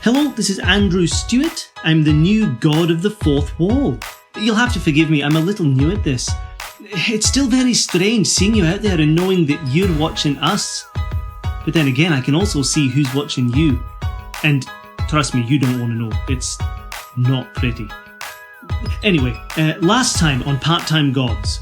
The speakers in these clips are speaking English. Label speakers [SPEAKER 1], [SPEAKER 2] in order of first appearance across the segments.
[SPEAKER 1] Hello, this is Andrew Stewart. I'm the new god of the fourth wall. You'll have to forgive me, I'm a little new at this. It's still very strange seeing you out there and knowing that you're watching us. But then again, I can also see who's watching you. And trust me, you don't want to know. It's not pretty. Anyway, last time on Part-Time Gods.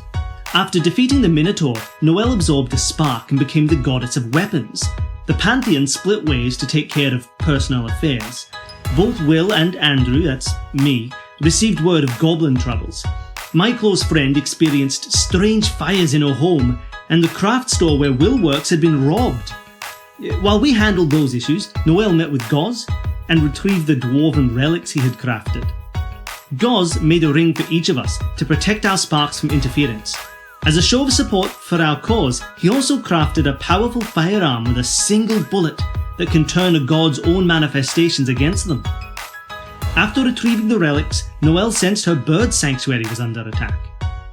[SPEAKER 1] After defeating the Minotaur, Noelle absorbed a spark and became the goddess of weapons. The pantheon split ways to take care of personal affairs. Both Will and Andrew, that's me, received word of goblin troubles. My close friend experienced strange fires in her home, and the craft store where Will works had been robbed. While we handled those issues, Noelle met with Goz and retrieved the dwarven relics he had crafted. Goz made a ring for each of us to protect our sparks from interference. As a show of support for our cause, he also crafted a powerful firearm with a single bullet that can turn a god's own manifestations against them. After retrieving the relics, Noelle sensed her bird sanctuary was under attack.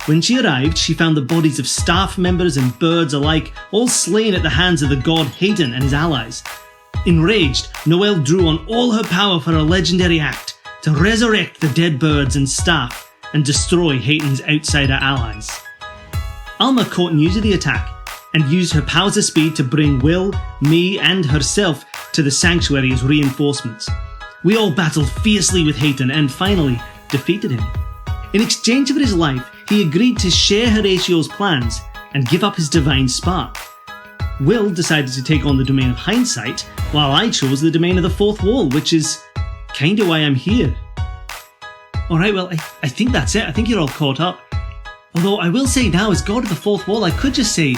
[SPEAKER 1] When she arrived, she found the bodies of staff members and birds alike all slain at the hands of the god Hayden and his allies. Enraged, Noelle drew on all her power for a legendary act to resurrect the dead birds and staff and destroy Hayden's outsider allies. Alma caught news of the attack and used her powers of speed to bring Will, me and herself to the sanctuary as reinforcements. We all battled fiercely with Hayden and finally defeated him. In exchange for his life, he agreed to share Horatio's plans and give up his divine spark. Will decided to take on the domain of hindsight, while I chose the domain of the fourth wall, which is kinda why I'm here. Alright, well, I think that's it. I think you're all caught up. Although I will say now, as God of the Fourth Wall, I could just say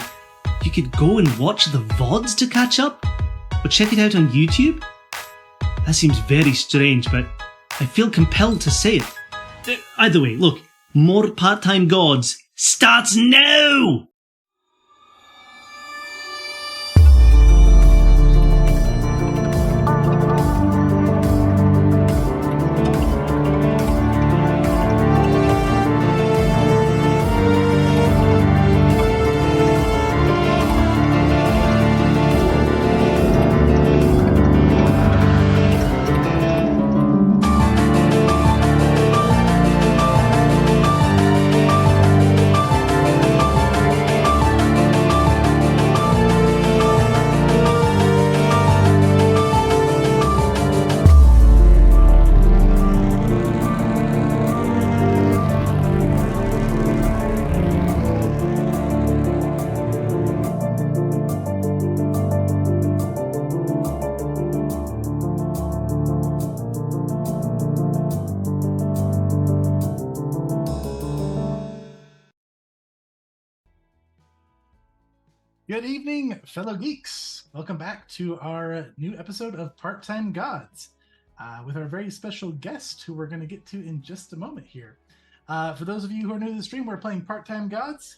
[SPEAKER 1] you could go and watch the VODs to catch up, or check it out on YouTube. That seems very strange, but I feel compelled to say it. Either way, look, more Part-Time Gods starts now!
[SPEAKER 2] Good evening, fellow geeks. Welcome back to our new episode of Part-Time Gods with our very special guest who we're going to get to in just a moment here. For those of you who are new to the stream, we're playing Part-Time Gods.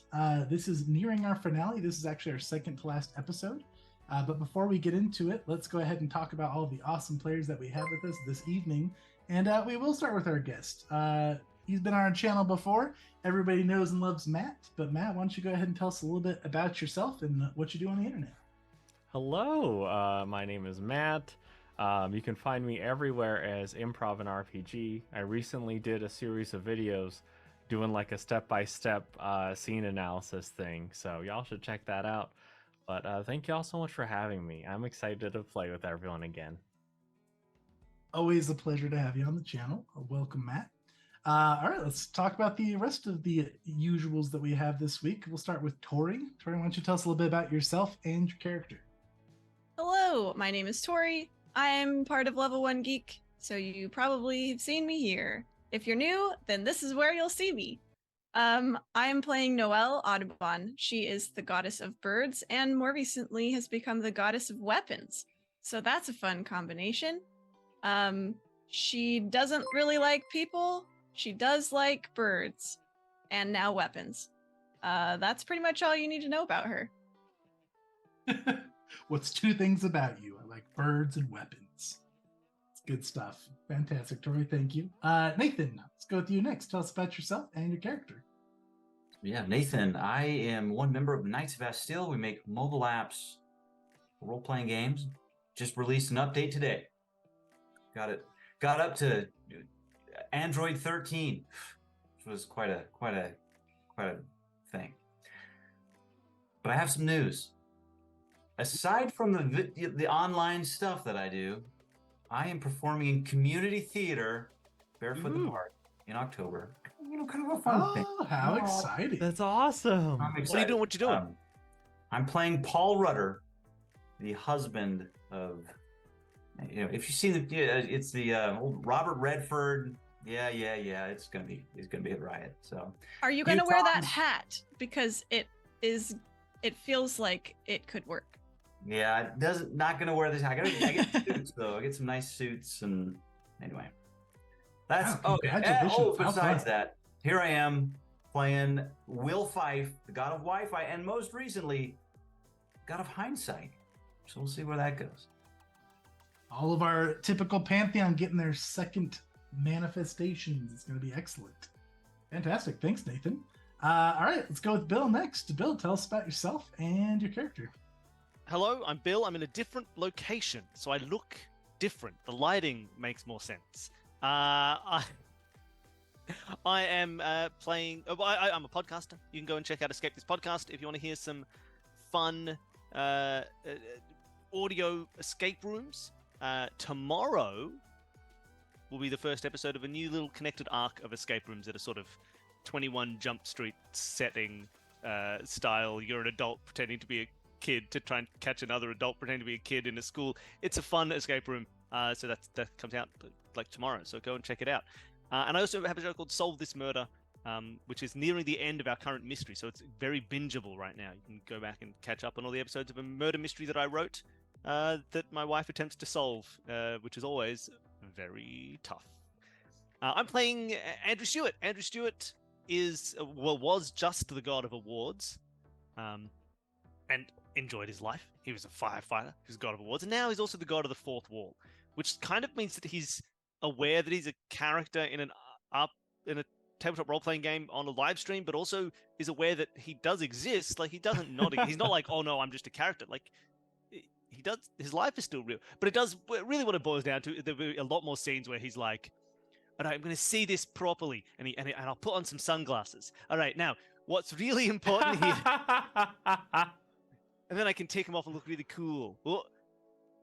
[SPEAKER 2] This is nearing our finale. This is actually our second to last episode. But before we get into it, let's go ahead and talk about all the awesome players that we have with us this evening. And we will start with our guest. He's been on our channel before. Everybody knows and loves Matt, but Matt, why don't you go ahead and tell us a little bit about yourself and what you do on the internet?
[SPEAKER 3] Hello, my name is Matt. You can find me everywhere as Improv and RPG. I recently did a series of videos doing like a step-by-step scene analysis thing, so y'all should check that out. But thank y'all so much for having me. I'm excited to play with everyone again.
[SPEAKER 2] Always a pleasure to have you on the channel. Welcome, Matt. All right, let's talk about the rest of the usuals that we have this week. We'll start with Tori. Tori, why don't you tell us a little bit about yourself and your character?
[SPEAKER 4] Hello, my name is Tori. I'm part of Level 1 Geek, so you probably have seen me here. If you're new, then this is where you'll see me. I am playing Noelle Audubon. She is the goddess of birds, and more recently has become the goddess of weapons. So that's a fun combination. She doesn't really like people. She does like birds, and now weapons. That's pretty much all you need to know about her.
[SPEAKER 2] What's two things about you? I like birds and weapons. It's good stuff. Fantastic, Tori. Thank you. Nathan, let's go with you next. Tell us about yourself and your character.
[SPEAKER 5] Yeah, Nathan, I am one member of the Knights of Bastille. We make mobile apps, role-playing games. Just released an update today. Got up to Android 13, which was quite a thing. But I have some news. Aside from the online stuff that I do, I am performing in community theater, Barefoot the Bard, in October. Kind of a fun thing.
[SPEAKER 2] Oh, how exciting!
[SPEAKER 3] That's awesome.
[SPEAKER 5] I'm excited.
[SPEAKER 6] What are you doing? What you doing?
[SPEAKER 5] I'm playing Paul Rudder, the husband of, if you've seen it's the old Robert Redford. Yeah. He's gonna be a riot. So.
[SPEAKER 4] Are you gonna wear that hat? Because it feels like it could work.
[SPEAKER 5] Yeah, not gonna wear this. I get suits though. I get some nice suits, and anyway, that's
[SPEAKER 2] congratulations.
[SPEAKER 5] Besides that, here I am playing Will Fife, the god of Wi-Fi, and most recently, god of hindsight. So we'll see where that goes.
[SPEAKER 2] All of our typical pantheon getting their second manifestations. It's going to be excellent. Fantastic. Thanks, Nathan. All right, let's go with Bill next. Bill, tell us about yourself and your character.
[SPEAKER 6] Hello, I'm Bill. I'm in a different location, so I look different. The lighting makes more sense. I am playing. I'm a podcaster. You can go and check out Escape This Podcast if you want to hear some fun audio escape rooms. Tomorrow will be the first episode of a new little connected arc of escape rooms that are sort of 21 Jump Street setting style. You're an adult pretending to be a kid to try and catch another adult pretending to be a kid in a school. It's a fun escape room. So that comes out like tomorrow. So go and check it out. And I also have a show called Solve This Murder, which is nearing the end of our current mystery. So it's very bingeable right now. You can go back and catch up on all the episodes of a murder mystery that I wrote that my wife attempts to solve, which is always very tough. I'm playing Andrew Stewart. Andrew Stewart was just the god of awards, and enjoyed his life. He was a firefighter. He was god of awards, and now he's also the god of the fourth wall, which kind of means that he's aware that he's a character in a tabletop role-playing game on a live stream, but also is aware that he does exist. Like, he doesn't he's not like, oh no, I'm just a character. Like, he does, his life is still real, but it does really what it boils down to. There'll be a lot more scenes where he's like, all right, I'm going to see this properly, and I'll put on some sunglasses. All right, now what's really important here, and then I can take them off and look really cool. Oh,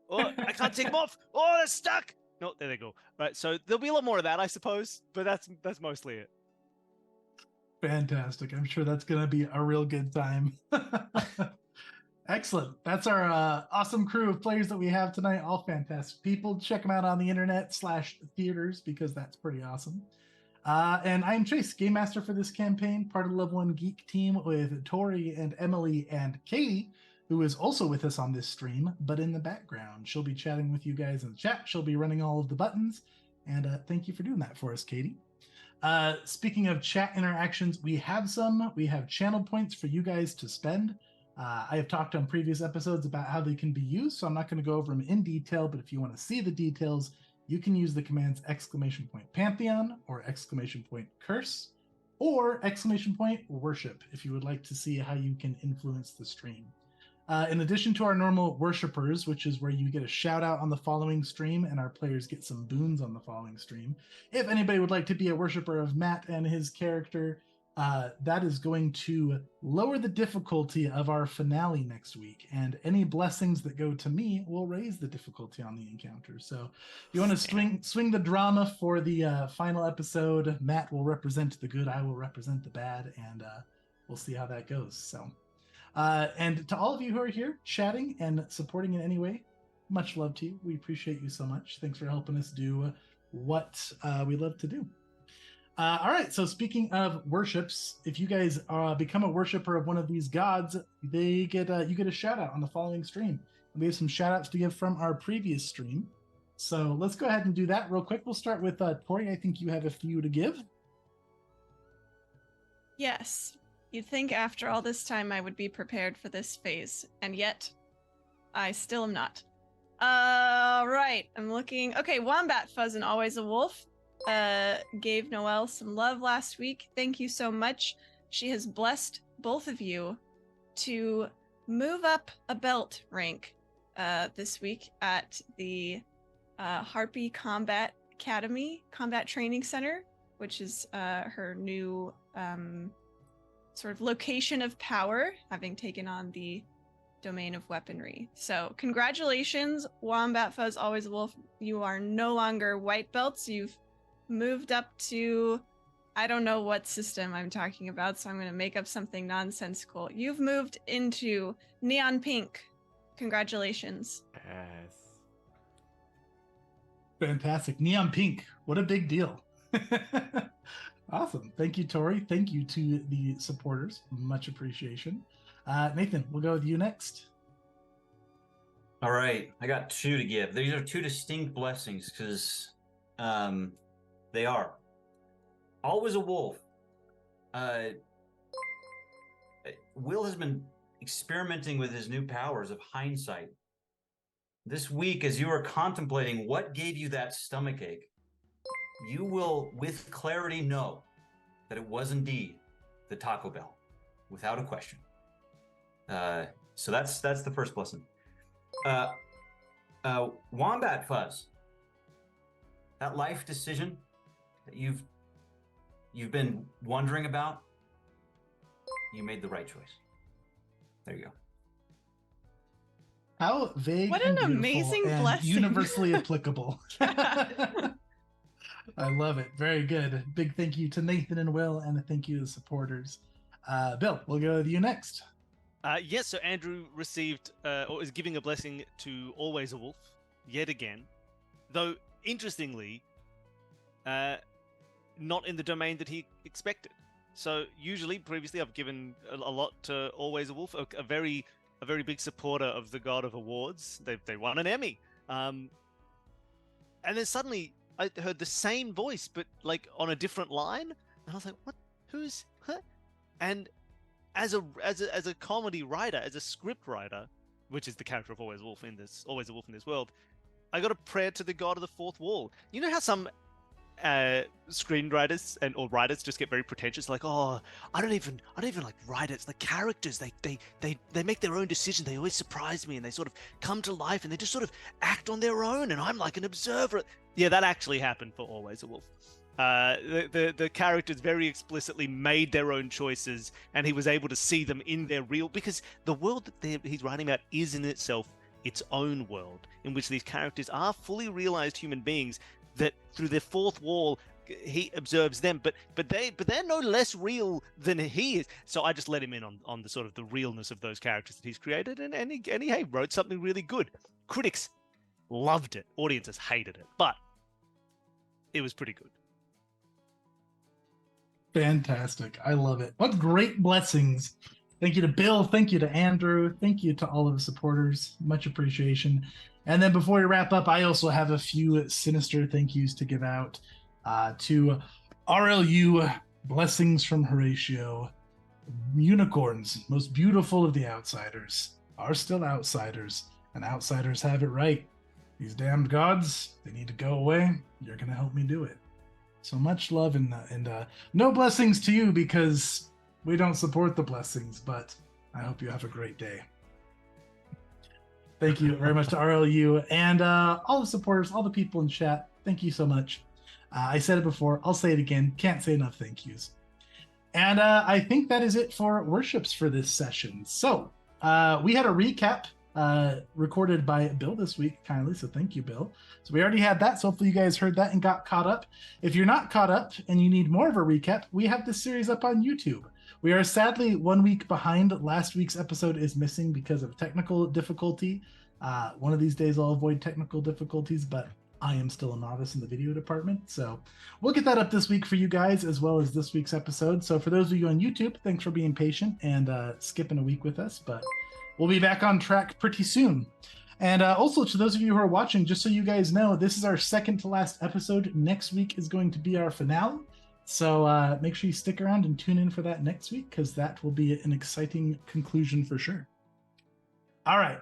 [SPEAKER 6] I can't take them off. Oh, they're stuck. No, there they go. Right, so there'll be a lot more of that, I suppose, but that's mostly it.
[SPEAKER 2] Fantastic. I'm sure that's going to be a real good time. Excellent. That's our awesome crew of players that we have tonight. All fantastic people. Check them out on the internet/theaters because that's pretty awesome. And I'm Chase, Game Master for this campaign, part of the Level 1 Geek team with Tori and Emily and Katie, who is also with us on this stream, but in the background. She'll be chatting with you guys in the chat. She'll be running all of the buttons. And thank you for doing that for us, Katie. Speaking of chat interactions, we have channel points for you guys to spend. I have talked on previous episodes about how they can be used, so I'm not going to go over them in detail, but if you want to see the details, you can use the commands !Pantheon or !Curse or !Worship if you would like to see how you can influence the stream. In addition to our normal worshipers, which is where you get a shout out on the following stream and our players get some boons on the following stream. If anybody would like to be a worshiper of Matt and his character, that is going to lower the difficulty of our finale next week, and any blessings that go to me will raise the difficulty on the encounter. So if you want to swing the drama for the final episode, Matt will represent the good, I will represent the bad, and we'll see how that goes. So and to all of you who are here chatting and supporting in any way, much love to you. We appreciate you so much. Thanks for helping us do what we love to do. All right, so speaking of worships, if you guys become a worshiper of one of these gods, you get a shout out on the following stream. We have some shout outs to give from our previous stream. So let's go ahead and do that real quick. We'll start with Tori. I think you have a few to give.
[SPEAKER 4] Yes. You'd think after all this time I would be prepared for this phase, and yet I still am not. Right, I'm looking. Okay, Wombat Fuzz and Always a Wolf gave Noelle some love last week. Thank you so much. She has blessed both of you to move up a belt rank this week at the Harpy Combat Academy, Combat Training Center, which is her new sort of location of power, having taken on the domain of weaponry. So congratulations, Wombat Fuzz Always a Wolf. You are no longer white belts. You've moved up to, I don't know what system I'm talking about, so I'm going to make up something nonsensical. You've moved into Neon Pink. Congratulations.
[SPEAKER 3] Yes.
[SPEAKER 2] Fantastic. Neon Pink. What a big deal. Awesome. Thank you, Tori. Thank you to the supporters. Much appreciation. Nathan, we'll go with you next.
[SPEAKER 5] All right. I got 2 to give. These are 2 distinct blessings because they are. Always a wolf. Will has been experimenting with his new powers of hindsight. This week, as you are contemplating what gave you that stomachache, you will, with clarity, know that it was indeed the Taco Bell, without a question. So that's the first blessing. Wombat Fuzz, that life decision that you've been wondering about, you made the right choice. There you go.
[SPEAKER 2] How vague
[SPEAKER 4] What
[SPEAKER 2] and
[SPEAKER 4] an
[SPEAKER 2] beautiful
[SPEAKER 4] amazing
[SPEAKER 2] and
[SPEAKER 4] blessing.
[SPEAKER 2] universally applicable. I love it. Very good. Big thank you to Nathan and Will, and a thank you to the supporters. Bill, we'll go with you next.
[SPEAKER 6] Yes, so Andrew received, or is giving a blessing to Always a Wolf, yet again. Though, interestingly, not in the domain that he expected. So, usually, previously, I've given a lot to Always a Wolf, a very big supporter of the God of Awards. They won an Emmy. And then suddenly, I heard the same voice, but like on a different line, and I was like, "What? Who's?" Huh? And as a comedy writer, as a script writer, which is the character of Always a Wolf in this world, I got a prayer to the God of the Fourth Wall. You know how some screenwriters or writers just get very pretentious, like, "Oh, I don't even like write it. It's the characters. They make their own decisions. They always surprise me, and they sort of come to life, and they just sort of act on their own, and I'm like an observer." Yeah, that actually happened for Always a Wolf. The characters very explicitly made their own choices, and he was able to see them in their real, because the world that he's writing about is in itself its own world, in which these characters are fully realized human beings that through their fourth wall he observes them, but they're no less real than he is. So I just let him in on the sort of the realness of those characters that he's created, and he wrote something really good. Critics loved it, audiences hated it, but it was pretty good.
[SPEAKER 2] Fantastic. I love it. What great blessings. Thank you to Bill. Thank you to Andrew. Thank you to all of the supporters. Much appreciation. And then before we wrap up, I also have a few sinister thank yous to give out to RLU, Blessings from Horatio, Unicorns, most beautiful of the outsiders, are still outsiders, and outsiders have it right. These damned gods, they need to go away. You're going to help me do it. So much love and no blessings to you because we don't support the blessings, but I hope you have a great day. Thank you very much to RLU and all the supporters, all the people in chat. Thank you so much. I said it before. I'll say it again. Can't say enough thank yous. And I think that is it for worships for this session. So we had a recap recorded by Bill this week, kindly. So thank you, Bill. So we already had that. So hopefully you guys heard that and got caught up. If you're not caught up and you need more of a recap, we have this series up on YouTube. We are sadly 1 week behind. Last week's episode is missing because of technical difficulty. One of these days I'll avoid technical difficulties, but I am still a novice in the video department. So we'll get that up this week for you guys, as well as this week's episode. So for those of you on YouTube, thanks for being patient and skipping a week with us, but we'll be back on track pretty soon. And also to those of you who are watching, just so you guys know, this is our second to last episode. Next week is going to be our finale. So make sure you stick around and tune in for that next week, because that will be an exciting conclusion for sure. All right.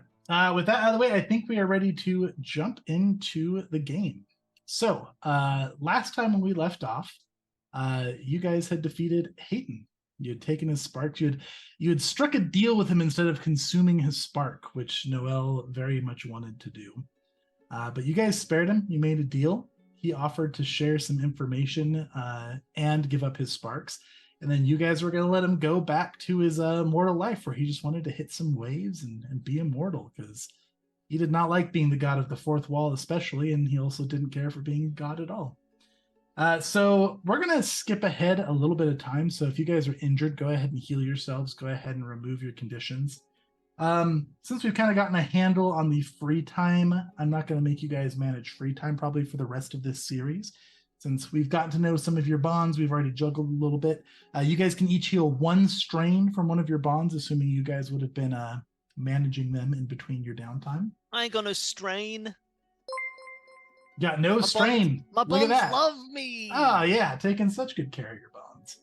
[SPEAKER 2] With that out of the way, I think we are ready to jump into the game. So last time when we left off, you guys had defeated Hayton. You had taken his spark. You had struck a deal with him instead of consuming his spark, which Noel very much wanted to do. But you guys spared him. You made a deal. He offered to share some information and give up his sparks. And then you guys were going to let him go back to his mortal life where he just wanted to hit some waves and be immortal because he did not like being the god of the fourth wall, especially. And he also didn't care for being a god at all. So we're going to skip ahead a little bit of time. So if you guys are injured, go ahead and heal yourselves. Go ahead and remove your conditions. Since we've kind of gotten a handle on the free time, I'm not going to make you guys manage free time probably for the rest of this series. Since we've gotten to know some of your bonds, we've already juggled a little bit. You guys can each heal 1 strain from one of your bonds, assuming you guys would have been managing them in between your downtime.
[SPEAKER 6] I ain't gonna strain.
[SPEAKER 2] Got no strain.
[SPEAKER 6] My
[SPEAKER 2] Look at
[SPEAKER 6] bonds
[SPEAKER 2] that.
[SPEAKER 6] love me.
[SPEAKER 2] Oh yeah, taking such good care of your bonds.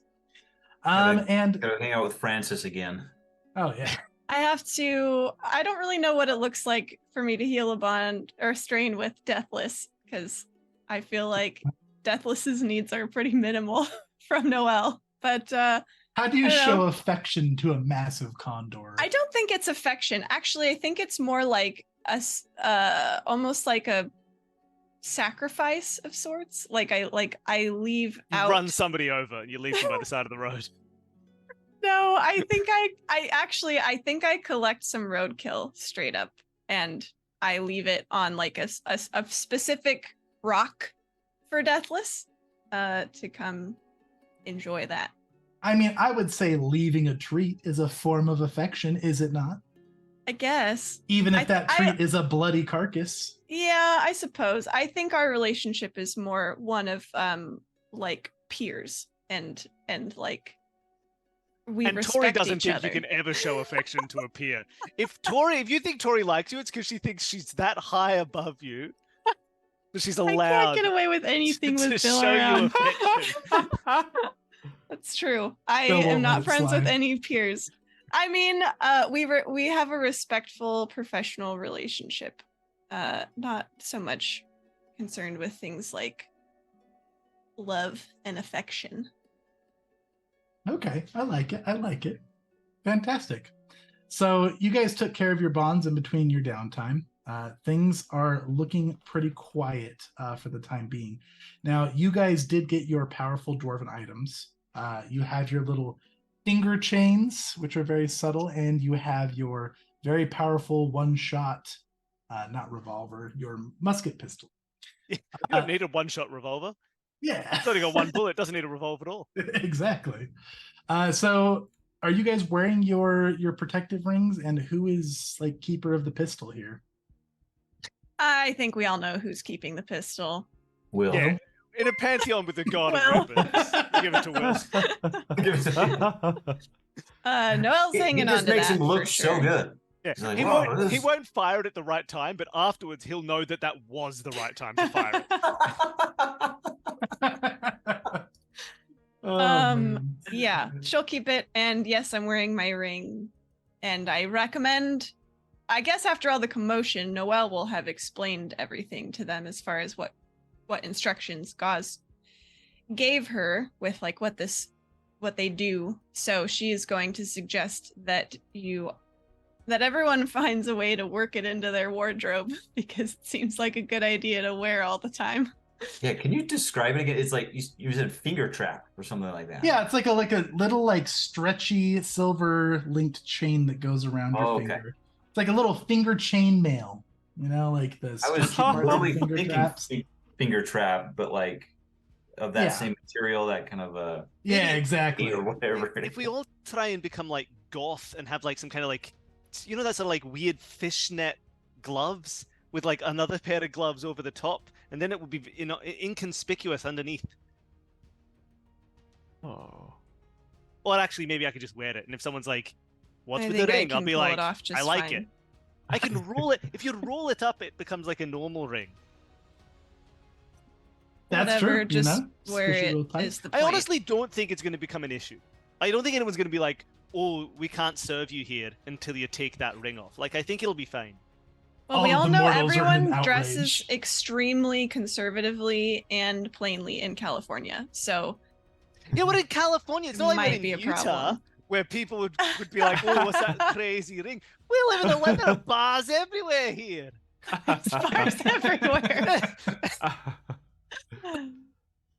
[SPEAKER 2] And
[SPEAKER 5] Gotta hang out with Francis again.
[SPEAKER 2] oh yeah.
[SPEAKER 4] I don't really know what it looks like for me to heal a bond or strain with Deathless, because I feel like Deathless's needs are pretty minimal from Noelle. But
[SPEAKER 2] How do you
[SPEAKER 4] I don't
[SPEAKER 2] show
[SPEAKER 4] know.
[SPEAKER 2] affection to a massive condor?
[SPEAKER 4] I don't think it's affection. Actually, I think it's more like almost like a sacrifice of sorts. Like I leave
[SPEAKER 6] You
[SPEAKER 4] out.
[SPEAKER 6] run somebody over and you leave them by the side of the road.
[SPEAKER 4] No, I think I think I collect some roadkill straight up, and I leave it on like a specific rock for Deathless, to come enjoy that.
[SPEAKER 2] I mean, I would say leaving a treat is a form of affection, is it not?
[SPEAKER 4] I guess.
[SPEAKER 2] Even if
[SPEAKER 4] I-
[SPEAKER 2] that treat is a bloody carcass.
[SPEAKER 4] Yeah, I suppose. I think our relationship is more one of like peers and like we
[SPEAKER 6] And
[SPEAKER 4] respect
[SPEAKER 6] Tori doesn't
[SPEAKER 4] each
[SPEAKER 6] think
[SPEAKER 4] other.
[SPEAKER 6] you can ever show affection to a peer. If you think Tori likes you, it's because she thinks she's that high above you. That she's
[SPEAKER 4] I
[SPEAKER 6] allowed
[SPEAKER 4] can't get away with anything
[SPEAKER 6] to
[SPEAKER 4] with Bill
[SPEAKER 6] show you
[SPEAKER 4] around.
[SPEAKER 6] affection.
[SPEAKER 4] That's true. I
[SPEAKER 2] Bill won't
[SPEAKER 4] am
[SPEAKER 2] let
[SPEAKER 4] not
[SPEAKER 2] it
[SPEAKER 4] friends with
[SPEAKER 2] slide.
[SPEAKER 4] any peers. I mean, we have a respectful professional relationship. Not so much concerned with things like love and affection.
[SPEAKER 2] Okay, I like it. I like it. Fantastic. So you guys took care of your bonds in between your downtime. Things are looking pretty quiet for the time being. Now, you guys did get your powerful dwarven items. You have your little finger chains, which are very subtle, and you have your very powerful one-shot, not revolver, your musket pistol.
[SPEAKER 6] You don't need a one-shot revolver.
[SPEAKER 2] Yeah.
[SPEAKER 6] It's only got one bullet. Doesn't need a revolver at all.
[SPEAKER 2] Exactly. So are you guys wearing your protective rings, and who is like keeper of the pistol here?
[SPEAKER 4] I think we all know who's keeping the pistol.
[SPEAKER 5] Will.
[SPEAKER 6] Yeah. In a pantheon with a god
[SPEAKER 4] Will.
[SPEAKER 6] of weapons, you give it to Will.
[SPEAKER 4] Noelle's
[SPEAKER 5] He
[SPEAKER 4] hanging on
[SPEAKER 5] just
[SPEAKER 4] to
[SPEAKER 5] makes
[SPEAKER 4] that
[SPEAKER 5] him look
[SPEAKER 4] for
[SPEAKER 5] so
[SPEAKER 4] sure.
[SPEAKER 5] good.
[SPEAKER 6] Yeah.
[SPEAKER 5] He's like,
[SPEAKER 6] He
[SPEAKER 5] "Whoa,
[SPEAKER 6] won't.
[SPEAKER 5] this
[SPEAKER 6] He
[SPEAKER 5] is-"
[SPEAKER 6] won't fire it at the right time, but afterwards he'll know that that was the right time to fire it.
[SPEAKER 2] Oh, man.
[SPEAKER 4] Yeah, she'll keep it, and yes, I'm wearing my ring. And I recommend, I guess after all the commotion, Noelle will have explained everything to them as far as what instructions Gauze gave her with like what they do. So she is going to suggest that everyone finds a way to work it into their wardrobe, because it seems like a good idea to wear all the time.
[SPEAKER 5] Yeah, can you describe it again? It's like you said finger trap or something like that.
[SPEAKER 2] Yeah, it's like a little like stretchy silver linked chain that goes around your
[SPEAKER 5] Oh, okay.
[SPEAKER 2] finger. It's like a little finger chain mail, like the
[SPEAKER 5] I was
[SPEAKER 2] stretchy parts of
[SPEAKER 5] literally
[SPEAKER 2] finger
[SPEAKER 5] thinking
[SPEAKER 2] traps.
[SPEAKER 5] finger trap, but like of that
[SPEAKER 2] Yeah.
[SPEAKER 5] same material, that kind of
[SPEAKER 2] Yeah, exactly.
[SPEAKER 5] or whatever.
[SPEAKER 6] If we all try and become like goth and have like some kind of like, that sort of like weird fishnet gloves with like another pair of gloves over the top, and then it would be inconspicuous underneath.
[SPEAKER 3] Oh.
[SPEAKER 6] Or actually, maybe I could just wear it, and if someone's like, "What's
[SPEAKER 4] I
[SPEAKER 6] with
[SPEAKER 4] think
[SPEAKER 6] the
[SPEAKER 4] I
[SPEAKER 6] ring?" I'll
[SPEAKER 4] can
[SPEAKER 6] be
[SPEAKER 4] pull it
[SPEAKER 6] like,
[SPEAKER 4] off just
[SPEAKER 6] "I like
[SPEAKER 4] fine.
[SPEAKER 6] it." I can roll it. If you roll it up, it becomes like a normal ring.
[SPEAKER 2] That's
[SPEAKER 4] Whatever,
[SPEAKER 2] true.
[SPEAKER 4] just
[SPEAKER 2] Squish
[SPEAKER 4] where
[SPEAKER 2] it
[SPEAKER 4] it
[SPEAKER 2] real tight.
[SPEAKER 4] is the
[SPEAKER 6] I
[SPEAKER 4] point.
[SPEAKER 6] honestly don't think it's going to become an issue. I don't think anyone's going to be like, "Oh, we can't serve you here until you take that ring off." Like, I think it'll be fine.
[SPEAKER 4] Well,
[SPEAKER 2] All
[SPEAKER 4] we
[SPEAKER 2] of
[SPEAKER 4] all
[SPEAKER 2] the
[SPEAKER 4] know
[SPEAKER 2] mortals are in
[SPEAKER 4] everyone dresses
[SPEAKER 2] outrage.
[SPEAKER 4] extremely conservatively and plainly in California. So
[SPEAKER 6] Yeah, but in California, it's not like we're
[SPEAKER 4] Might
[SPEAKER 6] in
[SPEAKER 4] be a
[SPEAKER 6] Utah,
[SPEAKER 4] problem.
[SPEAKER 6] where people would be like, "Oh, what's that crazy ring?" We live in the land. There are bars everywhere here.
[SPEAKER 4] Sparks everywhere.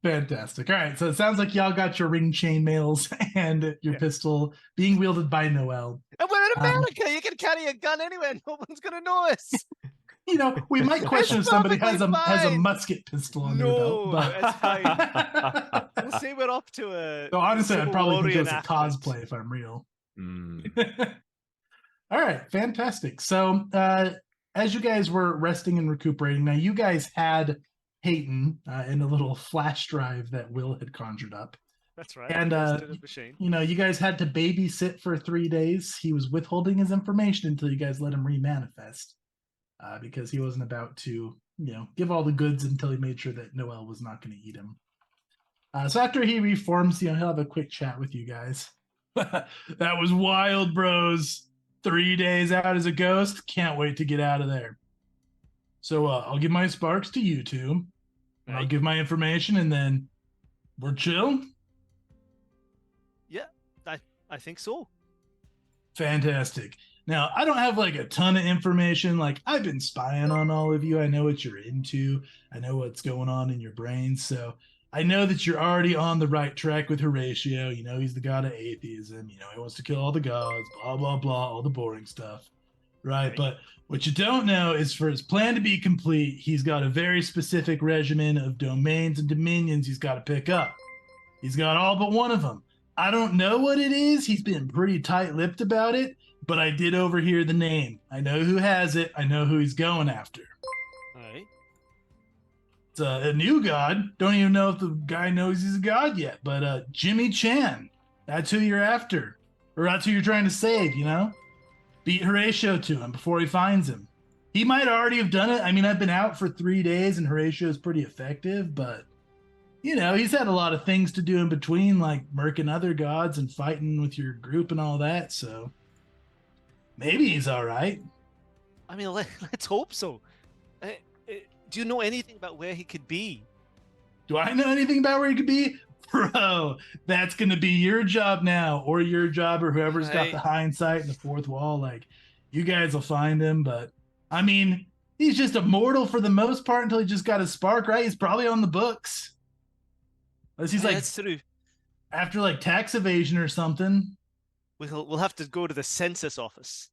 [SPEAKER 2] Fantastic. All right, so it sounds like y'all got your ring chainmails and your pistol being wielded by Noel.
[SPEAKER 6] And we're in America. You can carry a gun anywhere. No one's gonna know us.
[SPEAKER 2] We might question if somebody has a
[SPEAKER 6] fine.
[SPEAKER 2] musket pistol on their belt.
[SPEAKER 6] No,
[SPEAKER 2] But
[SPEAKER 6] that's fine. We'll say we're up to a.
[SPEAKER 2] so honestly, I'd
[SPEAKER 6] Civil
[SPEAKER 2] probably
[SPEAKER 6] War
[SPEAKER 2] think it was a
[SPEAKER 6] reenactment.
[SPEAKER 2] cosplay if I'm real.
[SPEAKER 3] Mm.
[SPEAKER 2] All right, fantastic. So as you guys were resting and recuperating, now you guys had Peyton in a little flash drive that Will had conjured up.
[SPEAKER 6] That's right.
[SPEAKER 2] And,
[SPEAKER 6] Goes to the machine.
[SPEAKER 2] You guys had to babysit for 3 days. He was withholding his information until you guys let him remanifest because he wasn't about to, give all the goods until he made sure that Noel was not going to eat him. So after he reforms, he'll have a quick chat with you guys. That was wild, bros. 3 days out as a ghost. Can't wait to get out of there. So I'll give my sparks to you two. And I'll give my information, and then we're chill.
[SPEAKER 6] Yeah, I think so.
[SPEAKER 2] Fantastic. Now, I don't have like a ton of information. Like, I've been spying on all of you. I know what you're into. I know what's going on in your brains. So I know that you're already on the right track with Horatio. He's the god of atheism. He wants to kill all the gods, blah, blah, blah, all the boring stuff. Right. But what you don't know is for his plan to be complete, he's got a very specific regimen of domains and dominions he's got to pick up. He's got all but one of them. I don't know what it is. He's been pretty tight-lipped about it, but I did overhear the name. I know who has it. I know who he's going after.
[SPEAKER 6] All right.
[SPEAKER 2] It's a new god. Don't even know if the guy knows he's a god yet, but Jimmy Chan. That's who you're after. Or that's who you're trying to save, Beat Horatio to him before he finds him. He might already have done it. I mean, I've been out for 3 days and Horatio is pretty effective, but he's had a lot of things to do in between, like murking other gods and fighting with your group and all that, so maybe he's all right.
[SPEAKER 6] I mean, let's hope so. Do you know anything about where he could be?
[SPEAKER 2] Do I know anything about where he could be? Bro, that's going to be your job now, or your job, or whoever's got the hindsight and the fourth wall. Like, you guys will find him, but I mean, he's just immortal for the most part until he just got his spark, right? He's probably on the books. Unless he's
[SPEAKER 6] That's true.
[SPEAKER 2] After like tax evasion or something.
[SPEAKER 6] We'll have to go to the census office.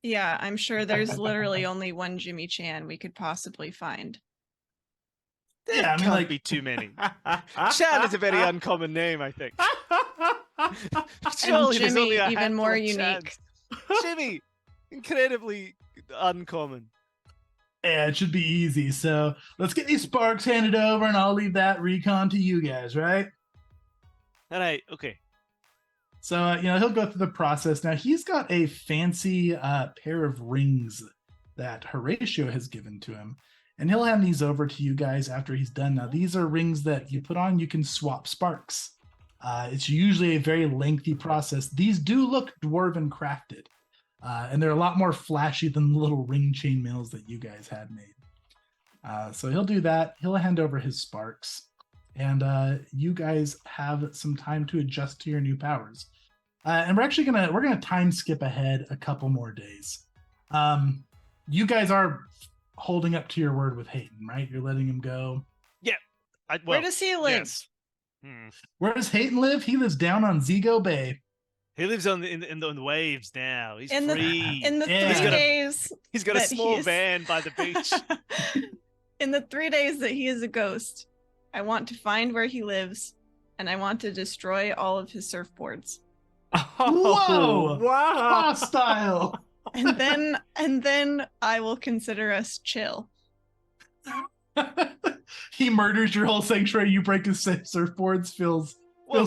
[SPEAKER 4] Yeah, I'm sure there's literally only one Jimmy Chan we could possibly find.
[SPEAKER 6] There can't be too many. Chan is a very uncommon name, I think.
[SPEAKER 4] And Jimmy, even more unique.
[SPEAKER 6] Jimmy, incredibly uncommon.
[SPEAKER 2] Yeah, it should be easy. So let's get these sparks handed over, and I'll leave that recon to you guys, right?
[SPEAKER 6] All right, okay.
[SPEAKER 2] So, he'll go through the process. Now, he's got a fancy pair of rings that Horatio has given to him. And he'll hand these over to you guys after he's done. Now, these are rings that you put on, you can swap sparks. It's usually a very lengthy process. These do look dwarven crafted. And they're a lot more flashy than the little ring chainmails that you guys had made. So he'll do that. He'll hand over his sparks. And you guys have some time to adjust to your new powers. And we're actually gonna time skip ahead a couple more days. You guys are holding up to your word with Hayden, right? You're letting him go.
[SPEAKER 6] Yeah.
[SPEAKER 4] Where does he live?
[SPEAKER 6] Yes.
[SPEAKER 2] Where does Hayden live? He lives down on Zigo Bay.
[SPEAKER 6] He lives on the waves now. He's free.
[SPEAKER 4] In the 3 days.
[SPEAKER 6] He's got a small van by the beach.
[SPEAKER 4] In the 3 days that he is a ghost, I want to find where he lives, and I want to destroy all of his surfboards.
[SPEAKER 2] Whoa!
[SPEAKER 3] Wow!
[SPEAKER 2] Hostile!
[SPEAKER 4] And then I will consider us chill.
[SPEAKER 2] He murders your whole sanctuary. You break his surfboards. Feels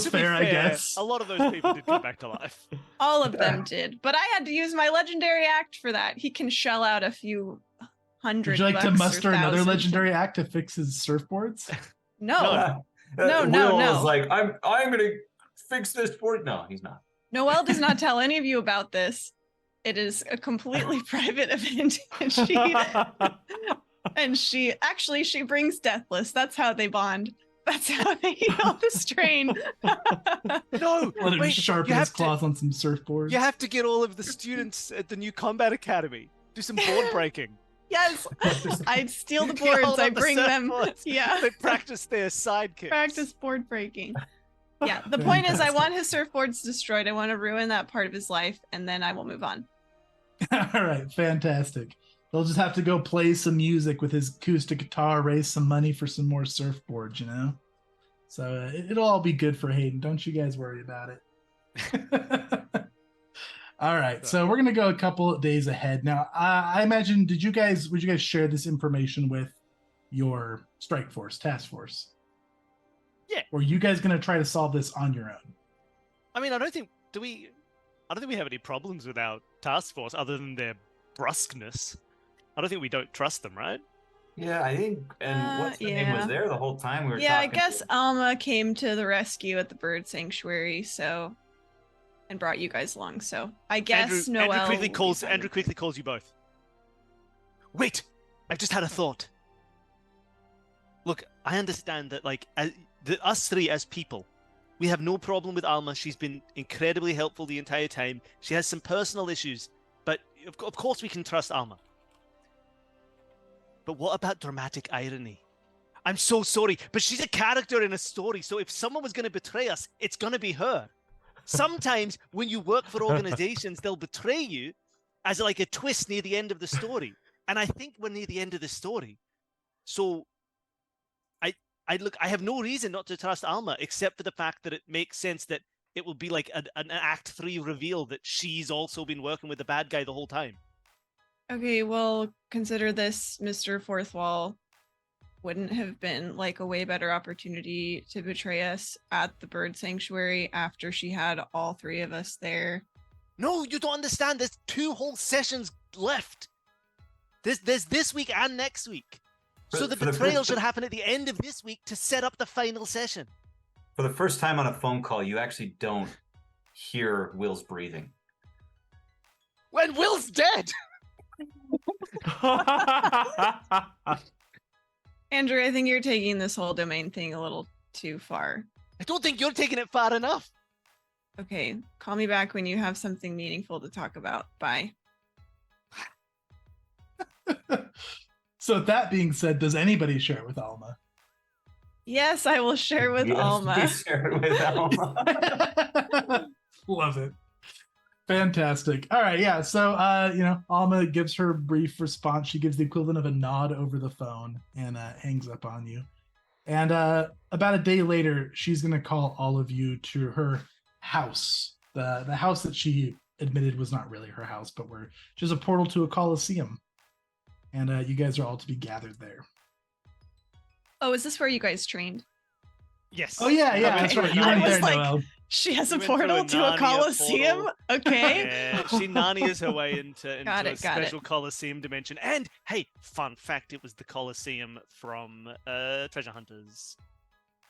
[SPEAKER 2] fair, I guess.
[SPEAKER 6] A lot of those people did come back to life.
[SPEAKER 4] All of them did, but I had to use my legendary act for that. He can shell out a few $100.
[SPEAKER 2] Would you like to muster another legendary act to fix his surfboards?
[SPEAKER 4] No.
[SPEAKER 5] Will
[SPEAKER 4] No.
[SPEAKER 5] is like, I'm gonna fix this for you. No, he's not.
[SPEAKER 4] Noelle does not tell any of you about this. It is a completely private event, and she brings Deathless. That's how they bond. That's how they heal the strain.
[SPEAKER 6] No,
[SPEAKER 2] let him sharpen his claws on some surfboards.
[SPEAKER 6] You have to get all of the students at the new combat academy. Do some board breaking.
[SPEAKER 4] Yes, I'd steal the
[SPEAKER 6] You hold
[SPEAKER 4] boards. I
[SPEAKER 6] up the
[SPEAKER 4] bring them.
[SPEAKER 6] surfboards.
[SPEAKER 4] Yeah,
[SPEAKER 6] They practice their sidekicks.
[SPEAKER 4] practice board breaking. Yeah, the point is, I
[SPEAKER 2] Fantastic.
[SPEAKER 4] want his surfboards destroyed. I want to ruin that part of his life, and then I will move on.
[SPEAKER 2] All right, fantastic. They'll just have to go play some music with his acoustic guitar, raise some money for some more surfboards, you know? So it'll all be good for Hayden. Don't you guys worry about it. All right, so we're gonna go a couple of days ahead now. I imagine, would you guys share this information with your strike force, task force?
[SPEAKER 6] Yeah.
[SPEAKER 2] Or are you guys gonna try to solve this on your own?
[SPEAKER 6] I mean, I don't think we have any problems with our task force other than their brusqueness. I don't think we don't trust them, right?
[SPEAKER 5] Yeah, I think. And what's the name was
[SPEAKER 4] yeah.
[SPEAKER 5] there the whole time we were
[SPEAKER 4] Yeah, I
[SPEAKER 5] talking?
[SPEAKER 4] guess Alma came to the rescue at the bird sanctuary, and brought you guys along. So I guess Noel.
[SPEAKER 6] Andrew quickly
[SPEAKER 4] will be
[SPEAKER 6] calls.
[SPEAKER 4] fine
[SPEAKER 6] Andrew
[SPEAKER 4] with
[SPEAKER 6] quickly calls you both. Wait, I've just had a thought. Look, I understand that, like, us three as people, we have no problem with Alma. She's been incredibly helpful the entire time. She has some personal issues, but of course we can trust Alma. But what about dramatic irony? I'm so sorry, but she's a character in a story, so if someone was going to betray us, it's going to be her. Sometimes when you work for organizations, they'll betray you as like a twist near the end of the story. And I think we're near the end of the story. So I have no reason not to trust Alma, except for the fact that it makes sense that it will be like an Act 3 reveal that she's also been working with the bad guy the whole time.
[SPEAKER 4] Okay, well, consider this, Mr. Fourth Wall. Wouldn't have been like a way better opportunity to betray us at the bird sanctuary after she had all three of us there.
[SPEAKER 6] No, you don't understand. There's 2 whole sessions left. There's this week and next week. So the betrayal should happen at the end of this week to set up the final session.
[SPEAKER 5] For the first time on a phone call, you actually don't hear Will's breathing.
[SPEAKER 6] When Will's dead!
[SPEAKER 4] Andrew, I think you're taking this whole domain thing a little too far.
[SPEAKER 6] I don't think you're taking it far enough.
[SPEAKER 4] Okay, call me back when you have something meaningful to talk about. Bye.
[SPEAKER 2] So that being said, does anybody share it with Alma?
[SPEAKER 4] Yes, I will share with
[SPEAKER 5] Yes,
[SPEAKER 4] Alma.
[SPEAKER 5] please share it with Alma.
[SPEAKER 2] Love it. Fantastic. All right, yeah. So Alma gives her brief response. She gives the equivalent of a nod over the phone and hangs up on you. And about a day later, she's gonna call all of you to her house. The house that she admitted was not really her house, but where she's a portal to a coliseum. And you guys are all to be gathered there.
[SPEAKER 4] Oh, is this where you guys trained?
[SPEAKER 6] Yes.
[SPEAKER 2] Oh yeah,
[SPEAKER 4] Okay.
[SPEAKER 2] that's right. You
[SPEAKER 4] I
[SPEAKER 2] weren't
[SPEAKER 4] was
[SPEAKER 2] there,
[SPEAKER 4] like,
[SPEAKER 2] Noel.
[SPEAKER 4] She has a
[SPEAKER 6] We went through
[SPEAKER 4] portal
[SPEAKER 6] a
[SPEAKER 4] to a
[SPEAKER 6] Narnia
[SPEAKER 4] coliseum?
[SPEAKER 6] portal.
[SPEAKER 4] Okay.
[SPEAKER 6] Yeah, she Narnias her way into
[SPEAKER 4] Got
[SPEAKER 6] a
[SPEAKER 4] it, got it.
[SPEAKER 6] special Colosseum dimension. And hey, fun fact, it was the Colosseum from Treasure Hunters.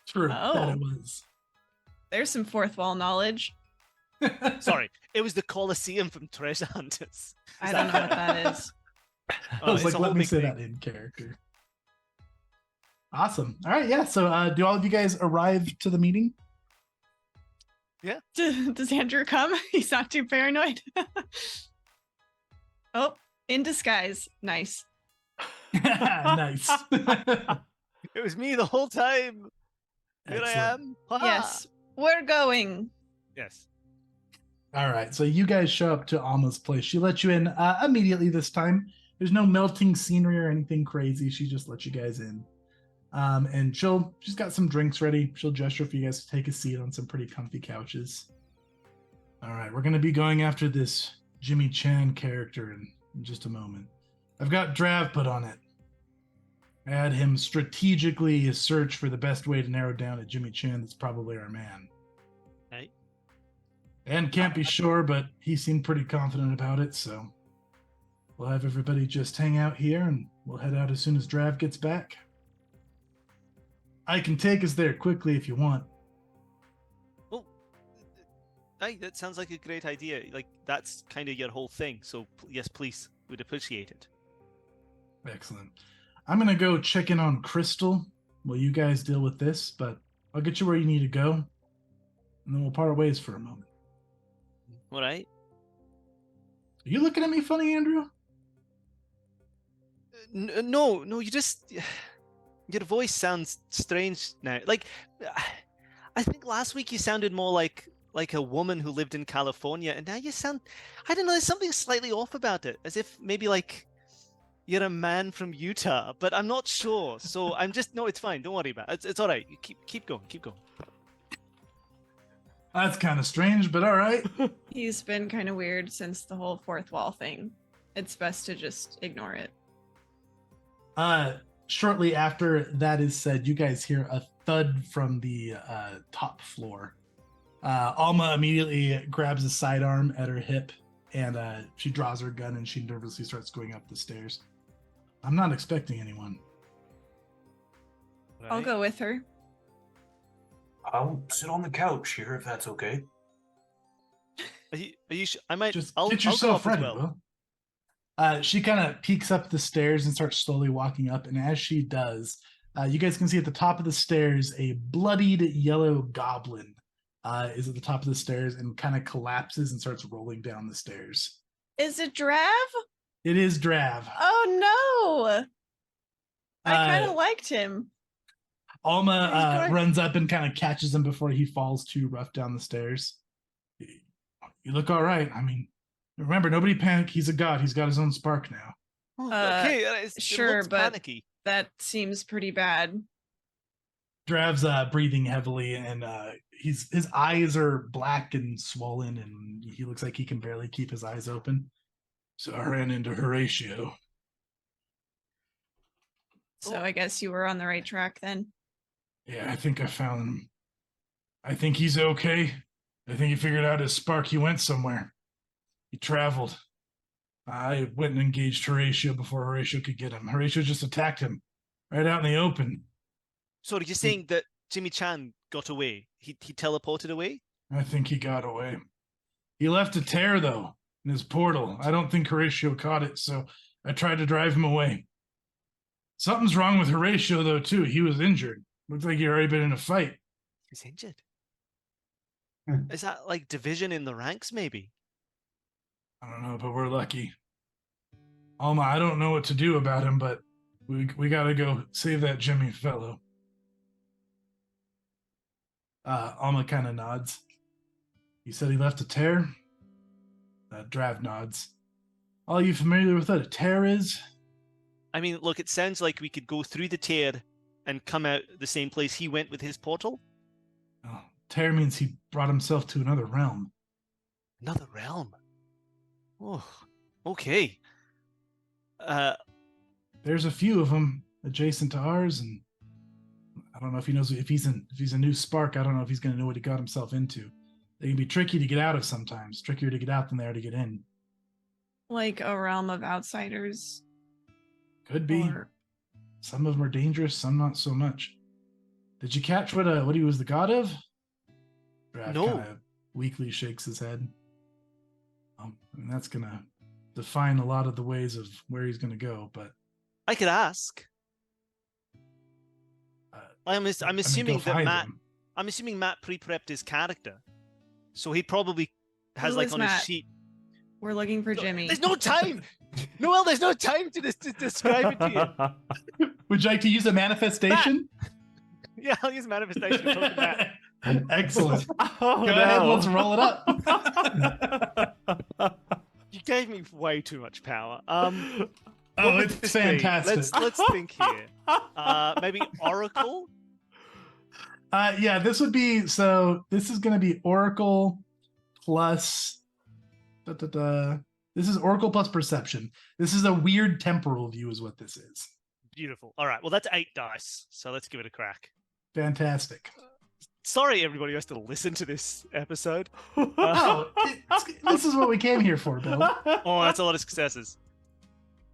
[SPEAKER 2] True, that
[SPEAKER 4] Oh.
[SPEAKER 2] it was.
[SPEAKER 4] There's some fourth wall knowledge.
[SPEAKER 6] Sorry, it was the Colosseum from Treasure Hunters.
[SPEAKER 4] I don't know what that is.
[SPEAKER 2] I was
[SPEAKER 6] it's
[SPEAKER 2] like,
[SPEAKER 6] a whole
[SPEAKER 2] let me
[SPEAKER 6] big
[SPEAKER 2] say
[SPEAKER 6] thing.
[SPEAKER 2] that in character. Awesome. All right, yeah. So do all of you guys arrive to the meeting?
[SPEAKER 4] Does Andrew come? He's not too paranoid. Oh, in disguise. Nice.
[SPEAKER 2] Nice.
[SPEAKER 6] It was me the whole time. Here I
[SPEAKER 2] Excellent.
[SPEAKER 6] am. Ha-ha.
[SPEAKER 4] Yes, we're going.
[SPEAKER 6] Yes.
[SPEAKER 2] All right, so you guys show up to Alma's place. She lets you in immediately this time. There's no melting scenery or anything crazy. She just lets you guys in. And she's got some drinks ready. She'll gesture for you guys to take a seat on some pretty comfy couches. All right, we're going to be going after this Jimmy Chan character in just a moment. I've got Drav put on it. I had him strategically search for the best way to narrow down a Jimmy Chan that's probably our man.
[SPEAKER 6] Hey.
[SPEAKER 2] And can't be sure, but he seemed pretty confident about it, so we'll have everybody just hang out here and we'll head out as soon as Drav gets back. I can take us there quickly if you want.
[SPEAKER 6] Well, hey, that sounds like a great idea. Like, that's kind of your whole thing. So, yes, please. We'd appreciate it.
[SPEAKER 2] Excellent. I'm going to go check in on Crystal while you guys deal with this, but I'll get you where you need to go, and then we'll part ways for a moment.
[SPEAKER 6] All right.
[SPEAKER 2] Are you looking at me funny, Andrew?
[SPEAKER 6] No, you just your voice sounds strange now. Like I think last week you sounded more like a woman who lived in California, and now you sound, I don't know, there's something slightly off about it, as if maybe like you're a man from Utah, but I'm not sure. So I'm just no, it's fine. Don't worry about it. It's all right. You keep going.
[SPEAKER 2] That's kind of strange, but all right.
[SPEAKER 4] He's been kind of weird since the whole fourth wall thing. It's best to just ignore it.
[SPEAKER 2] Shortly after that is said, you guys hear a thud from the top floor. Alma immediately grabs a sidearm at her hip, and she draws her gun and she nervously starts going up the stairs. I'm not expecting anyone.
[SPEAKER 4] I'll go with her.
[SPEAKER 5] I'll sit on the couch here if that's okay.
[SPEAKER 6] Are you I might
[SPEAKER 2] Just
[SPEAKER 6] I'll
[SPEAKER 2] get
[SPEAKER 6] go
[SPEAKER 2] yourself
[SPEAKER 6] up as
[SPEAKER 2] ready, Will. She kind of peeks up the stairs and starts slowly walking up, and as she does, you guys can see at the top of the stairs a bloodied yellow goblin is at the top of the stairs and kind of collapses and starts rolling down the stairs.
[SPEAKER 4] Is it Drav?
[SPEAKER 2] It is Drav.
[SPEAKER 4] Oh no! I kind of liked him.
[SPEAKER 2] Alma runs up and kind of catches him before he falls too rough down the stairs. You look all right. I mean, remember, nobody panic. He's a god. He's got his own spark now.
[SPEAKER 6] Okay,
[SPEAKER 4] sure, but
[SPEAKER 6] panicky.
[SPEAKER 4] That seems pretty bad.
[SPEAKER 2] Drav's breathing heavily, and his eyes are black and swollen, and he looks like he can barely keep his eyes open. So I ran into Horatio.
[SPEAKER 4] So I guess you were on the right track then.
[SPEAKER 2] Yeah, I think I found him. I think he's okay. I think he figured out his spark. He went somewhere. He traveled. I went and engaged Horatio before Horatio could get him. Horatio just attacked him right out in the open.
[SPEAKER 6] So you're saying that Jimmy Chan got away? He teleported away?
[SPEAKER 2] I think he got away. He left a tear, though, in his portal. I don't think Horatio caught it, so I tried to drive him away. Something's wrong with Horatio, though, too. He was injured. Looks like he'd already been in a fight.
[SPEAKER 6] He's injured. Is that like division in the ranks, maybe?
[SPEAKER 2] I don't know, but we're lucky. Alma, I don't know what to do about him, but we gotta go save that Jimmy fellow. Alma kind of nods. You said he left a tear? Drav nods. Are you familiar with what a tear is?
[SPEAKER 6] I mean, look, it sounds like we could go through the tear and come out the same place he went with his portal.
[SPEAKER 2] Oh, tear means he brought himself to another realm.
[SPEAKER 6] Another realm? Oh, okay.
[SPEAKER 2] There's a few of them adjacent to ours, and I don't know if he knows if he's a new spark. I don't know if he's going to know what he got himself into. They can be tricky to get out of sometimes. Trickier to get out than they are to get in.
[SPEAKER 4] Like a realm of outsiders.
[SPEAKER 2] Could be.
[SPEAKER 4] Or...
[SPEAKER 2] Some of them are dangerous, some not so much. Did you catch what he was the god of? Draft
[SPEAKER 6] No.
[SPEAKER 2] kind of weakly shakes his head. I mean, that's gonna define a lot of the ways of where he's gonna go. But
[SPEAKER 6] I could ask. I'm assuming that Matt.
[SPEAKER 2] Him.
[SPEAKER 6] I'm assuming Matt pre-prepped his character, so he probably has
[SPEAKER 4] Who
[SPEAKER 6] like
[SPEAKER 4] is
[SPEAKER 6] on
[SPEAKER 4] Matt?
[SPEAKER 6] his sheet.
[SPEAKER 4] We're looking for Jimmy.
[SPEAKER 6] There's no time. Noel, there's no time to describe it to you.
[SPEAKER 2] Would you like to use a manifestation?
[SPEAKER 6] Yeah, I'll use manifestation. Token Matt.
[SPEAKER 2] Excellent.
[SPEAKER 3] Oh,
[SPEAKER 2] Go ahead, let's roll it up.
[SPEAKER 6] You gave me way too much power.
[SPEAKER 2] Oh,
[SPEAKER 6] what would
[SPEAKER 2] it's
[SPEAKER 6] this be?
[SPEAKER 2] fantastic.
[SPEAKER 6] Let's think here. Maybe Oracle.
[SPEAKER 2] Yeah, this would be so. This is going to be Oracle plus. This is Oracle plus Perception. This is a weird temporal view, is what this is.
[SPEAKER 6] Beautiful. All right. Well, that's 8 dice. So let's give it a crack.
[SPEAKER 2] Fantastic.
[SPEAKER 6] Sorry, everybody who has to listen to this episode.
[SPEAKER 2] Oh, this is what we came here for, Bill.
[SPEAKER 6] Oh, that's a lot of successes.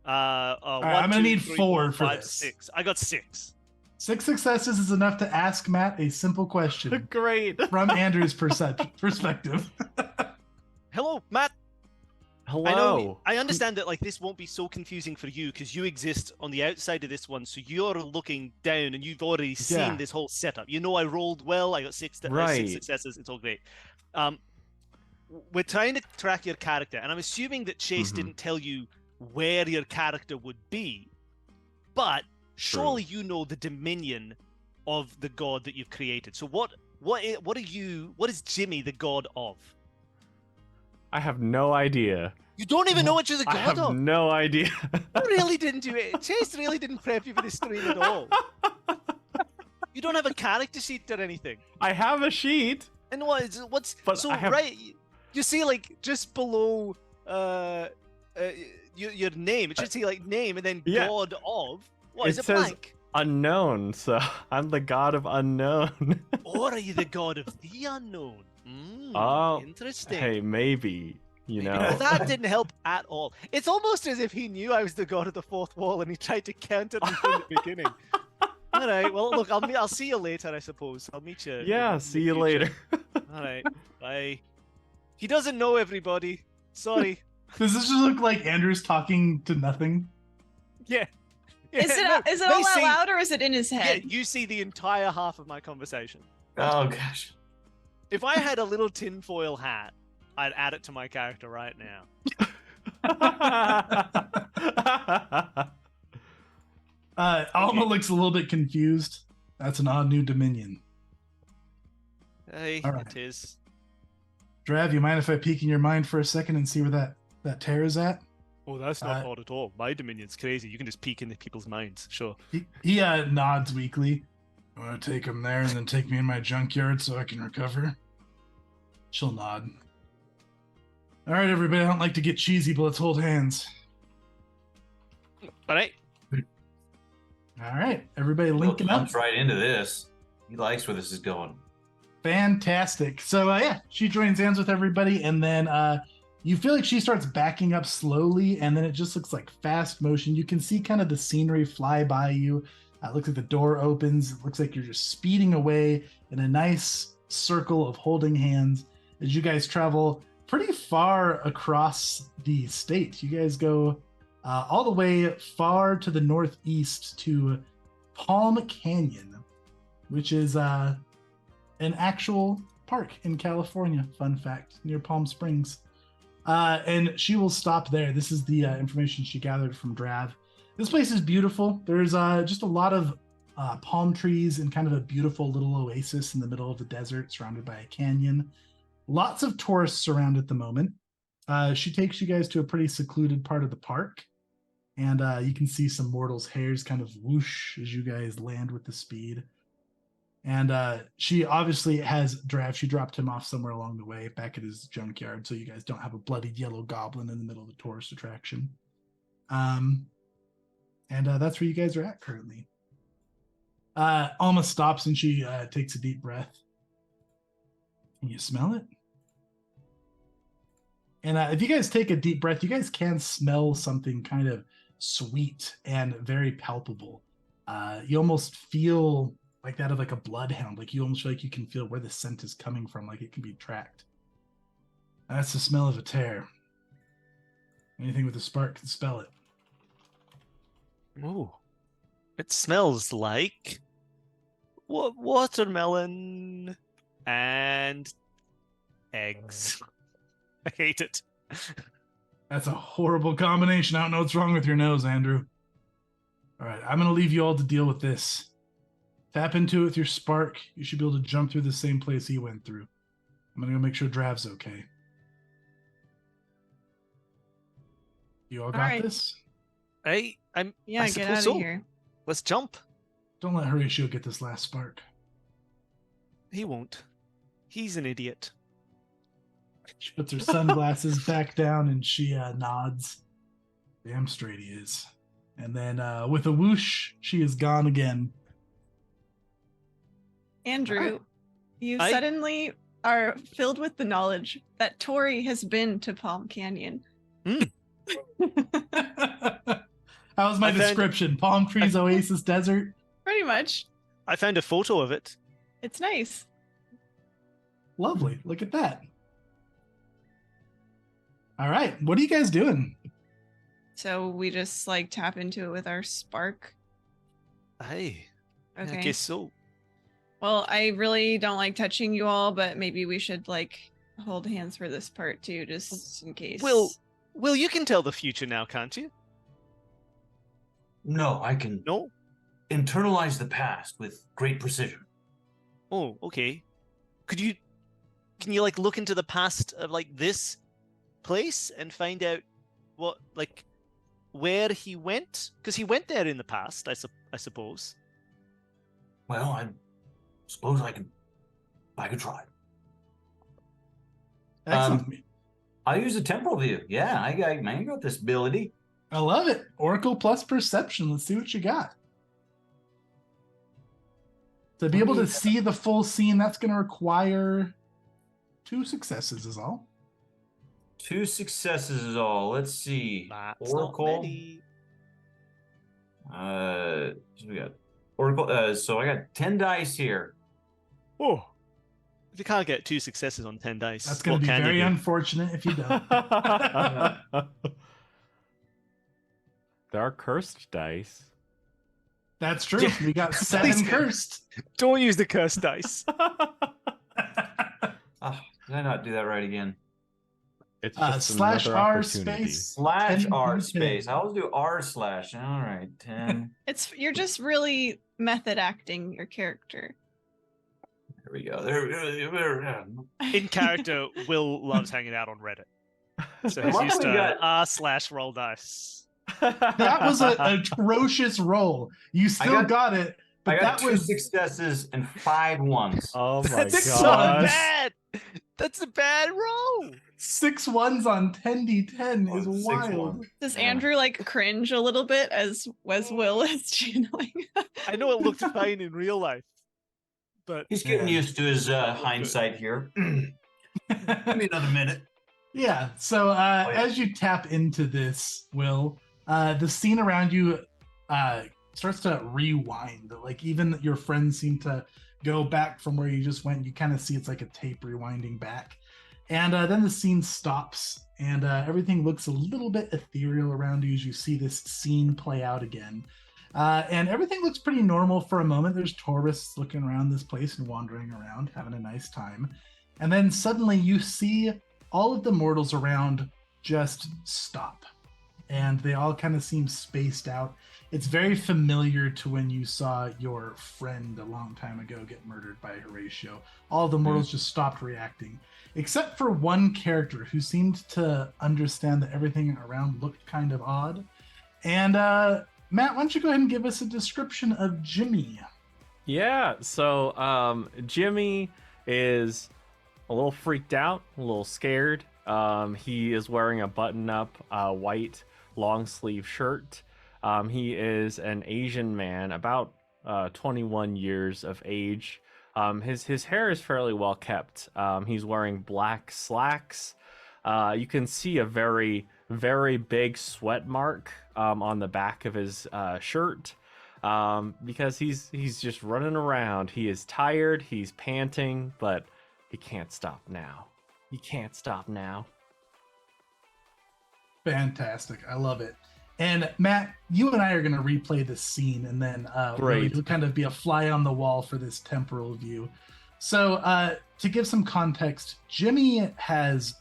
[SPEAKER 2] right,
[SPEAKER 6] One,
[SPEAKER 2] I'm gonna
[SPEAKER 6] two,
[SPEAKER 2] need
[SPEAKER 6] three,
[SPEAKER 2] 4 for
[SPEAKER 6] 5,
[SPEAKER 2] this.
[SPEAKER 6] 6. I got 6.
[SPEAKER 2] 6 successes is enough to ask Matt a simple question
[SPEAKER 3] Great.
[SPEAKER 2] from Andrew's perspective.
[SPEAKER 6] Hello, Matt.
[SPEAKER 3] Hello.
[SPEAKER 6] I understand that like this won't be so confusing for you because you exist on the outside of this one, so you're looking down and you've already seen
[SPEAKER 3] Yeah.
[SPEAKER 6] this whole setup. You know, I rolled well. I got 6
[SPEAKER 3] Right.
[SPEAKER 6] successes. It's all great. We're trying to track your character, and I'm assuming that Chase
[SPEAKER 3] Mhm.
[SPEAKER 6] didn't tell you where your character would be. but surely you know the dominion of the god that you've created. So what is Jimmy the god of?
[SPEAKER 3] I have no idea.
[SPEAKER 6] You don't even know what you're the
[SPEAKER 3] I
[SPEAKER 6] god
[SPEAKER 3] have
[SPEAKER 6] of.
[SPEAKER 3] no idea.
[SPEAKER 6] You really didn't do it. Chase really didn't prep you for this stream at all. You don't have a character sheet or anything.
[SPEAKER 3] I have a sheet.
[SPEAKER 6] And what's
[SPEAKER 3] But
[SPEAKER 6] so
[SPEAKER 3] I have-
[SPEAKER 6] right? You see, like just below your name, it should say like name and then
[SPEAKER 3] Yeah.
[SPEAKER 6] god of. What is
[SPEAKER 3] It
[SPEAKER 6] it
[SPEAKER 3] says-
[SPEAKER 6] blank?
[SPEAKER 3] Unknown, so I'm the god of unknown.
[SPEAKER 6] Or are you the god of the unknown?
[SPEAKER 3] Oh,
[SPEAKER 6] Interesting.
[SPEAKER 3] Hey, maybe. You know.
[SPEAKER 6] Well, that didn't help at all. It's almost as if he knew I was the god of the fourth wall and he tried to counter me from the beginning. All right. Well, look, I'll see you later, I suppose. I'll meet you.
[SPEAKER 3] Yeah,
[SPEAKER 6] in the
[SPEAKER 3] see you
[SPEAKER 6] future.
[SPEAKER 3] later.
[SPEAKER 6] All right. Bye. He doesn't know everybody. Sorry.
[SPEAKER 2] Does this just look like Andrew's talking to nothing?
[SPEAKER 6] Yeah.
[SPEAKER 4] Is it
[SPEAKER 6] no,
[SPEAKER 4] is it
[SPEAKER 6] they
[SPEAKER 4] all out
[SPEAKER 6] see-
[SPEAKER 4] loud or is it in his
[SPEAKER 6] Yeah,
[SPEAKER 4] head?
[SPEAKER 6] you see the entire half of my conversation.
[SPEAKER 5] Oh gosh.
[SPEAKER 6] If I had a little tinfoil hat, I'd add it to my character right now.
[SPEAKER 2] Alma looks a little bit confused. That's an odd new dominion.
[SPEAKER 6] Hey,
[SPEAKER 2] All right.
[SPEAKER 6] it is.
[SPEAKER 2] Drav, you mind if I peek in your mind for a second and see where that tear is at?
[SPEAKER 6] Oh, that's not
[SPEAKER 2] Uh,
[SPEAKER 6] odd at all. My dominion's crazy. You can just peek into people's minds. Sure.
[SPEAKER 2] He nods weakly. I want to take him there and then take me in my junkyard so I can recover. She'll nod. All right, everybody. I don't like to get cheesy, but let's hold hands.
[SPEAKER 6] All right.
[SPEAKER 2] All right, everybody linking up.
[SPEAKER 5] Jumps right into this. He likes where this is going.
[SPEAKER 2] Fantastic. So yeah, she joins hands with everybody, and then you feel like she starts backing up slowly, and then it just looks like fast motion. You can see kind of the scenery fly by you. It looks like the door opens. It looks like you're just speeding away in a nice circle of holding hands as you guys travel pretty far across the state. You guys go all the way far to the northeast to Palm Canyon, which is an actual park in California. Fun fact, near Palm Springs. And she will stop there. This is the information she gathered from Drav. This place is beautiful. There's just a lot of palm trees and kind of a beautiful little oasis in the middle of the desert surrounded by a canyon. Lots of tourists around at the moment. She takes you guys to a pretty secluded part of the park. And you can see some mortals' hairs kind of whoosh as you guys land with the speed. And she obviously has Drav. She dropped him off somewhere along the way back at his junkyard, so you guys don't have a bloodied yellow goblin in the middle of the tourist attraction. And that's where you guys are at currently. Alma stops and she takes a deep breath. Can you smell it? And if you guys take a deep breath, you guys can smell something kind of sweet and very palpable. You almost feel like that of like a bloodhound. Like you almost feel like you can feel where the scent is coming from, like it can be tracked. That's the smell of a tear. Anything with a spark can spell it.
[SPEAKER 6] Ooh. It smells like watermelon and eggs. I hate it.
[SPEAKER 2] That's a horrible combination. I don't know what's wrong with your nose, Andrew. All right, I'm going to leave you all to deal with this. Tap into it with your spark. You should be able to jump through the same place he went through. I'm going to go make sure Drav's okay. You all got
[SPEAKER 4] right.
[SPEAKER 2] this?
[SPEAKER 6] I'm
[SPEAKER 4] Yeah,
[SPEAKER 6] I
[SPEAKER 4] get
[SPEAKER 6] suppose
[SPEAKER 4] out of
[SPEAKER 6] so.
[SPEAKER 4] here.
[SPEAKER 6] Let's jump.
[SPEAKER 2] Don't let Horatio get this last spark.
[SPEAKER 6] He won't. He's an idiot.
[SPEAKER 2] She puts her sunglasses back down and she nods. Damn straight he is. And then with a whoosh, she is gone again.
[SPEAKER 4] Andrew,
[SPEAKER 2] Alright.
[SPEAKER 4] you
[SPEAKER 6] I-
[SPEAKER 4] suddenly are filled with the knowledge that Tori has been to Palm Canyon.
[SPEAKER 2] How's my
[SPEAKER 6] I found-
[SPEAKER 2] description? Palm trees, oasis, desert.
[SPEAKER 4] Pretty much.
[SPEAKER 6] I found a photo of it.
[SPEAKER 4] It's nice.
[SPEAKER 2] Lovely. Look at that. All right. What are you guys doing?
[SPEAKER 4] So we just like tap into it with our spark.
[SPEAKER 6] Hey,
[SPEAKER 4] Okay.
[SPEAKER 6] I guess so.
[SPEAKER 4] Well, I really don't like touching you all, but maybe we should like hold hands for this part too, just in case.
[SPEAKER 6] Well, you can tell the future now, can't you?
[SPEAKER 5] No, I can
[SPEAKER 6] No?
[SPEAKER 5] internalize the past with great precision.
[SPEAKER 6] Oh, okay. Can you like look into the past of like this place and find out what like where he went? Because he went there in the past, I suppose.
[SPEAKER 5] Well, I suppose I could try.
[SPEAKER 2] Excellent.
[SPEAKER 5] I use a temporal view. Yeah, I got this ability.
[SPEAKER 2] I love it. Oracle plus perception. Let's see what you got. To be able to see the full scene, that's going to require 2 successes is all.
[SPEAKER 5] 2 successes is all. Let's see.
[SPEAKER 6] That's
[SPEAKER 5] Oracle.
[SPEAKER 6] not many.
[SPEAKER 5] So we got Oracle. So I got 10 dice here.
[SPEAKER 6] Oh. If you can't get 2 successes on 10 dice,
[SPEAKER 2] That's going
[SPEAKER 6] what
[SPEAKER 2] to be
[SPEAKER 6] can
[SPEAKER 2] very
[SPEAKER 6] you do?
[SPEAKER 2] unfortunate if you don't.
[SPEAKER 3] There are cursed dice.
[SPEAKER 2] That's true. We got 7 cursed.
[SPEAKER 6] Don't use the cursed dice.
[SPEAKER 5] Did I not do that right again?
[SPEAKER 3] It's just
[SPEAKER 2] slash
[SPEAKER 3] another
[SPEAKER 2] R
[SPEAKER 3] opportunity.
[SPEAKER 2] space.
[SPEAKER 5] Slash
[SPEAKER 2] 10
[SPEAKER 5] R
[SPEAKER 2] and
[SPEAKER 5] space.
[SPEAKER 2] 10.
[SPEAKER 5] I always do R slash. All right, 10.
[SPEAKER 4] You're just really method acting your character.
[SPEAKER 5] There we go. There.
[SPEAKER 6] In character, Will loves hanging out on Reddit. So he's
[SPEAKER 5] Luckily
[SPEAKER 6] used to
[SPEAKER 5] got-
[SPEAKER 6] r/roll dice.
[SPEAKER 2] That was an atrocious roll. You still got it, but
[SPEAKER 5] I got
[SPEAKER 2] that
[SPEAKER 5] 2
[SPEAKER 2] was
[SPEAKER 5] successes and 5 ones.
[SPEAKER 3] Oh my
[SPEAKER 6] That's so
[SPEAKER 3] gosh.
[SPEAKER 6] bad. That's a bad roll.
[SPEAKER 2] 6 ones on 10d10 is
[SPEAKER 5] 6
[SPEAKER 2] wild.
[SPEAKER 5] ones.
[SPEAKER 4] Does
[SPEAKER 5] Yeah.
[SPEAKER 4] Andrew like cringe a little bit as Will is channeling?
[SPEAKER 6] I know it looked fine in real life, but
[SPEAKER 5] He's getting
[SPEAKER 2] Yeah.
[SPEAKER 5] used to his hindsight here. Give me another minute.
[SPEAKER 2] Yeah, so as you tap into this, Will, the scene around you starts to rewind. Like even your friends seem to go back from where you just went. You kind of see it's like a tape rewinding back. And then the scene stops and everything looks a little bit ethereal around you as you see this scene play out again. And everything looks pretty normal for a moment. There's tourists looking around this place and wandering around, having a nice time. And then suddenly you see all of the mortals around just stop. And they all kind of seem spaced out. It's very familiar to when you saw your friend a long time ago get murdered by Horatio. All of the mortals just stopped reacting, except for one character who seemed to understand that everything around looked kind of odd. And Matt, why don't you go ahead and give us a description of Jimmy?
[SPEAKER 3] Yeah, so Jimmy is a little freaked out, a little scared. He is wearing a button-up white long-sleeve shirt. He is an Asian man, about 21 years of age. His hair is fairly well kept. He's wearing black slacks. You can see a very, very big sweat mark on the back of his shirt because he's just running around. He is tired, he's panting, but he can't stop now. He can't stop now.
[SPEAKER 2] Fantastic. I love it. And Matt, you and I are going to replay this scene, and then really it'll kind of be a fly on the wall for this temporal view. So to give some context, Jimmy has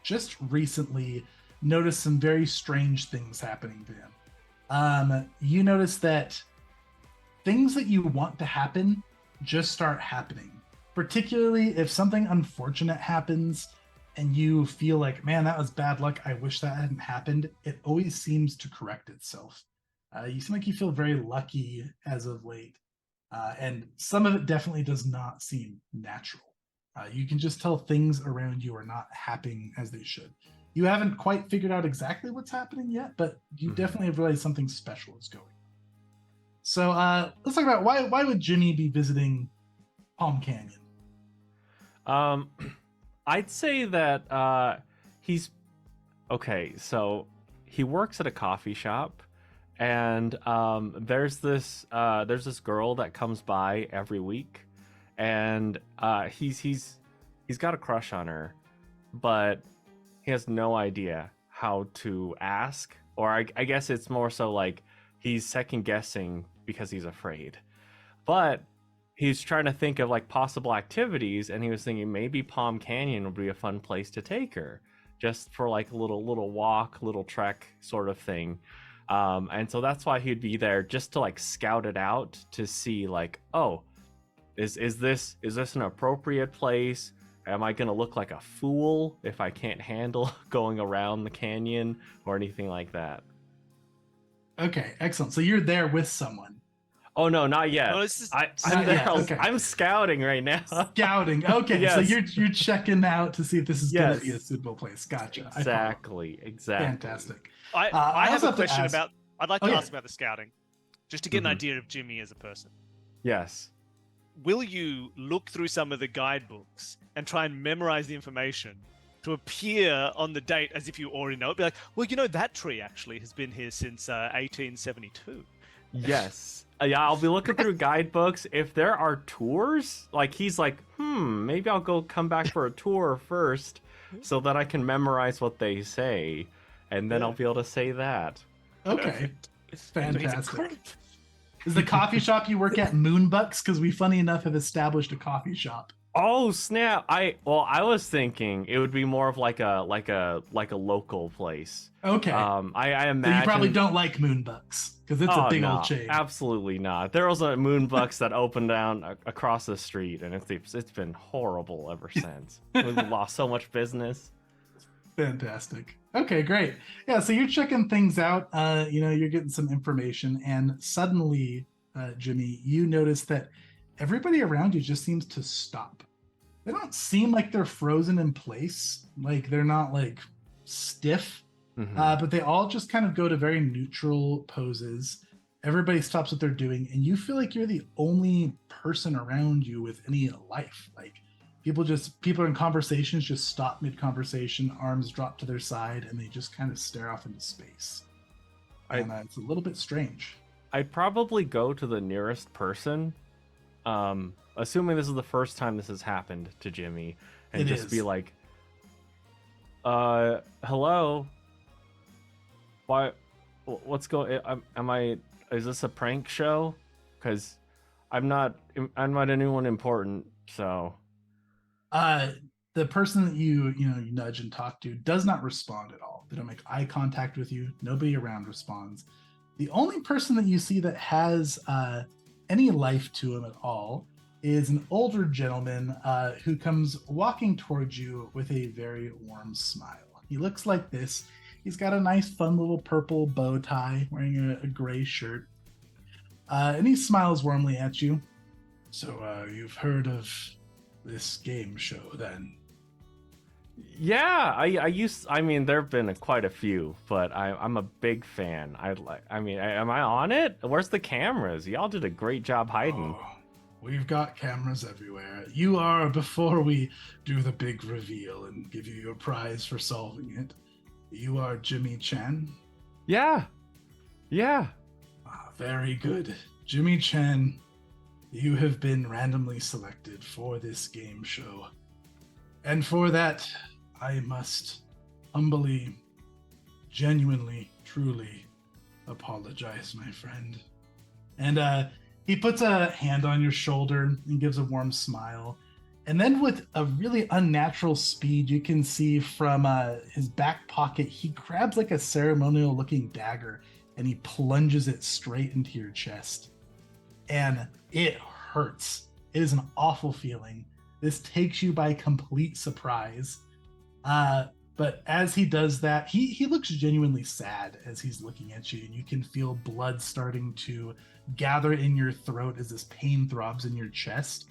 [SPEAKER 2] just recently noticed some very strange things happening to him. You notice that things that you want to happen just start happening, particularly if something unfortunate happens and you feel like, man, that was bad luck, I wish that hadn't happened, it always seems to correct itself. You seem like you feel very lucky as of late. And some of it definitely does not seem natural. You can just tell things around you are not happening as they should. You haven't quite figured out exactly what's happening yet, but you definitely have realized something special is going. So let's talk about why would Jimmy be visiting Palm Canyon?
[SPEAKER 3] I'd say that he's okay. So he works at a coffee shop, and there's this girl that comes by every week, and he's got a crush on her, but he has no idea how to ask, or I guess it's more so like he's second guessing because he's afraid, but he's trying to think of like possible activities, and he was thinking maybe Palm Canyon would be a fun place to take her, just for like a little walk, little trek sort of thing. And so that's why he'd be there, just to like scout it out to see like, oh, is this an appropriate place? Am I gonna look like a fool if I can't handle going around the canyon or anything like that?
[SPEAKER 2] Okay, excellent. So you're there with someone.
[SPEAKER 3] Oh no, not yet.
[SPEAKER 6] No, this is
[SPEAKER 3] I'm
[SPEAKER 2] not
[SPEAKER 3] there.
[SPEAKER 2] yet, okay.
[SPEAKER 3] I'm scouting right now.
[SPEAKER 2] Scouting. Okay,
[SPEAKER 3] Yes.
[SPEAKER 2] so you're checking out to see if this is
[SPEAKER 3] Yes.
[SPEAKER 2] gonna be a suitable place. Gotcha. I follow.
[SPEAKER 3] Exactly.
[SPEAKER 2] Fantastic.
[SPEAKER 6] I
[SPEAKER 2] I
[SPEAKER 6] have
[SPEAKER 2] also
[SPEAKER 6] a
[SPEAKER 2] have to
[SPEAKER 6] question
[SPEAKER 2] ask-
[SPEAKER 6] about. I'd like
[SPEAKER 2] Oh,
[SPEAKER 6] to
[SPEAKER 2] yeah.
[SPEAKER 6] ask about the scouting, just to get an
[SPEAKER 3] Mhm.
[SPEAKER 6] idea of Jimmy as a person.
[SPEAKER 3] Yes.
[SPEAKER 6] Will you look through some of the guidebooks and try and memorize the information to appear on the date as if you already know it? Be like, well, you know, that tree actually has been here since 1872.
[SPEAKER 3] Yes. Yeah, I'll be looking through guidebooks. If there are tours, like he's like, maybe I'll come back for a tour first so that I can memorize what they say. And then
[SPEAKER 2] Yeah.
[SPEAKER 3] I'll be able to say that.
[SPEAKER 2] Okay. Fantastic.
[SPEAKER 6] Fantastic.
[SPEAKER 2] Is the coffee shop you work at Moonbucks? Because we, funny enough, have established a coffee shop.
[SPEAKER 3] Oh snap! I was thinking it would be more of like a local place.
[SPEAKER 2] Okay.
[SPEAKER 3] I imagine.
[SPEAKER 2] So you probably don't like Moonbucks because it's a big
[SPEAKER 3] no,
[SPEAKER 2] old chain.
[SPEAKER 3] Absolutely not. There was a Moonbucks that opened down across the street, and it's been horrible ever since. We've lost so much business.
[SPEAKER 2] Fantastic. Okay, great. Yeah, so you're checking things out. You're getting some information, and suddenly, Jimmy, you notice that everybody around you just seems to stop. They don't seem like they're frozen in place, like they're not like stiff,
[SPEAKER 3] Mhm.
[SPEAKER 2] but they all just kind of go to very neutral poses. Everybody stops what they're doing, and you feel like you're the only person around you with any life. Like people in conversations just stop mid-conversation, arms drop to their side, and they just kind of stare off into space. And it's a little bit strange.
[SPEAKER 3] I'd probably go to the nearest person, assuming this is the first time this has happened to Jimmy, and
[SPEAKER 2] It
[SPEAKER 3] just
[SPEAKER 2] is.
[SPEAKER 3] be like, hello? Why? What's going? Is this a prank show? Because I'm not anyone important, so.
[SPEAKER 2] The person that you nudge and talk to does not respond at all. They don't make eye contact with you. Nobody around responds. The only person that you see that has any life to him at all is an older gentleman who comes walking towards you with a very warm smile. He looks like this. He's got a nice, fun little purple bow tie, wearing a gray shirt. And he smiles warmly at you. So, you've heard of this game show, then?
[SPEAKER 3] Yeah, I mean, there have been quite a few, but I'm a big fan. Am I on it? Where's the cameras? Y'all did a great job hiding.
[SPEAKER 2] Oh, we've got cameras everywhere. You are, before we do the big reveal and give you your prize for solving it, you are Jimmy Chen?
[SPEAKER 3] Yeah.
[SPEAKER 2] Very good. Jimmy Chen, you have been randomly selected for this game show. And for that, I must humbly, genuinely, truly apologize, my friend. And he puts a hand on your shoulder and gives a warm smile. And then with a really unnatural speed, you can see from his back pocket, he grabs like a ceremonial looking dagger and he plunges it straight into your chest. And it hurts. It is an awful feeling. This takes you by complete surprise. But as he does that, he looks genuinely sad as he's looking at you, and you can feel blood starting to gather in your throat as this pain throbs in your chest.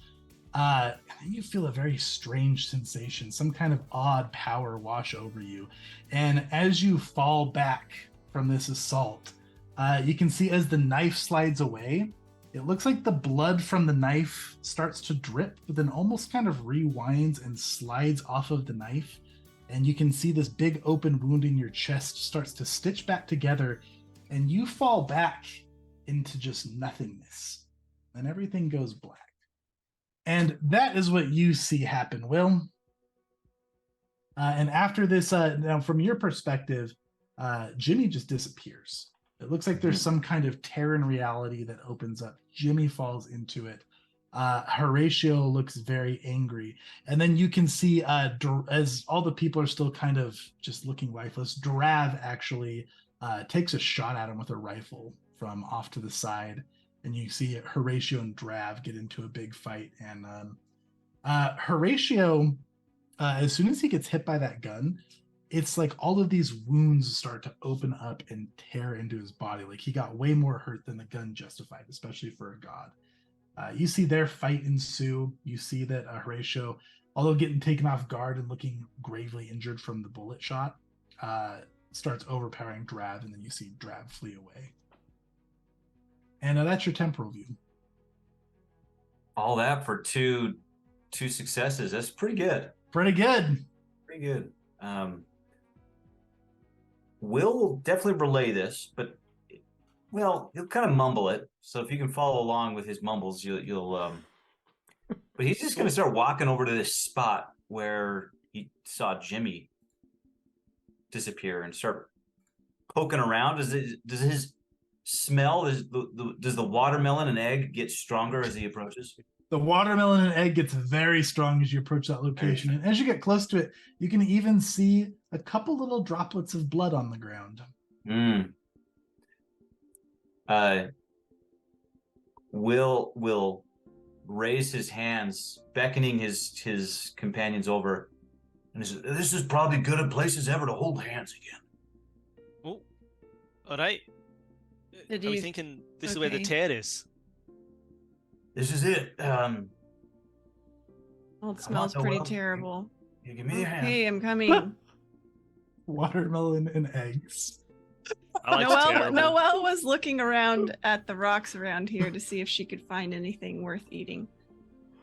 [SPEAKER 2] And then you feel a very strange sensation, some kind of odd power wash over you. And as you fall back from this assault, you can see as the knife slides away, it looks like the blood from the knife starts to drip, but then almost kind of rewinds and slides off of the knife. And you can see this big open wound in your chest starts to stitch back together, and you fall back into just nothingness. And everything goes black. And that is what you see happen, Will. And after this, now from your perspective, Jimmy just disappears. It looks like there's some kind of tear in reality that opens up. Jimmy falls into it. Horatio looks very angry. And then you can see, as all the people are still kind of just looking lifeless, Drav actually takes a shot at him with a rifle from off to the side, and you see Horatio and Drav get into a big fight. And Horatio, as soon as he gets hit by that gun, it's like all of these wounds start to open up and tear into his body. Like he got way more hurt than the gun justified, especially for a god. You see their fight ensue. You see that Horatio, although getting taken off guard and looking gravely injured from the bullet shot, starts overpowering Drav, and then you see Drav flee away. And that's your temporal view.
[SPEAKER 5] All that for two successes. That's pretty good.
[SPEAKER 2] Pretty good.
[SPEAKER 5] Pretty good. We'll definitely relay this, but well, he'll kind of mumble it. So if you can follow along with his mumbles, you'll. But he's just going to start walking over to this spot where he saw Jimmy disappear and start poking around. Does his smell? Does the watermelon and egg get stronger as he approaches?
[SPEAKER 2] The watermelon and egg gets very strong as you approach that location. And as you get close to it, you can even see a couple little droplets of blood on the ground.
[SPEAKER 5] Will raise his hands, beckoning his companions over. And he says, "This is probably good a place as ever to hold hands again."
[SPEAKER 6] Oh, all right. Are we thinking this is where the tear is?
[SPEAKER 5] This is it.
[SPEAKER 4] Well, it smells pretty terrible.
[SPEAKER 5] You give me your hand.
[SPEAKER 4] Hey, I'm coming.
[SPEAKER 2] Watermelon and eggs.
[SPEAKER 4] Noelle was looking around at the rocks around here to see if she could find anything worth eating.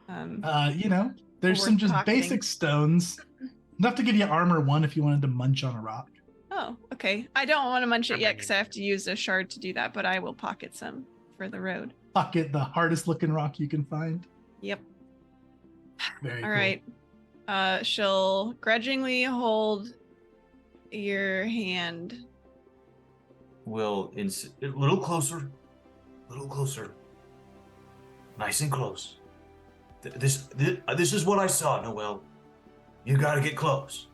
[SPEAKER 2] There's some just basic stones. Enough to give you armor 1 if you wanted to munch on a rock.
[SPEAKER 4] Oh, okay. I don't want to munch it yet because I have to use a shard to do that, but I will pocket some for the road.
[SPEAKER 2] Pocket the hardest looking rock you can find.
[SPEAKER 4] Yep.
[SPEAKER 2] Very
[SPEAKER 4] All
[SPEAKER 2] cool.
[SPEAKER 4] right. She'll grudgingly hold your hand.
[SPEAKER 5] Will a little closer, nice and close. This is what I saw, Noelle. You got to get close.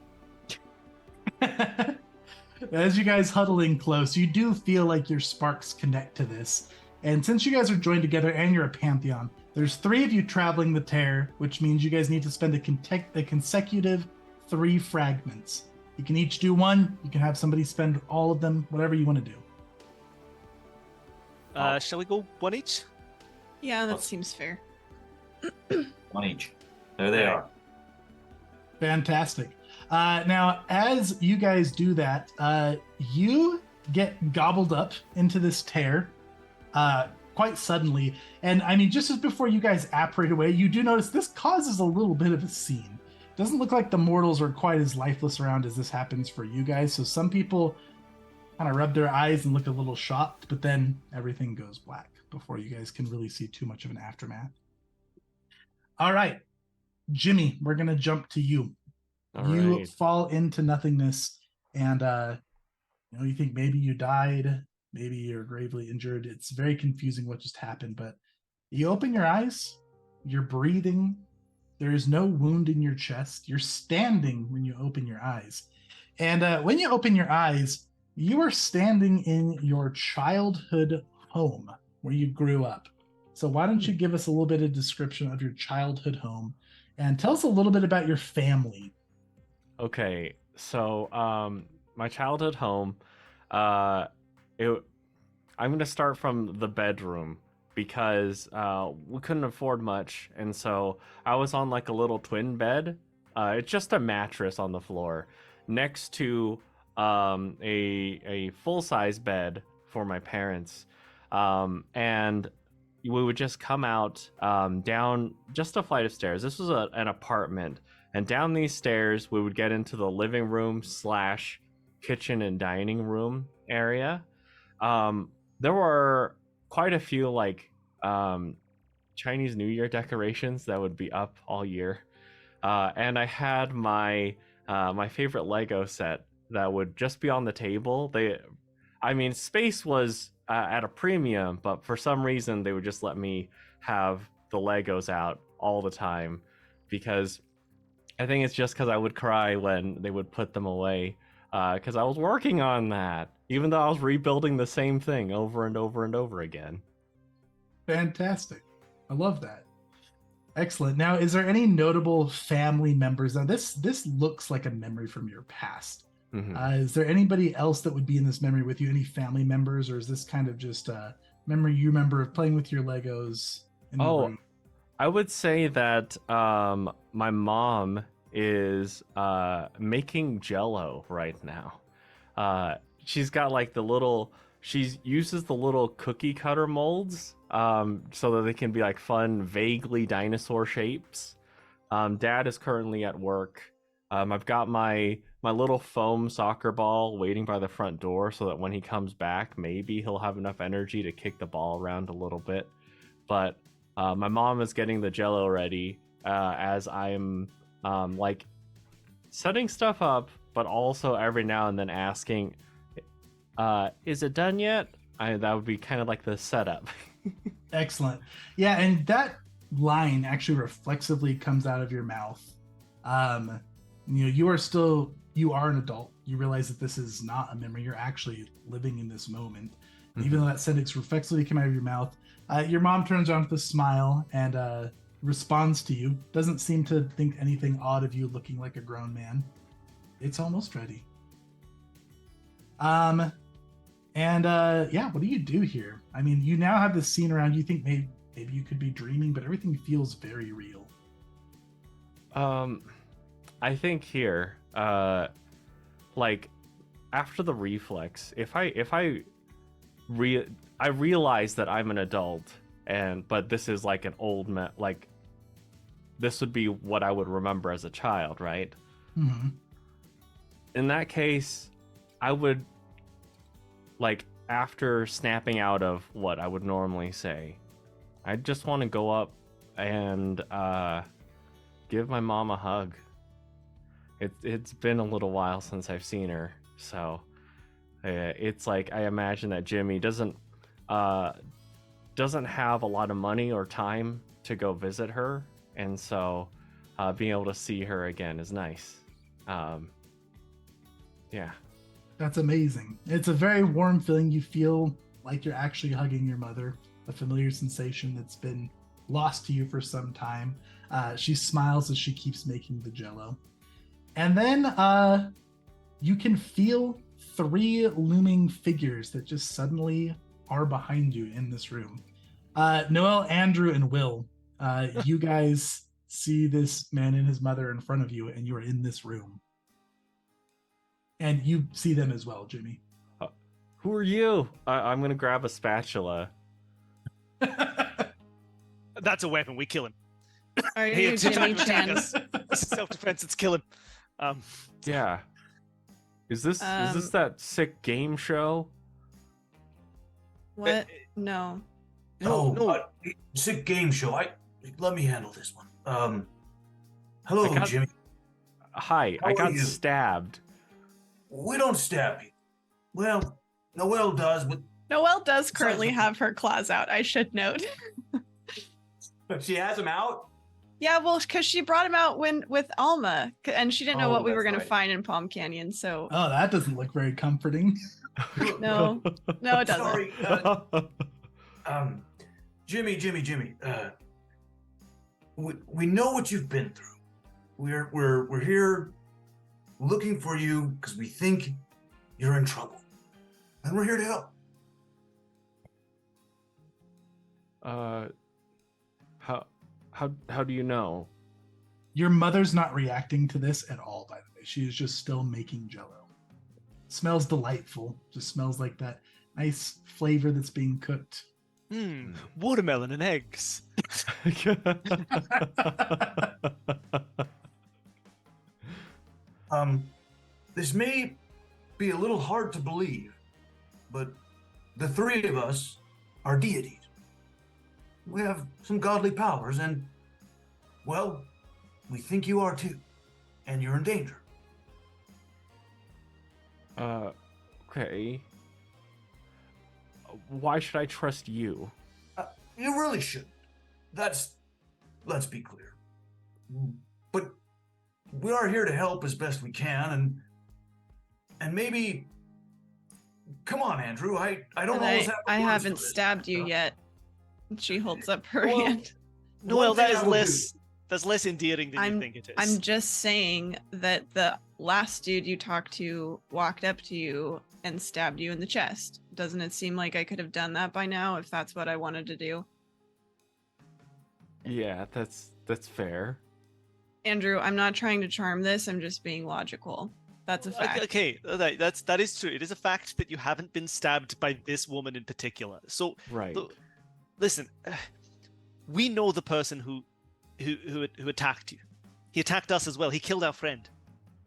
[SPEAKER 2] As you guys huddling close, you do feel like your sparks connect to this. And since you guys are joined together and you're a pantheon, there's 3 of you traveling the tear, which means you guys need to spend a consecutive 3 fragments. You can each do 1. You can have somebody spend all of them, whatever you want to do.
[SPEAKER 6] Shall we go 1 each?
[SPEAKER 4] Yeah, that seems fair.
[SPEAKER 5] 1 each. There they are.
[SPEAKER 2] Fantastic. Now, as you guys do that, you get gobbled up into this tear quite suddenly. And I mean, just as before you guys apparate away, you do notice this causes a little bit of a scene. Doesn't look like the mortals are quite as lifeless around as this happens for you guys. So some people kind of rub their eyes and look a little shocked, but then everything goes black before you guys can really see too much of an aftermath. All right, Jimmy, we're going to jump to you. You fall into nothingness, and you think maybe you died, maybe you're gravely injured. It's very confusing what just happened, but you open your eyes, you're breathing, there is no wound in your chest, you're standing when you open your eyes. And when you open your eyes, you are standing in your childhood home where you grew up. So why don't you give us a little bit of description of your childhood home and tell us a little bit about your family.
[SPEAKER 3] Okay, so my childhood home, I'm going to start from the bedroom because we couldn't afford much, and so I was on like a little twin bed. It's just a mattress on the floor next to a full-size bed for my parents, and we would just come out down just a flight of stairs. This was an apartment. And down these stairs, we would get into the living room / kitchen and dining room area. There were quite a few Chinese New Year decorations that would be up all year. And I had my favorite Lego set that would just be on the table. Space was at a premium, but for some reason they would just let me have the Legos out all the time because I think it's just because I would cry when they would put them away because I was working on that. Even though I was rebuilding the same thing over and over and over again.
[SPEAKER 2] Fantastic. I love that. Excellent. Now, is there any notable family members? Now, this looks like a memory from your past. Is there anybody else that would be in this memory with you? Any family members, or is this kind of just a memory you remember of playing with your Legos in the room?
[SPEAKER 3] I would say that my mom is making Jell-O right now. She's got like she uses the little cookie cutter molds so that they can be like fun, vaguely dinosaur shapes. Dad is currently at work. I've got my little foam soccer ball waiting by the front door so that when he comes back, maybe he'll have enough energy to kick the ball around a little bit. But my mom is getting the Jell-O ready as I'm like setting stuff up, but also every now and then asking, is it done yet? That would be kind of like the setup.
[SPEAKER 2] Excellent. Yeah, and that line actually reflexively comes out of your mouth. You are an adult. You realize that this is not a memory. You're actually living in this moment. And even though that sentence reflexively came out of your mouth, your mom turns around with a smile and responds to you. Doesn't seem to think anything odd of you looking like a grown man. It's almost ready. What do you do here? I mean, you now have this scene around you. Think maybe you could be dreaming, but everything feels very real.
[SPEAKER 3] I think here, like after the reflex, if I realize that I'm an adult, but this is like an old like this would be what I would remember as a child, right?
[SPEAKER 2] Mm-hmm.
[SPEAKER 3] In that case, I would, like, after snapping out of what I would normally say, I just want to go up and give my mom a hug. It's been a little while since I've seen her, so it's like I imagine that Jimmy doesn't have a lot of money or time to go visit her, and so being able to see her again is nice. Yeah.
[SPEAKER 2] That's amazing. It's a very warm feeling. You feel like you're actually hugging your mother, a familiar sensation that's been lost to you for some time. She smiles as she keeps making the Jell-O. And then you can feel 3 looming figures that just suddenly are behind you in this room. Noel, Andrew, and Will, you guys see this man and his mother in front of you, and you are in this room. And you see them as well, Jimmy.
[SPEAKER 3] Who are you? I'm going to grab a spatula.
[SPEAKER 6] That's a weapon. We kill him.
[SPEAKER 4] Are
[SPEAKER 6] He
[SPEAKER 4] you
[SPEAKER 6] attempted
[SPEAKER 4] Jimmy
[SPEAKER 6] to attack
[SPEAKER 4] Chan?
[SPEAKER 6] us. Self-defense. Let's kill him.
[SPEAKER 3] Yeah. Is this that sick game show?
[SPEAKER 4] What? No.
[SPEAKER 6] No.
[SPEAKER 5] Sick game show. Let me handle this one. Hello, Jimmy.
[SPEAKER 3] Hi, I got stabbed.
[SPEAKER 5] We don't stab you. Well, Noelle does, but
[SPEAKER 4] Noelle does currently have her claws out, I should note.
[SPEAKER 5] she has them out?
[SPEAKER 4] Yeah, well, because she brought him out with Alma, and she didn't know what we were going to find in Palm Canyon, so...
[SPEAKER 2] Oh, that doesn't look very comforting.
[SPEAKER 4] No, it doesn't.
[SPEAKER 5] Sorry. Jimmy. We know what you've been through. We're here looking for you because we think you're in trouble, and we're here to help.
[SPEAKER 3] How do you know?
[SPEAKER 2] Your mother's not reacting to this at all, by the way. She is just still making Jell-O. Smells delightful. Just smells like that nice flavor that's being cooked.
[SPEAKER 6] Watermelon and eggs.
[SPEAKER 5] This may be a little hard to believe, but the 3 of us are deities. We have some godly powers, and, well, we think you are too, and you're in danger.
[SPEAKER 3] Okay. Why should I trust you?
[SPEAKER 5] You really shouldn't. Let's be clear. But we are here to help as best we can, and maybe come on, Andrew. I don't
[SPEAKER 4] And
[SPEAKER 5] always have. the
[SPEAKER 4] I
[SPEAKER 5] words
[SPEAKER 4] haven't
[SPEAKER 5] for this.
[SPEAKER 4] stabbed you yet. She holds up her
[SPEAKER 5] Well,
[SPEAKER 4] hand.
[SPEAKER 6] Noel,
[SPEAKER 5] one thing
[SPEAKER 6] that is
[SPEAKER 5] I will do-
[SPEAKER 6] that's less endearing than you think it is.
[SPEAKER 4] I'm just saying that the last dude you talked to walked up to you and stabbed you in the chest. Doesn't it seem like I could have done that by now if that's what I wanted to do?
[SPEAKER 3] Yeah, that's fair.
[SPEAKER 4] Andrew, I'm not trying to charm this. I'm just being logical. That's a fact.
[SPEAKER 6] Okay, that is true. It is a fact that you haven't been stabbed by this woman in particular. So,
[SPEAKER 3] Right.
[SPEAKER 6] Listen, we know the person who attacked you. He attacked us as well. He killed our friend.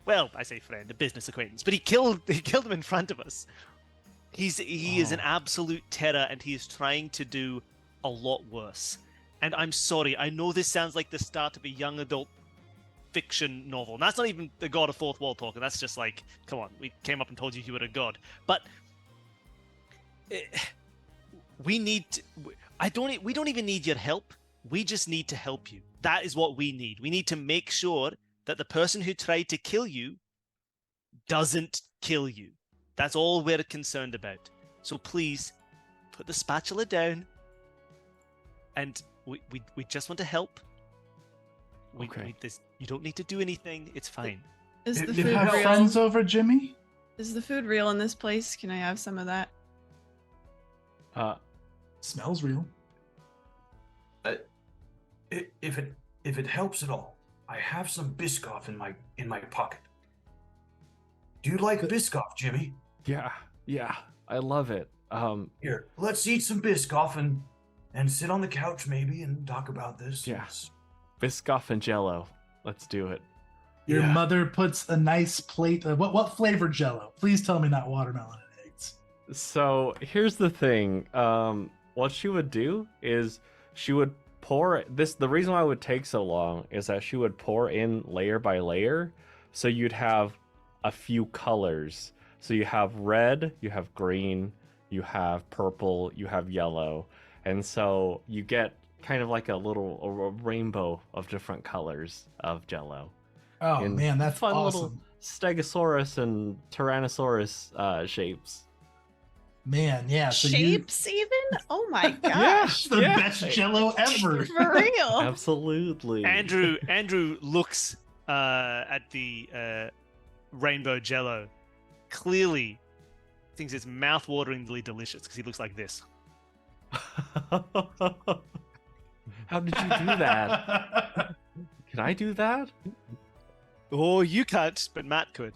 [SPEAKER 6] Well, I say friend, a business acquaintance, but he killed him in front of us. He is an absolute terror, and he is trying to do a lot worse. And I'm sorry, I know this sounds like the start of a young adult fiction novel. And that's not even the god of fourth wall talking. That's just like, come on, we came up and told you were a god. But we don't even need your help. We just need to help you. That is what we need. We need to make sure that the person who tried to kill you doesn't kill you. That's all we're concerned about. So please put the spatula down, and we just want to help.
[SPEAKER 3] Okay.
[SPEAKER 6] You don't need to do anything. It's fine.
[SPEAKER 4] Is the
[SPEAKER 2] You
[SPEAKER 4] food
[SPEAKER 2] have
[SPEAKER 4] real?
[SPEAKER 2] friends over, Jimmy?
[SPEAKER 4] Is the food real in this place? Can I have some of that?
[SPEAKER 2] Smells real.
[SPEAKER 5] If it helps at all, I have some Biscoff in my pocket. Do you like Biscoff, Jimmy?
[SPEAKER 3] Yeah, I love it.
[SPEAKER 5] Here, let's eat some Biscoff and sit on the couch maybe and talk about this.
[SPEAKER 3] Yeah. Biscoff and Jello. Let's do it.
[SPEAKER 2] Your
[SPEAKER 5] Yeah.
[SPEAKER 2] mother puts a nice plate of what flavor Jello? Please tell me not watermelon and eggs.
[SPEAKER 3] So here's the thing. What she would do is she would pour this. The reason why it would take so long is that she would pour in layer by layer. So you'd have a few colors. So you have red, you have green, you have purple, you have yellow. And so you get kind of like a rainbow of different colors of Jello.
[SPEAKER 2] Oh
[SPEAKER 3] In
[SPEAKER 2] man, that's
[SPEAKER 3] fun
[SPEAKER 2] awesome.
[SPEAKER 3] little Stegosaurus and Tyrannosaurus shapes.
[SPEAKER 2] Man, yeah. So
[SPEAKER 4] Shapes even? Oh my
[SPEAKER 3] Yeah.
[SPEAKER 4] gosh.
[SPEAKER 2] the best Jello ever.
[SPEAKER 4] For real.
[SPEAKER 3] Absolutely.
[SPEAKER 6] Andrew looks at the rainbow Jello. Clearly thinks it's mouth-wateringly delicious because he looks like this.
[SPEAKER 3] How did you do that? Can I do that?
[SPEAKER 6] Oh, you can't, but Matt could.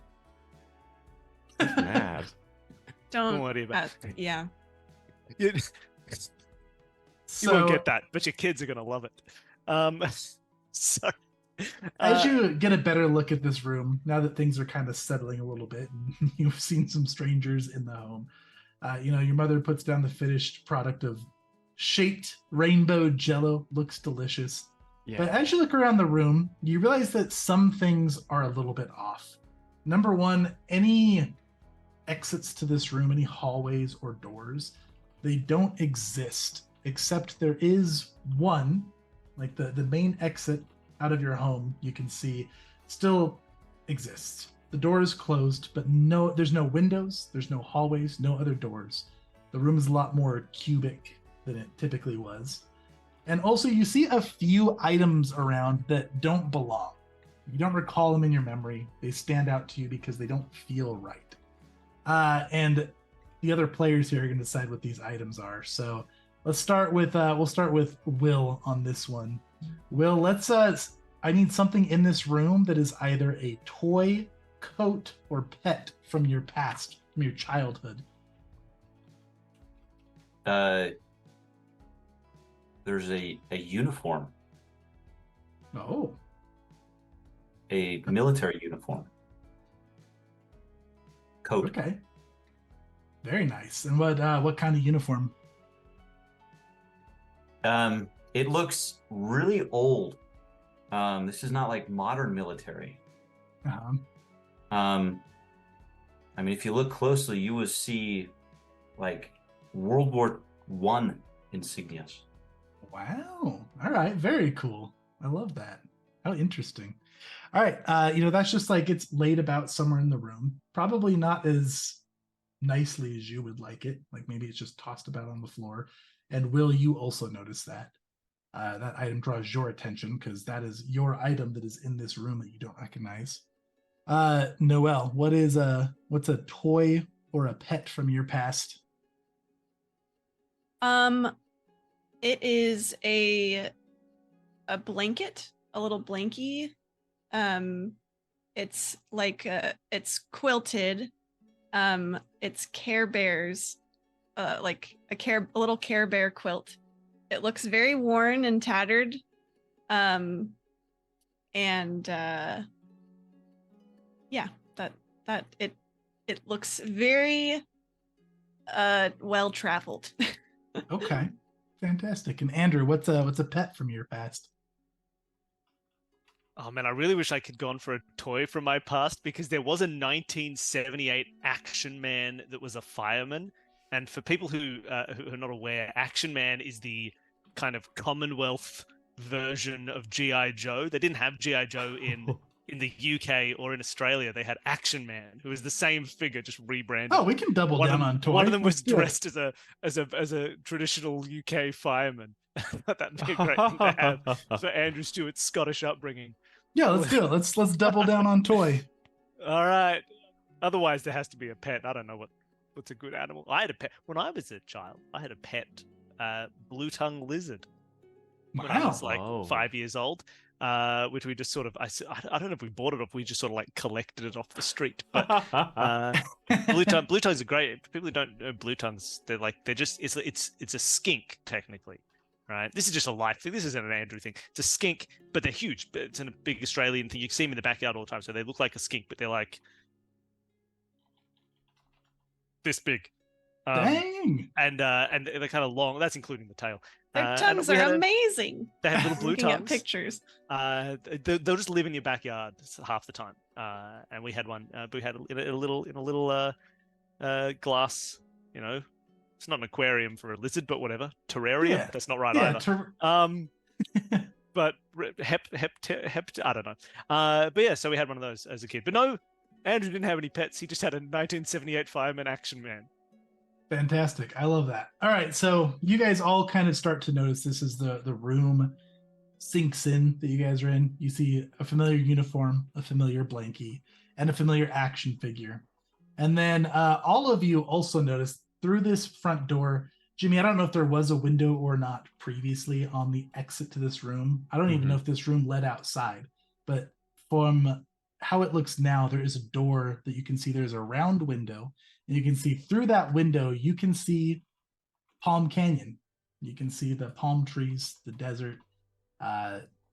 [SPEAKER 3] Mad.
[SPEAKER 6] Don't worry about it.
[SPEAKER 4] Yeah.
[SPEAKER 6] You
[SPEAKER 2] So,
[SPEAKER 6] won't get that, but your kids are gonna love it. Sorry.
[SPEAKER 2] as you get a better look at this room, now that things are kind of settling a little bit, and you've seen some strangers in the home, your mother puts down the finished product of shaped rainbow Jello. Looks delicious.
[SPEAKER 3] Yeah.
[SPEAKER 2] But as you look around the room, you realize that some things are a little bit off. Number one, any exits to this room, any hallways or doors, they don't exist, except there is one, like the main exit out of your home, you can see still exists. The door is closed, but there's no windows, there's no hallways, no other doors. The room is a lot more cubic than it typically was. And also you see a few items around that don't belong. You don't recall them in your memory. They stand out to you because they don't feel right. And the other players here are going to decide what these items are. So let's start with we'll start with Will on this one. Will, I need something in this room that is either a toy, coat, or pet from your past, from your childhood.
[SPEAKER 5] There's a uniform,
[SPEAKER 2] Oh,
[SPEAKER 5] a military uniform. Coat.
[SPEAKER 2] okay. Very nice. And what kind of uniform?
[SPEAKER 5] It looks really old. This is not like modern military. I mean, if you look closely, you will see like World War I insignias.
[SPEAKER 2] Wow. All right. Very cool. I love that. How interesting. All right. That's just like it's laid about somewhere in the room. Probably not as nicely as you would like it. Like maybe it's just tossed about on the floor. And Will, you also notice that. That item draws your attention because that is your item that is in this room that you don't recognize. Noelle, what's a toy or a pet from your past?
[SPEAKER 4] It is a blanket, a little blankie. It's like it's quilted. It's Care Bears, like a little Care Bear quilt. It looks very worn and tattered. And yeah, that it looks very well traveled.
[SPEAKER 2] Okay, fantastic. And Andrew, what's a pet from your past?
[SPEAKER 6] Oh man, I really wish I could gone for a toy from my past because there was a 1978 Action Man that was a fireman. And for people who are not aware, Action Man is the kind of Commonwealth version of G.I. Joe. They didn't have G.I. Joe in the UK or in Australia. They had Action Man, who was the same figure, just rebranded.
[SPEAKER 2] Oh, we can double down on toy.
[SPEAKER 6] One of them was
[SPEAKER 2] Let's do it.
[SPEAKER 6] dressed as a traditional UK fireman. That'd be a great thing to have for Andrew Stewart's Scottish upbringing.
[SPEAKER 2] Yeah, let's do it. Let's double down on toy.
[SPEAKER 6] All right. Otherwise, there has to be a pet. I don't know what's a good animal. I had a pet when I was a child. I had a pet blue-tongue lizard when I was like 5 years old, which we just sort of I don't know if we bought it or if we just sort of like collected it off the street. But blue tongues are great. People who don't know blue tongues, they're just it's a skink technically. Right, this is just a life thing. This isn't an Andrew thing. It's a skink, but they're huge. It's a big Australian thing. You see them in the backyard all the time, so they look like a skink, but they're like this big.
[SPEAKER 2] Dang!
[SPEAKER 6] And they're kind of long. That's including the tail.
[SPEAKER 4] Their tongues are amazing.
[SPEAKER 6] They have little blue
[SPEAKER 4] Looking
[SPEAKER 6] tongues.
[SPEAKER 4] at pictures.
[SPEAKER 6] They'll just live in your backyard half the time. And we had one. We had in a little glass. You know, it's not an aquarium for a lizard, but whatever. Terrarium. Yeah. That's not right either. But I don't know. But yeah, so we had one of those as a kid. But no, Andrew didn't have any pets. He just had a 1978 Fireman Action Man.
[SPEAKER 2] Fantastic. I love that. All right, so you guys all kind of start to notice this is the room sinks in that you guys are in. You see a familiar uniform, a familiar blankie, and a familiar action figure. And then all of you also notice through this front door, Jimmy, I don't know if there was a window or not previously on the exit to this room. I don't even know if this room led outside, but from how it looks now, there is a door that you can see. There's a round window, and you can see through that window, you can see Palm Canyon. You can see the palm trees, the desert,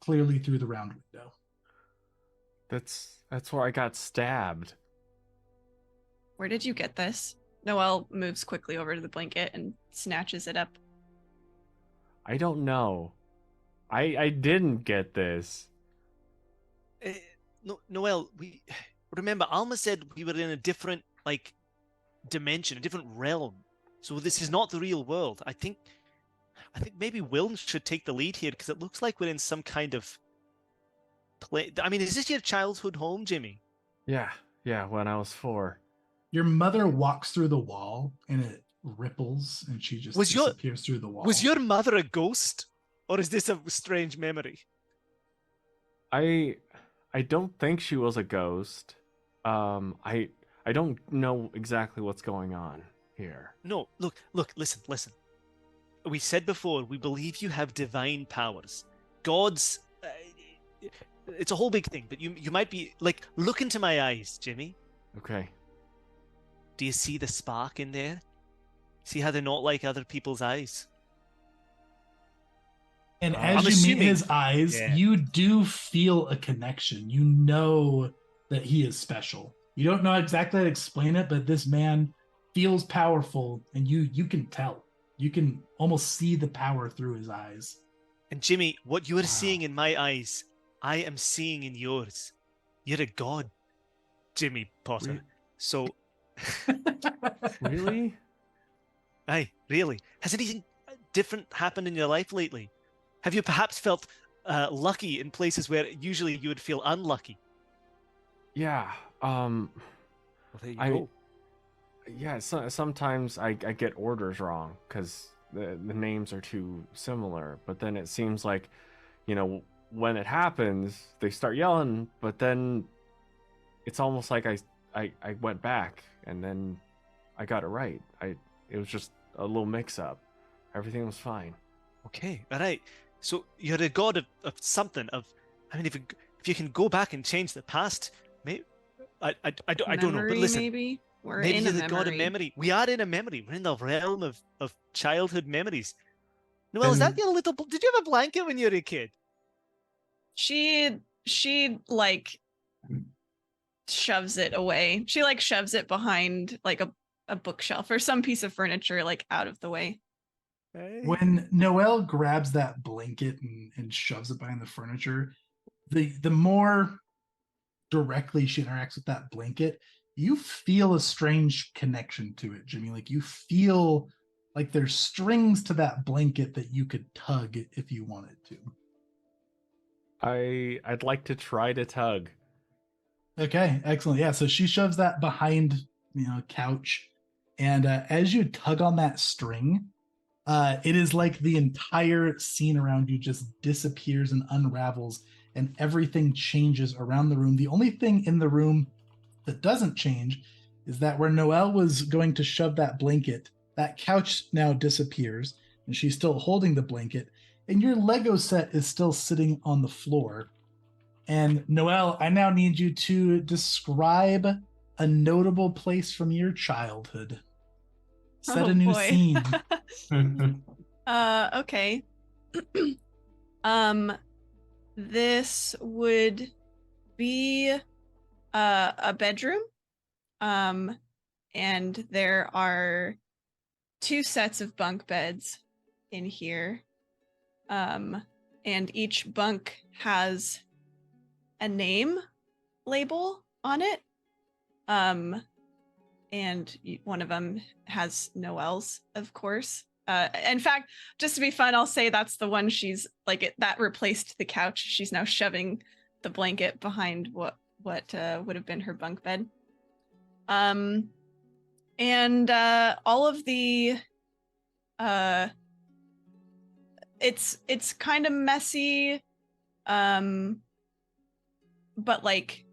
[SPEAKER 2] clearly through the round window.
[SPEAKER 3] That's where I got stabbed.
[SPEAKER 4] Where did you get this? Noelle moves quickly over to the blanket and snatches it up.
[SPEAKER 3] I don't know. I didn't get this.
[SPEAKER 6] Noelle, we remember Alma said we were in a different dimension, a different realm. So this is not the real world. I think maybe Will should take the lead here because it looks like we're in some kind of play. I mean, is this your childhood home, Jimmy?
[SPEAKER 3] Yeah, when I was 4.
[SPEAKER 2] Your mother walks through the wall and it ripples and she just disappears through the wall.
[SPEAKER 6] Was your mother a ghost? Or is this a strange memory?
[SPEAKER 3] I don't think she was a ghost. I don't know exactly what's going on here.
[SPEAKER 6] No, look, listen. We said before, we believe you have divine powers. Gods, it's a whole big thing, but you might be, look into my eyes, Jimmy.
[SPEAKER 3] Okay.
[SPEAKER 6] Do you see the spark in there? See how they're not like other people's eyes?
[SPEAKER 2] And as you meet his eyes, you do feel a connection. You know that he is special. You don't know exactly how to explain it, but this man feels powerful, and you can tell. You can almost see the power through his eyes.
[SPEAKER 6] And Jimmy, what you are seeing in my eyes, I am seeing in yours. You're a god, Jimmy Potter. So...
[SPEAKER 3] Really?
[SPEAKER 6] Aye, really. Has anything different happened in your life lately? Have you perhaps felt lucky in places where usually you would feel unlucky?
[SPEAKER 3] Yeah.
[SPEAKER 6] Well, there you go.
[SPEAKER 3] Yeah, sometimes I get orders wrong because the names are too similar. But then it seems like, when it happens, they start yelling, but then it's almost like I went back and then I got it right. It was just a little mix up. Everything was fine.
[SPEAKER 6] Okay, all right. So you're a god of something. I mean, if you can go back and change the past, maybe I don't know. But
[SPEAKER 4] Memory,
[SPEAKER 6] listen,
[SPEAKER 4] maybe we're
[SPEAKER 6] maybe
[SPEAKER 4] in
[SPEAKER 6] you're
[SPEAKER 4] a
[SPEAKER 6] the god of
[SPEAKER 4] memory.
[SPEAKER 6] memory. We are in a memory. We're in the realm of childhood memories. Noelle, is that
[SPEAKER 2] And-
[SPEAKER 6] your little? Did you have a blanket when you were a kid?
[SPEAKER 4] She like shoves it away. She like shoves it behind like a bookshelf or some piece of furniture like out of the way.
[SPEAKER 2] When Noelle grabs that blanket and shoves it behind the furniture, the more directly she interacts with that blanket, you feel a strange connection to it, Jimmy. Like you feel like there's strings to that blanket that you could tug if you wanted to.
[SPEAKER 3] I'd like to try to tug.
[SPEAKER 2] Okay, excellent. Yeah, so she shoves that behind, couch, and as you tug on that string, it is like the entire scene around you just disappears and unravels, and everything changes around the room. The only thing in the room that doesn't change is that where Noelle was going to shove that blanket, that couch now disappears, and she's still holding the blanket, and your Lego set is still sitting on the floor. And Noelle, I now need you to describe a notable place from your childhood. Set a new scene.
[SPEAKER 4] Okay. This would be a bedroom. And there are 2 sets of bunk beds in here. And each bunk has a name label on it. And one of them has Noelle's, of course. In fact, just to be fun, I'll say that's the one she's like that replaced the couch. She's now shoving the blanket behind what would have been her bunk bed. And all of the it's kind of messy, but like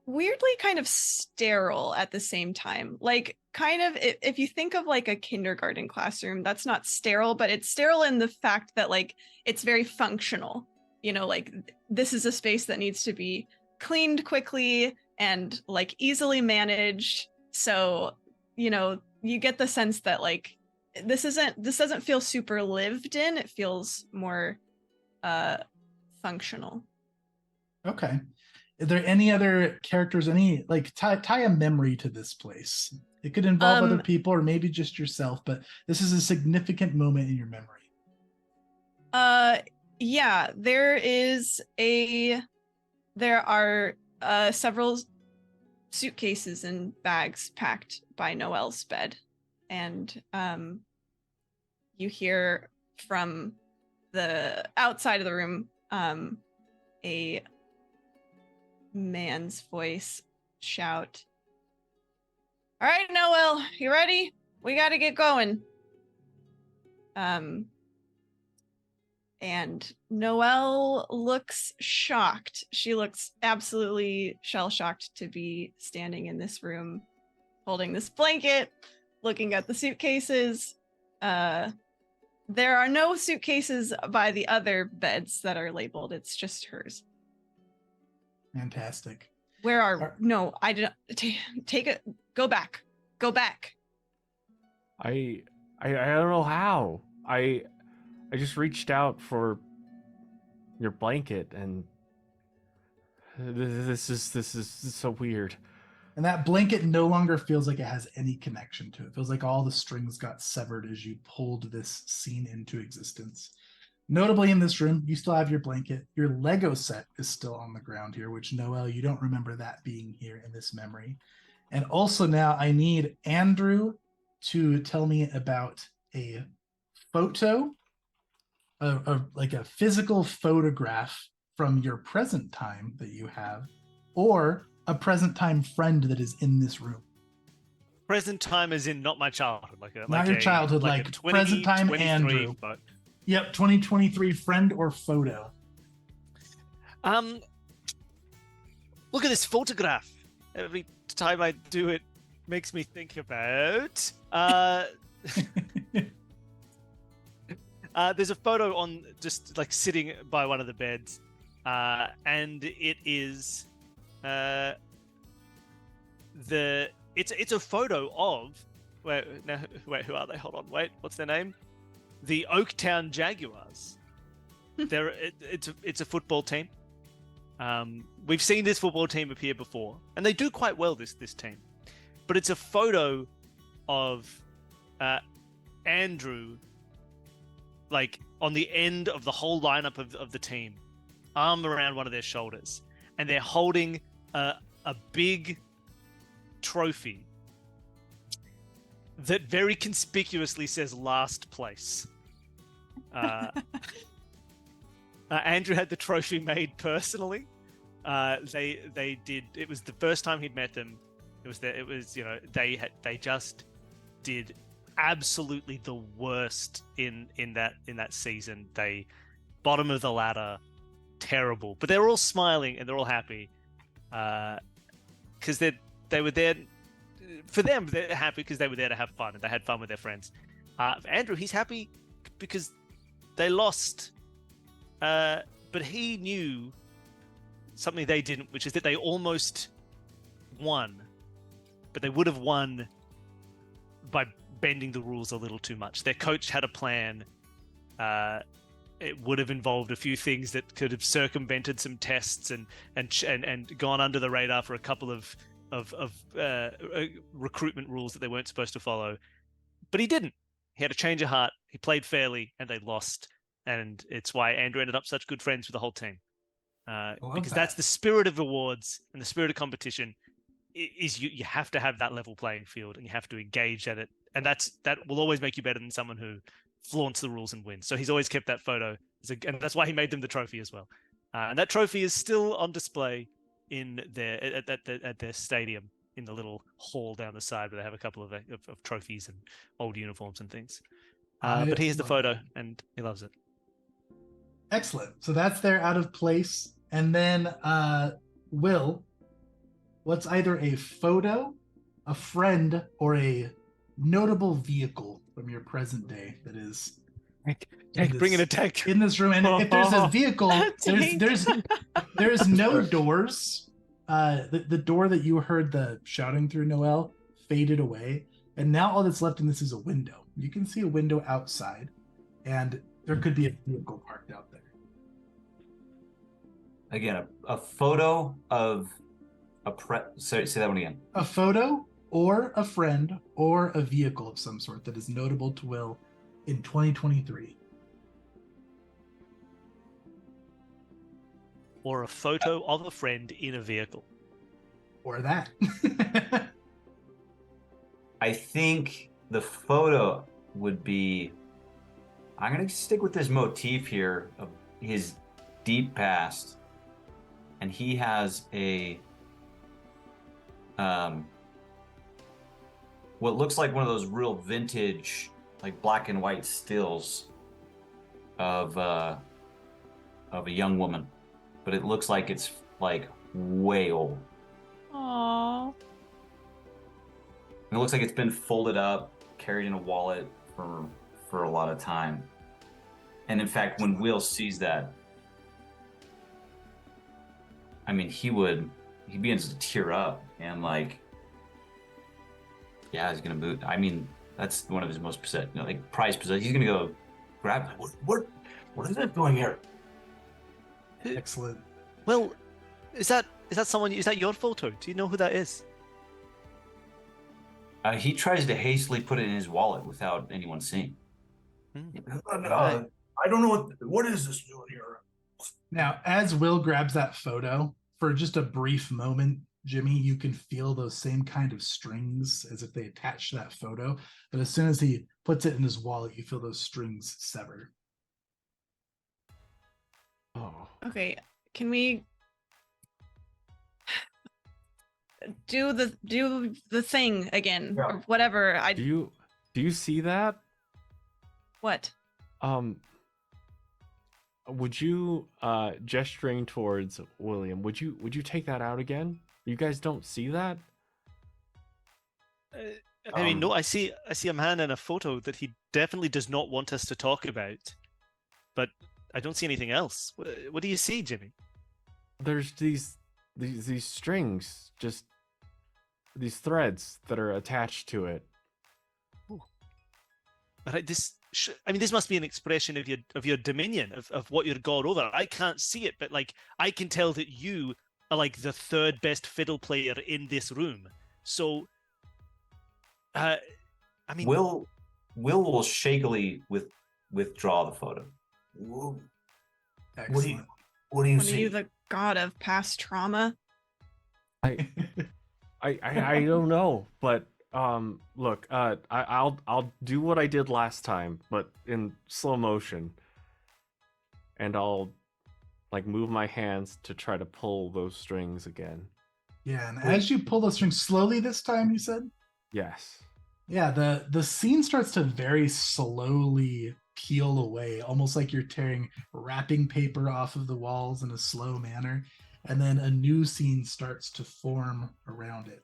[SPEAKER 4] weirdly kind of sterile at the same time. Like kind of if you think of like a kindergarten classroom, that's not sterile, but it's sterile in the fact that like it's very functional. Like this is a space that needs to be cleaned quickly and like easily managed. So, you get the sense that like this doesn't feel super lived in. It feels more functional.
[SPEAKER 2] Okay. Are there any other characters, any like tie a memory to this place? It could involve other people or maybe just yourself, but this is a significant moment in your memory.
[SPEAKER 4] Yeah, there are several suitcases and bags packed by Noelle's bed, and you hear from the outside of the room a man's voice shout, "All right, Noelle, you ready? We got to get going." And Noelle looks shocked. She looks absolutely shell-shocked to be standing in this room, holding this blanket, looking at the suitcases. There are no suitcases by the other beds that are labeled. It's just hers.
[SPEAKER 2] Fantastic.
[SPEAKER 4] No, I didn't take it. Go back.
[SPEAKER 3] I don't know how. I just reached out for your blanket, and this is so weird.
[SPEAKER 2] And that blanket no longer feels like it has any connection to it. It feels like all the strings got severed as you pulled this scene into existence. Notably in this room, you still have your blanket. Your Lego set is still on the ground here, which Noelle, you don't remember that being here in this memory. And also now I need Andrew to tell me about a photo, like a physical photograph from your present time that you have, or a present time friend that is in this room.
[SPEAKER 6] Present time as in not my childhood,
[SPEAKER 2] Not your childhood, like
[SPEAKER 6] a
[SPEAKER 2] present time
[SPEAKER 6] 2023
[SPEAKER 2] Andrew.
[SPEAKER 6] photo.
[SPEAKER 2] Yep, 2023 friend or photo.
[SPEAKER 6] Look at this photograph. Every time I do it, makes me think about. There's a photo on just like sitting by one of the beds, and it is it's a photo of wait, who are they? Hold on, wait, what's their name? The Oaktown Jaguars. It's a football team. We've seen this football team appear before, and they do quite well. This team, but it's a photo of Andrew, like on the end of the whole lineup of the team, arm around one of their shoulders, and they're holding a big trophy that very conspicuously says last place. Andrew had the trophy made personally. They did. It was the first time he'd met them. They just did absolutely the worst in that season. They bottom of the ladder, terrible. But they're all smiling and they're all happy because they were there. For them, they're happy because they were there to have fun and they had fun with their friends. For Andrew, he's happy because they lost. But he knew something they didn't, which is that they almost won, but they would have won by bending the rules a little too much. Their coach had a plan. It would have involved a few things that could have circumvented some tests and gone under the radar for a couple of recruitment rules that they weren't supposed to follow. But he didn't. He had a change of heart. He played fairly, and they lost. And it's why Andrew ended up such good friends with the whole team. Because that's the spirit of awards and the spirit of competition. Is you have to have that level playing field, and you have to engage at it, and that will always make you better than someone who flaunts the rules and wins. So he's always kept that photo, and that's why he made them the trophy as well. And that trophy is still on display in at their stadium in the little hall down the side where they have a couple of trophies and old uniforms and things. But here's the photo, and he loves it.
[SPEAKER 2] Excellent. So that's their out of place. And then Will, what's either a photo, a friend, or a notable vehicle from your present day that is
[SPEAKER 6] Bring in a tank
[SPEAKER 2] in this room? And if there's a vehicle, there's no doors. The door that you heard the shouting through, Noel, faded away, and now all that's left in this is a window. You can see a window outside, and there could be a vehicle parked out there.
[SPEAKER 5] Again, a photo of sorry, say that one again.
[SPEAKER 2] A photo or a friend or a vehicle of some sort that is notable to Will in 2023.
[SPEAKER 6] Or a photo of a friend in a vehicle.
[SPEAKER 2] Or that.
[SPEAKER 5] I think the photo would be... I'm going to stick with this motif here of his deep past. And he has a... what looks like one of those real vintage, like black and white stills of a young woman. But it looks like it's like way old.
[SPEAKER 4] Aww.
[SPEAKER 5] And it looks like it's been folded up, carried in a wallet for a lot of time. And in fact, when Will sees that, I mean, he begins to tear up and like, yeah, he's gonna boot. I mean, that's one of his most prized possessions. He's gonna go grab it. What is that doing here?
[SPEAKER 2] Excellent.
[SPEAKER 6] Well, is that someone? Is that your photo? Do you know who that is?
[SPEAKER 5] He tries to hastily put it in his wallet without anyone seeing.
[SPEAKER 7] I don't know what is this doing here.
[SPEAKER 2] Now, as Will grabs that photo, for just a brief moment, Jimmy, you can feel those same kind of strings as if they attach to that photo. But as soon as he puts it in his wallet, you feel those strings sever.
[SPEAKER 3] Oh.
[SPEAKER 4] Okay, can we... do the thing again,
[SPEAKER 5] Yeah.
[SPEAKER 4] or whatever.
[SPEAKER 3] Do you see that?
[SPEAKER 4] What?
[SPEAKER 3] Would you gesturing towards William? Would you take that out again? You guys don't see that?
[SPEAKER 6] I mean, no. I see a man in a photo that he definitely does not want us to talk about, but I don't see anything else. What do you see, Jimmy?
[SPEAKER 3] There's these strings, just these threads that are attached to it.
[SPEAKER 6] But this must be an expression of your dominion, of what you're god over. I can't see it, but like I can tell that you are like the third best fiddle player in this room. So, I mean,
[SPEAKER 5] Will shakily withdraw the photo.
[SPEAKER 7] Whoa.
[SPEAKER 2] Excellent.
[SPEAKER 7] What do you
[SPEAKER 4] What are
[SPEAKER 7] see?
[SPEAKER 4] you, the god of past trauma?
[SPEAKER 3] I don't know, but look, I'll do what I did last time, but in slow motion, and I'll like move my hands to try to pull those strings again.
[SPEAKER 2] Yeah, and as you pull the string slowly this time, you said?
[SPEAKER 3] Yes.
[SPEAKER 2] Yeah, the scene starts to very slowly peel away, almost like you're tearing wrapping paper off of the walls in a slow manner, and then a new scene starts to form around it.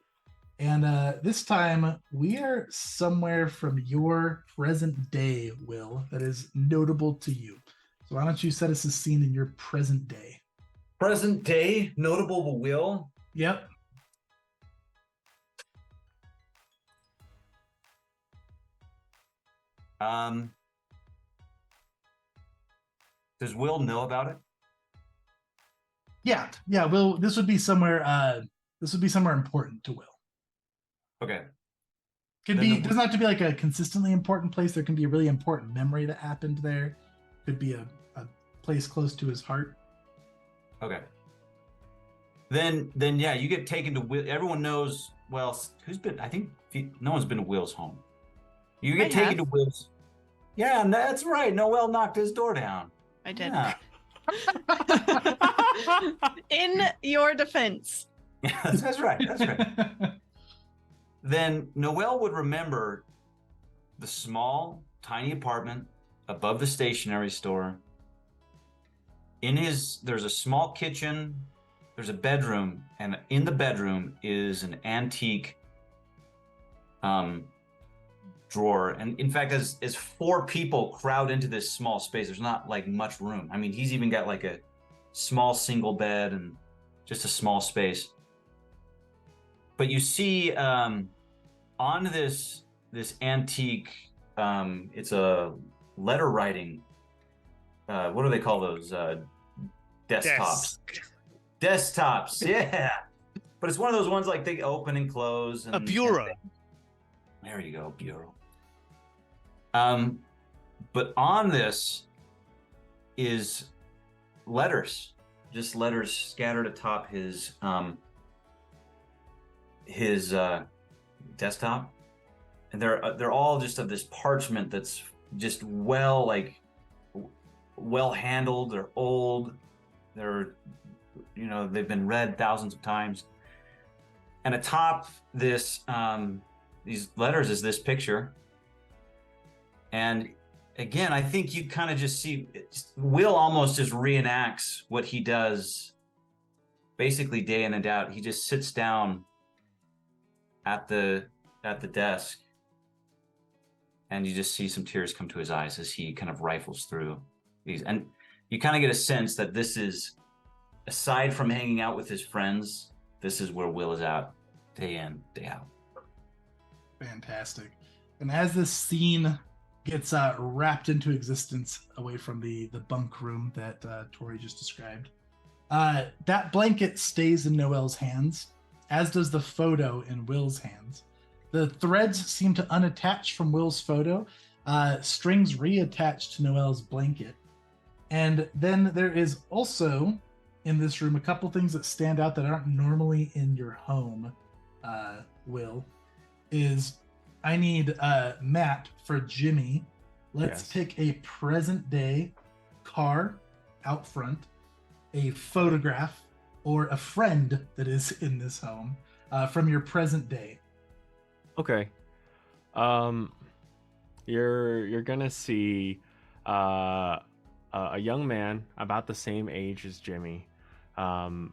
[SPEAKER 2] And this time we are somewhere from your present day, Will, that is notable to you. So why don't you set us a scene in your present day?
[SPEAKER 5] Present day, notable Will.
[SPEAKER 2] Yep.
[SPEAKER 5] Does Will know about it?
[SPEAKER 2] Yeah. Will, this would be somewhere important to Will.
[SPEAKER 5] Okay.
[SPEAKER 2] Doesn't have to be like a consistently important place. There can be a really important memory that happened there. Could be a place close to his heart.
[SPEAKER 5] Okay. Then yeah, you get taken to Will. Everyone knows. Well, no one's been to Will's home. You get
[SPEAKER 4] I
[SPEAKER 5] taken
[SPEAKER 4] have.
[SPEAKER 5] to Will's. Yeah, that's right. Noel knocked his door down.
[SPEAKER 4] I did.
[SPEAKER 5] Yeah.
[SPEAKER 4] In your defense.
[SPEAKER 5] That's right. That's right. Then Noel would remember the small, tiny apartment above the stationery store. There's a small kitchen, there's a bedroom, and in the bedroom is an antique drawer. And in fact, as 4 people crowd into this small space, there's not like much room. I mean, he's even got like a small single bed and just a small space. But you see on this antique, it's a letter writing. What do they call those? Desktops. Desktops, yeah. But it's one of those ones like they open and close. And,
[SPEAKER 6] a bureau.
[SPEAKER 5] There you go, bureau. But on this is letters, just letters scattered atop his desktop, and they're all just of this parchment that's just well handled. They're old. They've been read thousands of times. And atop this these letters is this picture. And again, I think you kind of just see Will almost just reenacts what he does basically day in and out. He just sits down at the desk, and you just see some tears come to his eyes as he kind of rifles through these. And you kind of get a sense that this is, aside from hanging out with his friends, this is where Will is out day in, day out.
[SPEAKER 2] Fantastic. And as this scene gets wrapped into existence away from the bunk room that Tori just described, that blanket stays in Noel's hands, as does the photo in Will's hands. The threads seem to unattach from Will's photo, strings reattach to Noel's blanket. And then there is also in this room a couple things that stand out that aren't normally in your home, Will. I need Matt for Jimmy. Let's
[SPEAKER 3] Yes.
[SPEAKER 2] pick a present day car out front, a photograph, or a friend that is in this home. from your present day.
[SPEAKER 3] Okay. You're gonna see a young man about the same age as Jimmy,
[SPEAKER 6] Adding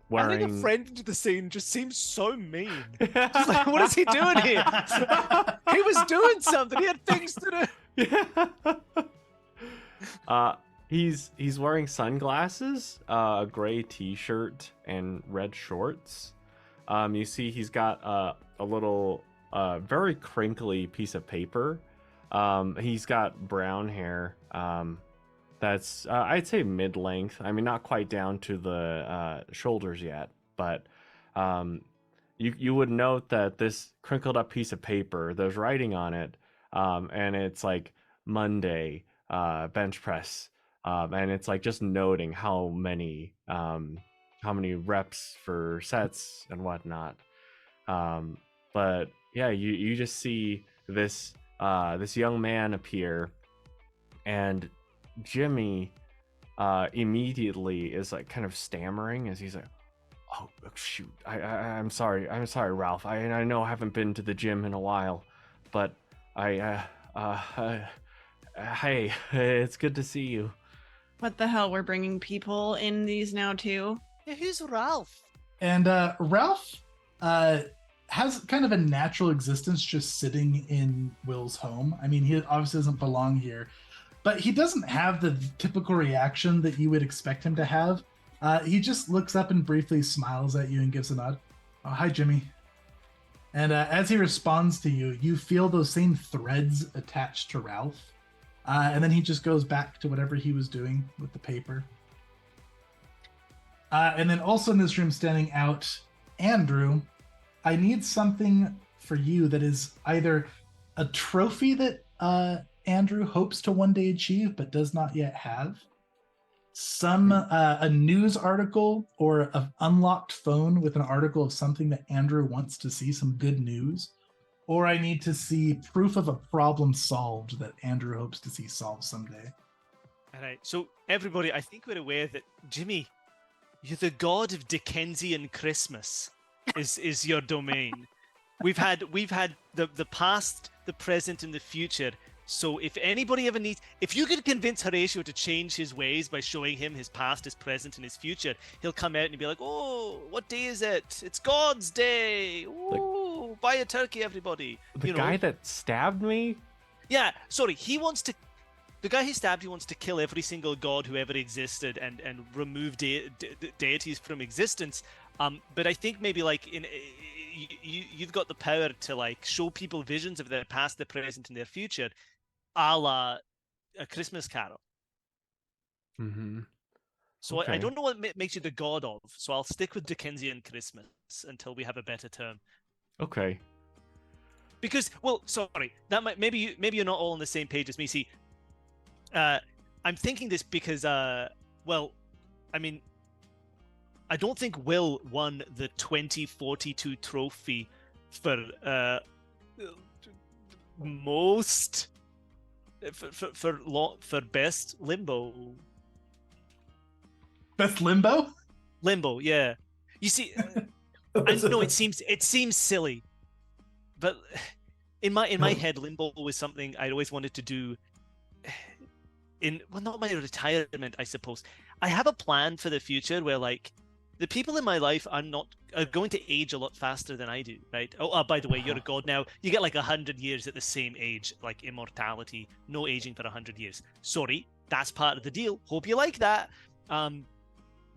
[SPEAKER 3] wearing
[SPEAKER 6] a friend into the scene just seems so mean. Just like, what is he doing here? He was doing something. He had things to do.
[SPEAKER 3] Yeah. He's wearing sunglasses, a gray t-shirt, and red shorts. You see he's got a little very crinkly piece of paper. He's got brown hair. That's I'd say mid-length. I mean, not quite down to the shoulders yet, but you would note that this crinkled up piece of paper, there's writing on it, and it's like Monday bench press, and it's like just noting how many reps for sets and whatnot. But yeah, you just see this young man appear, and Jimmy immediately is like kind of stammering as he's like, "Oh shoot, I'm sorry, Ralph. I know I haven't been to the gym in a while, but hey, it's good to see you."
[SPEAKER 4] What the hell? We're bringing people in these now too.
[SPEAKER 6] Yeah, who's Ralph?
[SPEAKER 2] And Ralph has kind of a natural existence just sitting in Will's home. I mean, he obviously doesn't belong here, but he doesn't have the typical reaction that you would expect him to have. He just looks up and briefly smiles at you and gives a nod. "Oh, hi, Jimmy." And as he responds to you, you feel those same threads attached to Ralph. And then he just goes back to whatever he was doing with the paper. And then also in this room standing out, Andrew, I need something for you that is either a trophy that Andrew hopes to one day achieve but does not yet have, a news article or an unlocked phone with an article of something that Andrew wants to see, some good news, or I need to see proof of a problem solved that Andrew hopes to see solved someday.
[SPEAKER 6] All right. So everybody, I think we're aware that Jimmy, you're the god of Dickensian Christmas. Is your domain. We've had the past, the present, and the future. So if anybody ever needs, if you could convince Horatio to change his ways by showing him his past, his present, and his future, he'll come out and be like, "Oh, what day is it? It's God's Day! Ooh, buy a turkey, everybody!"
[SPEAKER 3] The guy that stabbed me?
[SPEAKER 6] Yeah, sorry, the guy who stabbed you wants to kill every single god who ever existed and remove deities from existence. But I think maybe like you've got the power to like show people visions of their past, their present, and their future, a la A Christmas Carol.
[SPEAKER 3] Mm-hmm.
[SPEAKER 6] So
[SPEAKER 3] Okay.
[SPEAKER 6] I don't know what makes you the god of. So I'll stick with Dickensian Christmas until we have a better term.
[SPEAKER 3] Okay.
[SPEAKER 6] Because, well, sorry, that might maybe you're not all on the same page as me. See, I'm thinking this because, well, I mean, I don't think Will won the 2042 trophy for for best limbo.
[SPEAKER 2] Best limbo?
[SPEAKER 6] Limbo, yeah. You see, I know it seems silly, but in my head, limbo was something I'd always wanted to do. Not my retirement, I suppose. I have a plan for the future where like the people in my life are going to age a lot faster than I do, right? Oh, by the way, you're a god now. You get like 100 years at the same age, like immortality, no aging for 100 years. Sorry, that's part of the deal. Hope you like that.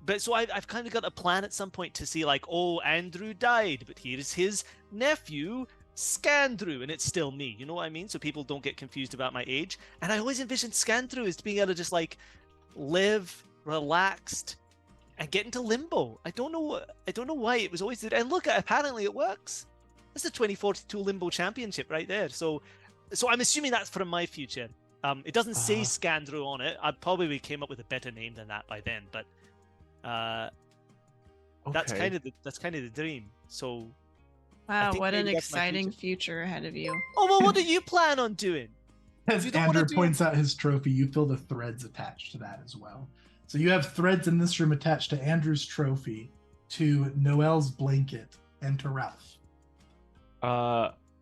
[SPEAKER 6] But so I've kind of got a plan at some point to see like, oh, Andrew died, but here's his nephew, Scandrew, and it's still me. You know what I mean? So people don't get confused about my age. And I always envisioned Scandrew as being able to just like live relaxed and get into limbo. I don't know why it was always there. And look, apparently it works. That's the 2042 Limbo Championship right there. So I'm assuming that's from my future. It doesn't say Scandrew on it. I probably came up with a better name than that by then, but that's kind of the dream. So
[SPEAKER 4] Wow, what an
[SPEAKER 6] maybe that's my
[SPEAKER 4] exciting
[SPEAKER 6] future.
[SPEAKER 4] future ahead of you.
[SPEAKER 6] Oh well, what do you plan on doing?
[SPEAKER 2] As
[SPEAKER 6] You don't wanna
[SPEAKER 2] Andrew
[SPEAKER 6] do-
[SPEAKER 2] points out his trophy, you feel the threads attached to that as well. So you have threads in this room attached to Andrew's trophy, to Noelle's blanket, and to Ralph.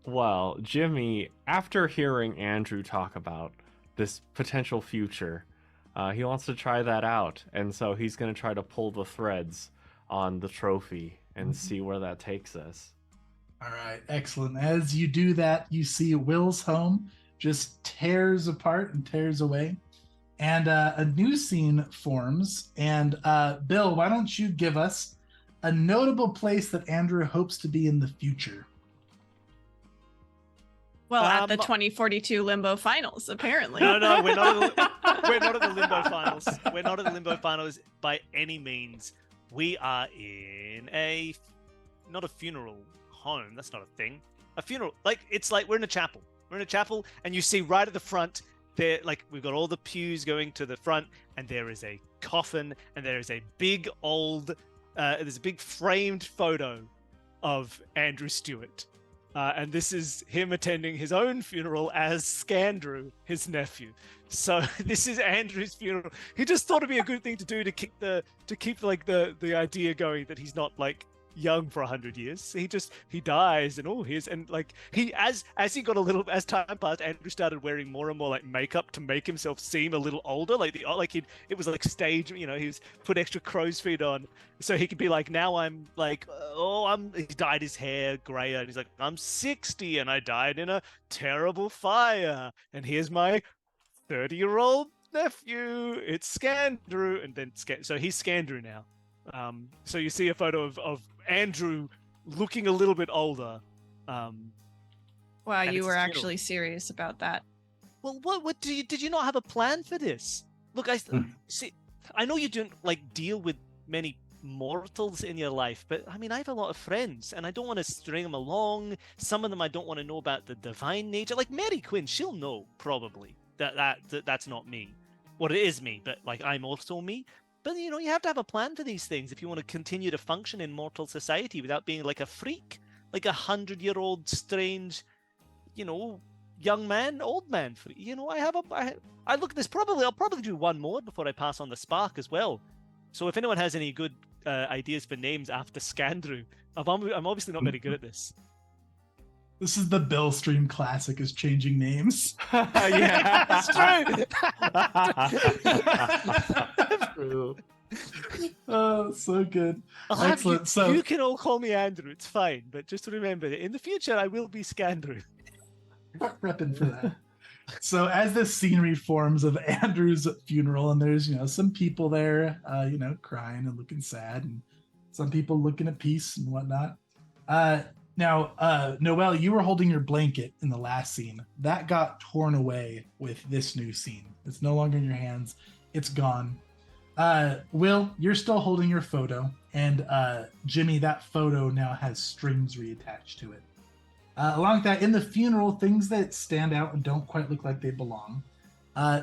[SPEAKER 3] Well, Jimmy, after hearing Andrew talk about this potential future, he wants to try that out, and so he's going to try to pull the threads on the trophy and see where that takes us.
[SPEAKER 2] All right, excellent. As you do that, you see Will's home just tears apart and tears away, and a new scene forms. And Bill, why don't you give us a notable place that Andrew hopes to be in the future?
[SPEAKER 4] Well, at the 2042 Limbo Finals, apparently.
[SPEAKER 6] No, we're not at the Limbo Finals. We're not at the Limbo Finals by any means. We are in not a funeral home. That's not a thing. A funeral, it's like we're in a chapel. We're in a chapel, and you see right at the front there, we've got all the pews going to the front, and there is a coffin, and there is a big there's a big framed photo of Andrew Stewart. And this is him attending his own funeral as Scandrew, his nephew. So this is Andrew's funeral. He just thought it'd be a good thing to do to keep the idea going that he's not young for 100 years. He dies and as he got as time passed, Andrew started wearing more and more makeup to make himself seem a little older. It was stage. He was put extra crow's feet on so he could be now I'm he dyed his hair grayer, and he's like, I'm 60 and I died in a terrible fire, and here's my 30-year-old nephew. It's Scandrew, and then so he's Scandrew now. So you see a photo of Andrew looking a little bit older.
[SPEAKER 4] Wow, you were actually serious about that.
[SPEAKER 6] Well, what did you not have a plan for this? Look, I know you don't deal with many mortals in your life, but I have a lot of friends, and I don't want to string them along. Some of them I don't want to know about the divine nature. Like Mary Quinn, she'll know probably that's not me. Well, it is me, but I'm also me. But you have to have a plan for these things if you want to continue to function in mortal society without being like a freak, like 100-year-old strange, young man, old man freak. I look at this. I'll probably do one more before I pass on the spark as well. So if anyone has any good ideas for names after Scandrew, I'm obviously not very good at this.
[SPEAKER 2] This is the Bill Stream classic, is changing names.
[SPEAKER 3] Yeah,
[SPEAKER 6] That's
[SPEAKER 3] true.
[SPEAKER 6] true.
[SPEAKER 2] Oh, so good. Excellent.
[SPEAKER 6] You can all call me Andrew. It's fine, but just remember that in the future I will be Scandrew.
[SPEAKER 2] Repping for that. So as this scenery forms of Andrew's funeral, and there's some people there, crying and looking sad, and some people looking at peace and whatnot. Now, Noelle, you were holding your blanket in the last scene. That got torn away with this new scene. It's no longer in your hands. It's gone. Will, you're still holding your photo, and Jimmy, that photo now has strings reattached to it. Along with that, in the funeral, things that stand out and don't quite look like they belong.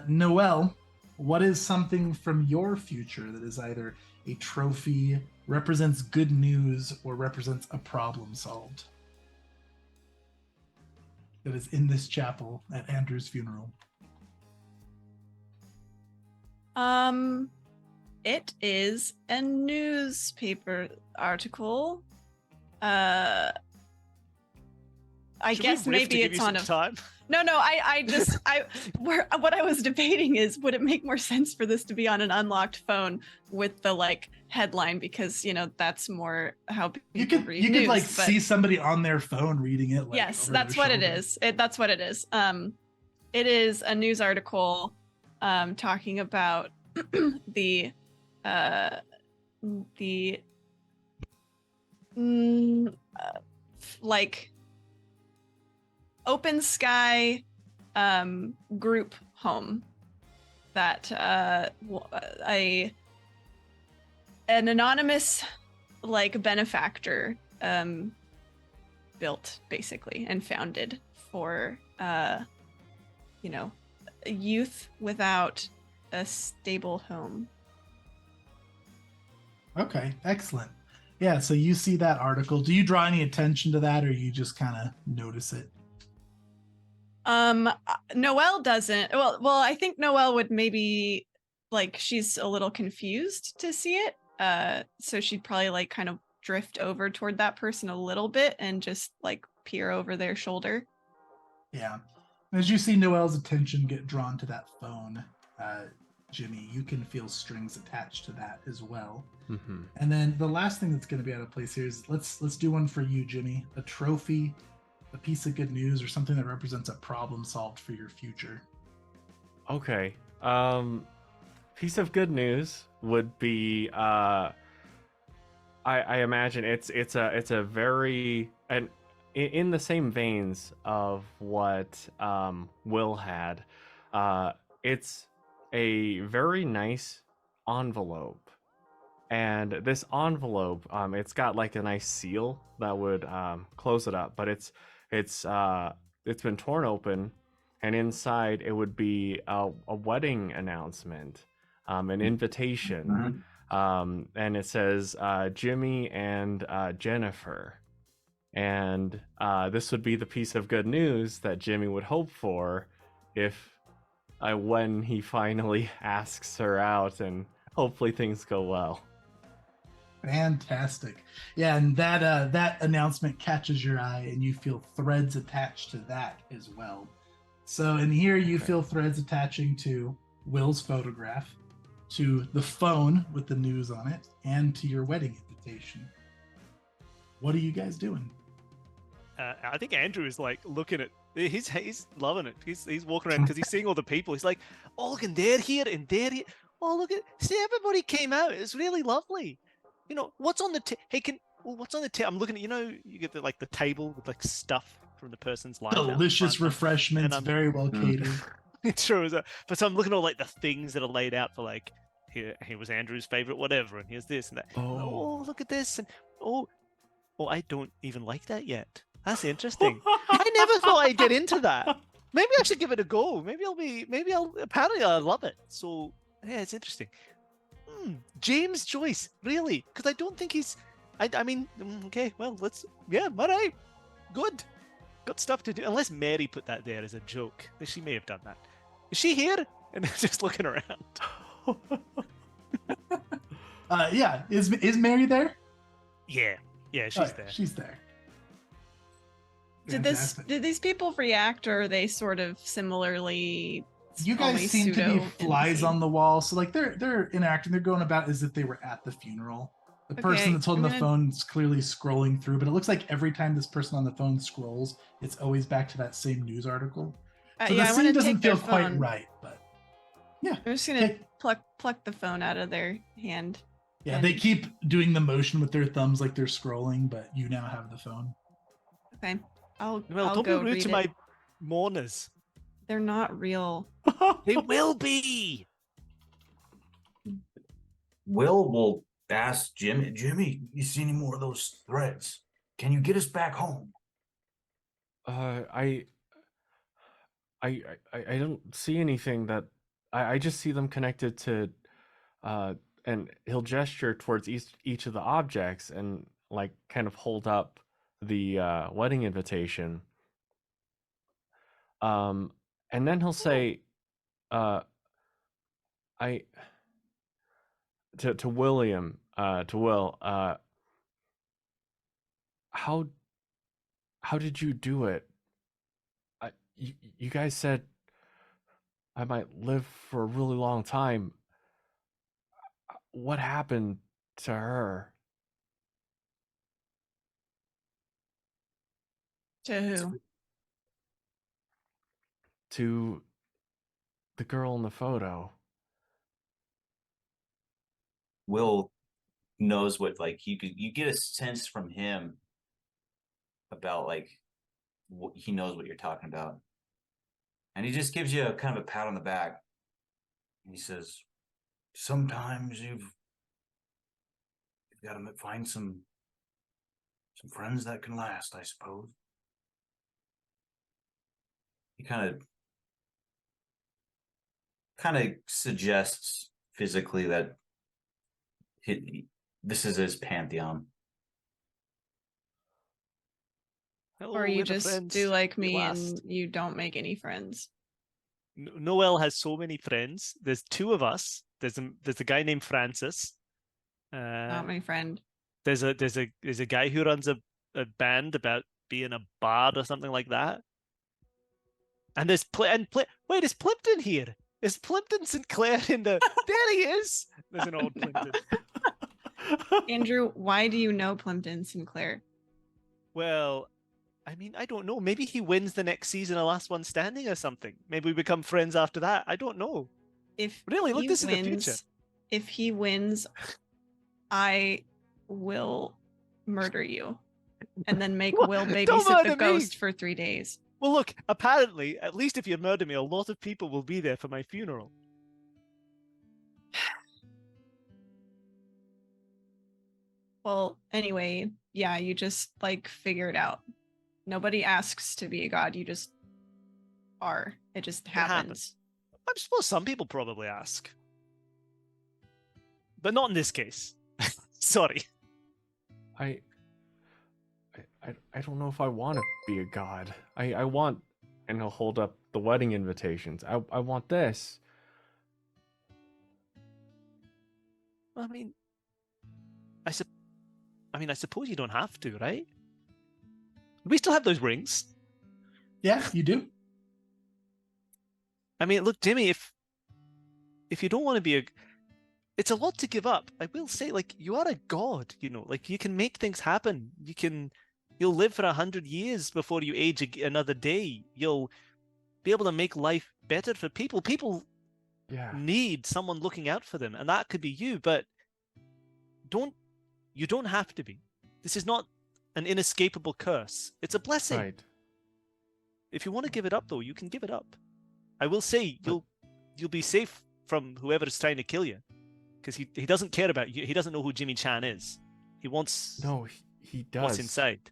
[SPEAKER 2] Noelle, what is something from your future that is either a trophy, represents good news, or represents a problem solved that is in this chapel at Andrew's funeral?
[SPEAKER 4] It is a newspaper article. I guess maybe it's on a
[SPEAKER 6] time.
[SPEAKER 4] No, what I was debating is, would it make more sense for this to be on an unlocked phone with the headline, because that's more how people read news.
[SPEAKER 2] You could see somebody on their phone reading it.
[SPEAKER 4] Yes, that's what it is. That's what it is. It is a news article talking about the open sky group home that an anonymous benefactor built, basically, and founded for youth without a stable home.
[SPEAKER 2] Okay, excellent. Yeah, so you see that article. Do you draw any attention to that, or you just kind of notice it?
[SPEAKER 4] Noelle doesn't. Well, I think Noelle would she's a little confused to see it. So she'd probably kind of drift over toward that person a little bit and just like peer over their shoulder.
[SPEAKER 2] Yeah. As you see Noelle's attention get drawn to that phone, Jimmy, you can feel strings attached to that as well.
[SPEAKER 3] Mm-hmm.
[SPEAKER 2] And then the last thing that's going to be out of place here is let's do one for you, Jimmy. A trophy, a piece of good news, or something that represents a problem solved for your future.
[SPEAKER 3] Okay. Piece of good news would be I imagine it's a very, and in the same veins of what Will had, it's a very nice envelope, and this envelope it's got like a nice seal that would close it up, but it's been torn open, and inside it would be a wedding announcement, an invitation, and it says Jimmy and Jennifer. And this would be the piece of good news that Jimmy would hope for when he finally asks her out, and hopefully things go well.
[SPEAKER 2] Fantastic. Yeah, and that announcement catches your eye, and you feel threads attached to that as well. So in here, you feel threads attaching to Will's photograph, to the phone with the news on it, and to your wedding invitation. What are you guys doing?
[SPEAKER 6] I think Andrew is like looking at. He's loving it. He's walking around because he's seeing all the people. He's like, oh, look, and they're here, and they're here. Oh, look at, see, everybody came out. It's really lovely. You know, what's on the what's on the table? I'm looking at, you get the table with like stuff from the person's life.
[SPEAKER 2] Delicious refreshments, very well catered.
[SPEAKER 6] It's true. But so I'm looking at all like the things that are laid out for like, here was Andrew's favorite whatever, and here's this and that. Oh, look at this, and oh, I don't even like that yet. That's interesting. I never thought I'd get into that. Maybe I should give it a go. Apparently I love it. So yeah, it's interesting. James Joyce, really? Because I don't think he's. I mean, okay, well, all right, good stuff to do. Unless Mary put that there as a joke, she may have done that. Is she here? And just looking around.
[SPEAKER 2] Yeah, is Mary there?
[SPEAKER 6] Yeah, she's there.
[SPEAKER 2] She's there.
[SPEAKER 4] Did these people react, or are they sort of similarly?
[SPEAKER 2] You guys seem to be flies on the wall, so like they're interacting. They're going about as if they were at the funeral. The person that's holding the phone is clearly scrolling through, but it looks like every time this person on the phone scrolls, it's always back to that same news article. So the scene doesn't feel quite right, but yeah.
[SPEAKER 4] I'm just gonna pluck the phone out of their hand.
[SPEAKER 2] Yeah, they keep doing the motion with their thumbs like they're scrolling, but you now have the phone.
[SPEAKER 4] Okay, I'll
[SPEAKER 6] don't
[SPEAKER 4] go
[SPEAKER 6] be rude
[SPEAKER 4] read
[SPEAKER 6] to
[SPEAKER 4] it.
[SPEAKER 6] my mourners.
[SPEAKER 4] They're not real.
[SPEAKER 6] They will be.
[SPEAKER 7] Will ask Jimmy, you see any more of those threads? Can you get us back home?
[SPEAKER 3] I don't see anything that I just see them connected to, and he'll gesture towards each of the objects and like kind of hold up the wedding invitation. And then he'll say, to William, to Will, how did you do it? You guys said I might live for a really long time. What happened to her?
[SPEAKER 4] To who?
[SPEAKER 3] To the girl in the photo.
[SPEAKER 5] Will knows what, like, you get a sense from him about like he knows what you're talking about, and he just gives you a kind of a pat on the back, and he says,
[SPEAKER 7] sometimes you've got to find some friends that can last, I suppose.
[SPEAKER 5] he kind of suggests physically that this is his pantheon.
[SPEAKER 6] Hello,
[SPEAKER 4] Or you
[SPEAKER 6] we're the
[SPEAKER 4] just
[SPEAKER 6] friends.
[SPEAKER 4] do like
[SPEAKER 6] We
[SPEAKER 4] me and
[SPEAKER 6] last.
[SPEAKER 4] you don't make any friends.
[SPEAKER 6] Noel has so many friends. There's two of us. There's a guy named Francis.
[SPEAKER 4] Not my friend.
[SPEAKER 6] There's a guy who runs a band about being a bard or something like that. And there's wait, is Plimpton here? Is Plimpton Sinclair in the? There he is. There's an old Plimpton.
[SPEAKER 4] Andrew, why do you know Plimpton Sinclair?
[SPEAKER 6] Well, I mean, I don't know. Maybe he wins the next season of Last One Standing or something. Maybe we become friends after that. I don't know.
[SPEAKER 4] If
[SPEAKER 6] Really, look,
[SPEAKER 4] he
[SPEAKER 6] this is the
[SPEAKER 4] wins,
[SPEAKER 6] future.
[SPEAKER 4] If he wins, I will murder you, and then make Will
[SPEAKER 6] Don't
[SPEAKER 4] babysit
[SPEAKER 6] murder
[SPEAKER 4] the
[SPEAKER 6] me.
[SPEAKER 4] ghost for 3 days.
[SPEAKER 6] Well, look, apparently, at least if you murder me, a lot of people will be there for my funeral.
[SPEAKER 4] Well, anyway, yeah, you just like figure it out. Nobody asks to be a god. You just are. It just happens.
[SPEAKER 6] I suppose some people probably ask. But not in this case. Sorry.
[SPEAKER 3] I don't know if I want to be a god. I want, and he'll hold up the wedding invitations. I want this.
[SPEAKER 6] I mean, I suppose you don't have to, right? We still have those rings.
[SPEAKER 2] Yeah, you do.
[SPEAKER 6] I mean, look, Jimmy, if you don't want to be it's a lot to give up. I will say, like, you are a god, you know, like you can make things happen. You'll live for 100 years before you age another day. You'll be able to make life better for people. People need someone looking out for them, and that could be you, but you don't have to be. This is not an inescapable curse. It's a blessing.
[SPEAKER 3] Right.
[SPEAKER 6] If you want to give it up, though, you can give it up. I will say you'll be safe from whoever is trying to kill you, because he doesn't care about you. He doesn't know who Jimmy Chan is. He wants
[SPEAKER 3] he does.
[SPEAKER 6] what's inside.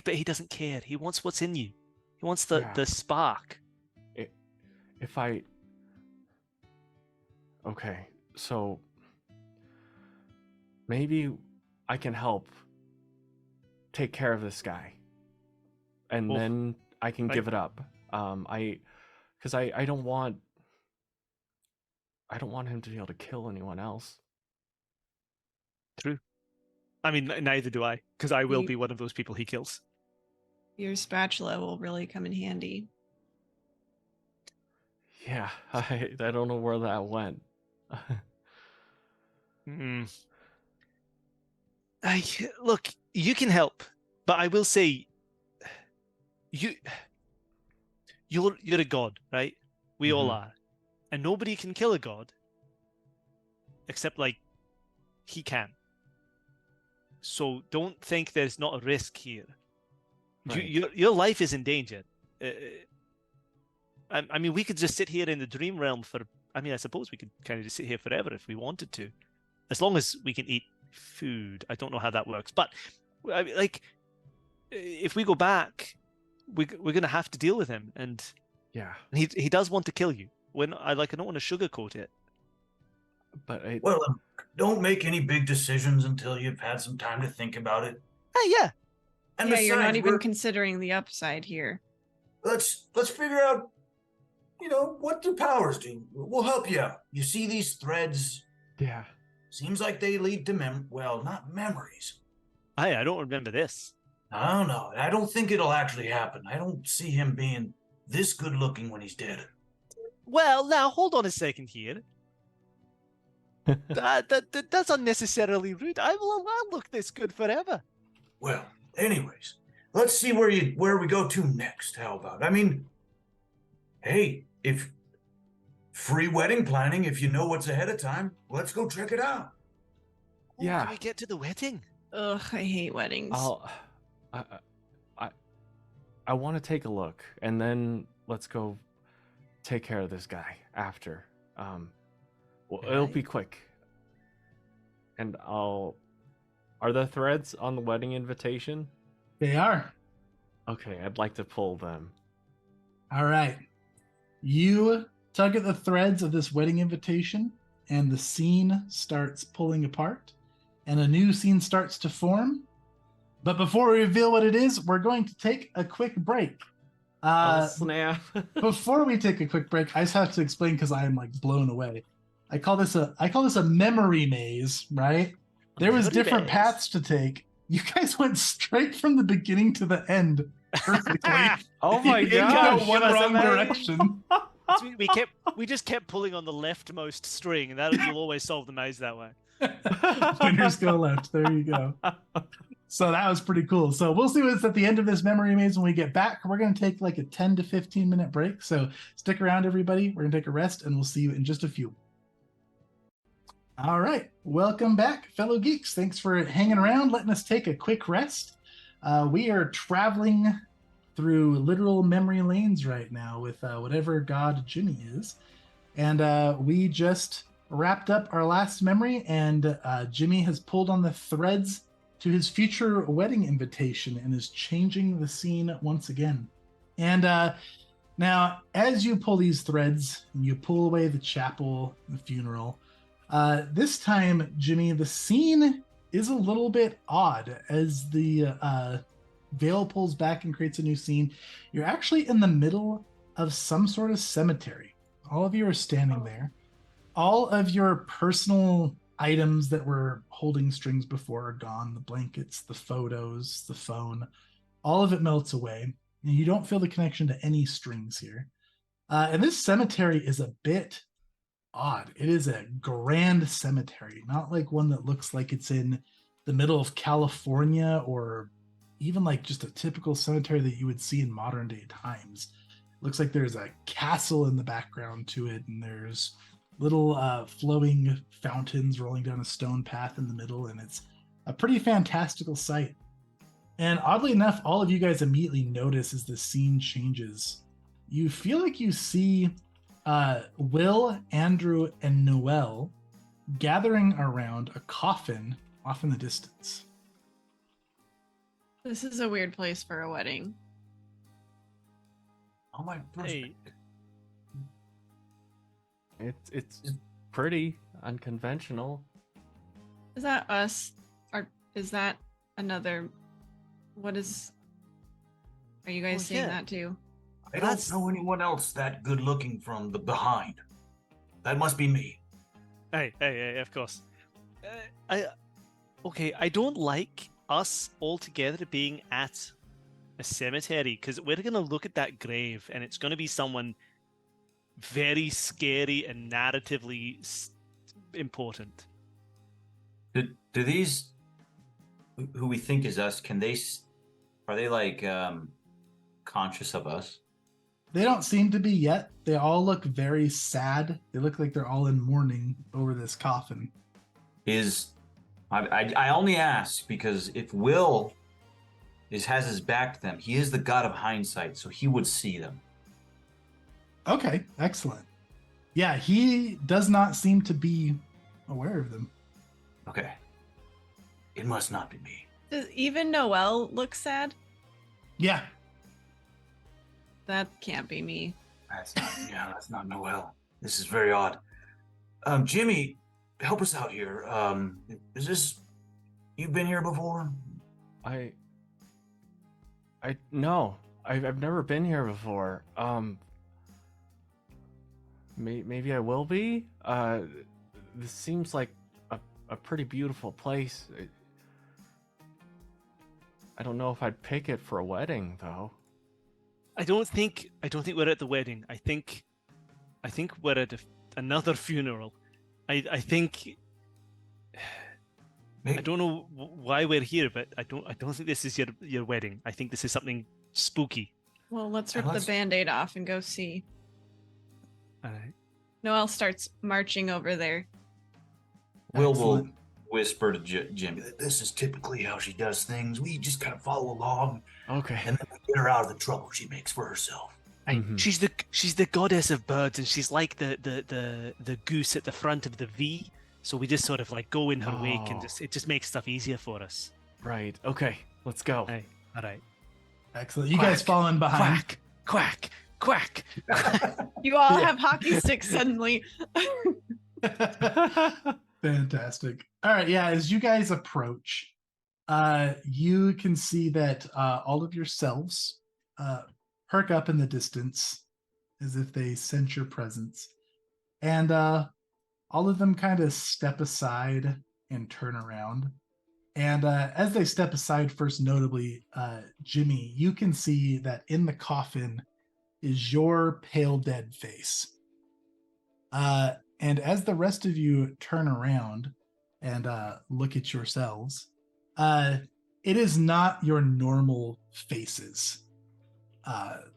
[SPEAKER 6] But he doesn't care. He wants what's in you. He wants the spark.
[SPEAKER 3] Okay, so maybe I can help take care of this guy, and then I can give it up. Because I don't want him to be able to kill anyone else.
[SPEAKER 6] True. I mean, neither do I, because I will be one of those people he kills.
[SPEAKER 4] Your spatula will really come in handy.
[SPEAKER 3] Yeah, I don't know where that went.
[SPEAKER 6] Look, you can help, but I will say, you're a god, right? We all are, and nobody can kill a god, except like he can. So don't think there's not a risk here. Right. Your life is in danger. I mean, we could just sit here in the dream realm for. I mean, I suppose we could kind of just sit here forever if we wanted to, as long as we can eat food. I don't know how that works, but like, if we go back, we're gonna have to deal with him, and he does want to kill you. I don't want to sugarcoat it.
[SPEAKER 3] But
[SPEAKER 7] don't make any big decisions until you've had some time to think about it.
[SPEAKER 6] Yeah.
[SPEAKER 7] And
[SPEAKER 4] yeah,
[SPEAKER 7] besides,
[SPEAKER 4] you're not even considering the upside here.
[SPEAKER 7] Let's figure out, what your powers do. We'll help you out. You see these threads?
[SPEAKER 3] Yeah.
[SPEAKER 7] Seems like they lead to not memories.
[SPEAKER 6] I don't remember this.
[SPEAKER 7] No, I don't think it'll actually happen. I don't see him being this good looking when he's dead.
[SPEAKER 6] Well, now hold on a second here. That's unnecessarily rude. I'll look this good forever.
[SPEAKER 7] Well, anyways, let's see where we go to next. How about? I mean, hey, if free wedding planning, if you know what's ahead of time, let's go check it out.
[SPEAKER 6] Yeah. Can we get to the wedding?
[SPEAKER 4] Ugh, I hate weddings.
[SPEAKER 3] I want to take a look, and then let's go take care of this guy after. It'll be quick. And are the threads on the wedding invitation?
[SPEAKER 2] They are.
[SPEAKER 3] Okay, I'd like to pull them.
[SPEAKER 2] All right. You tug at the threads of this wedding invitation, and the scene starts pulling apart, and a new scene starts to form. But before we reveal what it is, we're going to take a quick break.
[SPEAKER 3] Snap.
[SPEAKER 2] Before we take a quick break, I just have to explain because I am like blown away. I call this a memory maze, right? There was
[SPEAKER 6] Bloody
[SPEAKER 2] different
[SPEAKER 6] bears.
[SPEAKER 2] paths to take. You guys went straight from the beginning to the end perfectly.
[SPEAKER 3] Oh my
[SPEAKER 2] You didn't
[SPEAKER 3] gosh!
[SPEAKER 2] go one
[SPEAKER 3] that's
[SPEAKER 2] wrong
[SPEAKER 3] amazing.
[SPEAKER 2] direction.
[SPEAKER 6] We just kept pulling on the leftmost string, and that you'll always solve the maze that way.
[SPEAKER 2] Winners go left. There you go. So that was pretty cool. So we'll see what's at the end of this memory maze when we get back. We're going to take like a 10 to 15 minute break. So stick around, everybody. We're going to take a rest, and we'll see you in just a few. All right. Welcome back, fellow geeks. Thanks for hanging around, letting us take a quick rest. We are traveling through literal memory lanes right now with whatever god Jimmy is. And we just wrapped up our last memory, and Jimmy has pulled on the threads to his future wedding invitation and is changing the scene once again. And now, as you pull these threads and you pull away the chapel, the funeral, this time, Jimmy, the scene is a little bit odd as the veil pulls back and creates a new scene. You're actually in the middle of some sort of cemetery. All of you are standing there. All of your personal items that were holding strings before are gone. The blankets, the photos, the phone, all of it melts away. And you don't feel the connection to any strings here. And this cemetery is a bit odd. It is a grand cemetery, not like one that looks like it's in the middle of California or even like just a typical cemetery that you would see in modern day times. It looks like there's a castle in the background to it, and there's little flowing fountains rolling down a stone path in the middle, and it's a pretty fantastical sight. And oddly enough, all of you guys immediately notice as the scene changes. You feel like you see Will, Andrew, and Noel gathering around a coffin off in the distance.
[SPEAKER 4] This is a weird place for a wedding.
[SPEAKER 5] Oh my
[SPEAKER 6] Hey,
[SPEAKER 3] It's pretty unconventional.
[SPEAKER 4] Is that us? Or is that another? What is? Are you guys
[SPEAKER 6] Oh,
[SPEAKER 4] seeing
[SPEAKER 6] yeah.
[SPEAKER 4] that too?
[SPEAKER 7] I
[SPEAKER 6] That's-
[SPEAKER 7] don't know anyone else that good looking from the behind. That must be me.
[SPEAKER 6] hey, of course. I don't like us all together being at a cemetery, because we're going to look at that grave and it's going to be someone very scary and narratively important.
[SPEAKER 5] Do these who we think is us? Are they like conscious of us?
[SPEAKER 2] They don't seem to be yet. They all look very sad. They look like they're all in mourning over this coffin.
[SPEAKER 5] I only ask because if Will has his back to them, he is the god of hindsight, so he would see them.
[SPEAKER 2] Okay, excellent. Yeah, he does not seem to be aware of them.
[SPEAKER 5] Okay. It must not be me.
[SPEAKER 4] Does even Noel look sad?
[SPEAKER 2] Yeah,
[SPEAKER 4] That can't be me.
[SPEAKER 5] That's not Noel. This is very odd. Jimmy, help us out here. Is this you've been here before?
[SPEAKER 3] No, I've never been here before. Maybe I will be. This seems like a pretty beautiful place. I don't know if I'd pick it for a wedding though.
[SPEAKER 6] I don't think we're at the wedding. I think we're at another funeral. I think I don't know why we're here, but I don't think this is your wedding. I think this is something spooky.
[SPEAKER 4] Well, let's rip
[SPEAKER 5] Let's-
[SPEAKER 4] the band-aid off and go see.
[SPEAKER 6] All right.
[SPEAKER 4] Noel starts marching over there.
[SPEAKER 5] Will
[SPEAKER 2] Excellent.
[SPEAKER 5] whisper to Jimmy.
[SPEAKER 7] This is typically how she does things. We just kind of follow along,
[SPEAKER 3] Okay.
[SPEAKER 7] and then we get her out of the trouble she makes for herself.
[SPEAKER 3] Mhm.
[SPEAKER 6] She's the goddess of birds, and she's like the goose at the front of the V. So we just sort of like go in her wake, and
[SPEAKER 3] Oh.
[SPEAKER 6] it just makes stuff easier for us.
[SPEAKER 3] Right. Okay. Let's go.
[SPEAKER 6] Hey, all right.
[SPEAKER 2] excellent. You guys
[SPEAKER 6] Quack,
[SPEAKER 2] falling behind.
[SPEAKER 6] Quack, quack, quack.
[SPEAKER 4] You all
[SPEAKER 2] Yeah.
[SPEAKER 4] have hockey sticks suddenly.
[SPEAKER 2] Fantastic. All right, yeah, as you guys approach, you can see that all of yourselves perk up in the distance as if they sense your presence. And all of them kind of step aside and turn around. And as they step aside, first notably, Jimmy, you can see that in the coffin is your pale dead face. And as the rest of you turn around and look at yourselves, it is not your normal faces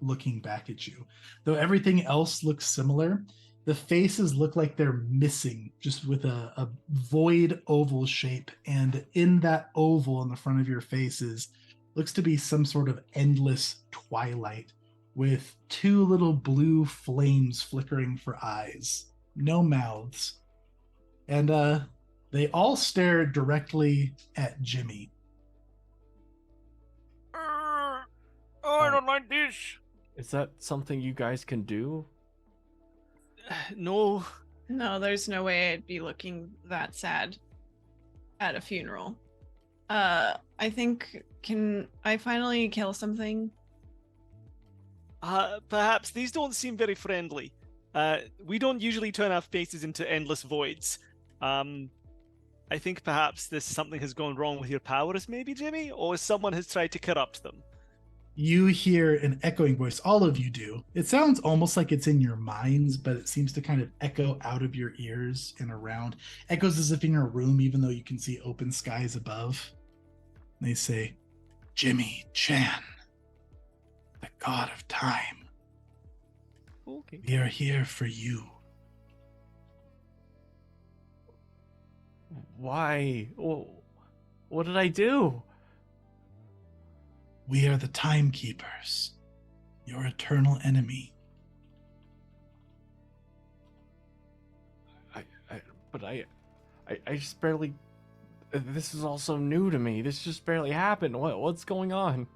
[SPEAKER 2] looking back at you. Though everything else looks similar, the faces look like they're missing, just with a void oval shape. And in that oval in the front of your faces looks to be some sort of endless twilight with two little blue flames flickering for eyes. No mouths. And they all stare directly at Jimmy.
[SPEAKER 6] Oh, I don't like this.
[SPEAKER 3] Is that something you guys can do?
[SPEAKER 6] No.
[SPEAKER 4] No, there's no way I'd be looking that sad at a funeral. I think, can I finally kill something?
[SPEAKER 6] Perhaps these don't seem very friendly. We don't usually turn our faces into endless voids. I think perhaps something has gone wrong with your powers, maybe, Jimmy? Or someone has tried to corrupt them.
[SPEAKER 2] You hear an echoing voice. All of you do. It sounds almost like it's in your minds, but it seems to kind of echo out of your ears and around. Echoes as if in your room, even though you can see open skies above. They say, Jimmy Chan, the god of time.
[SPEAKER 6] Okay.
[SPEAKER 2] We are here for you.
[SPEAKER 3] Why? What did I do?
[SPEAKER 2] We are the timekeepers, your eternal enemy.
[SPEAKER 3] I just barely. This is all so new to me. This just barely happened. What's going on?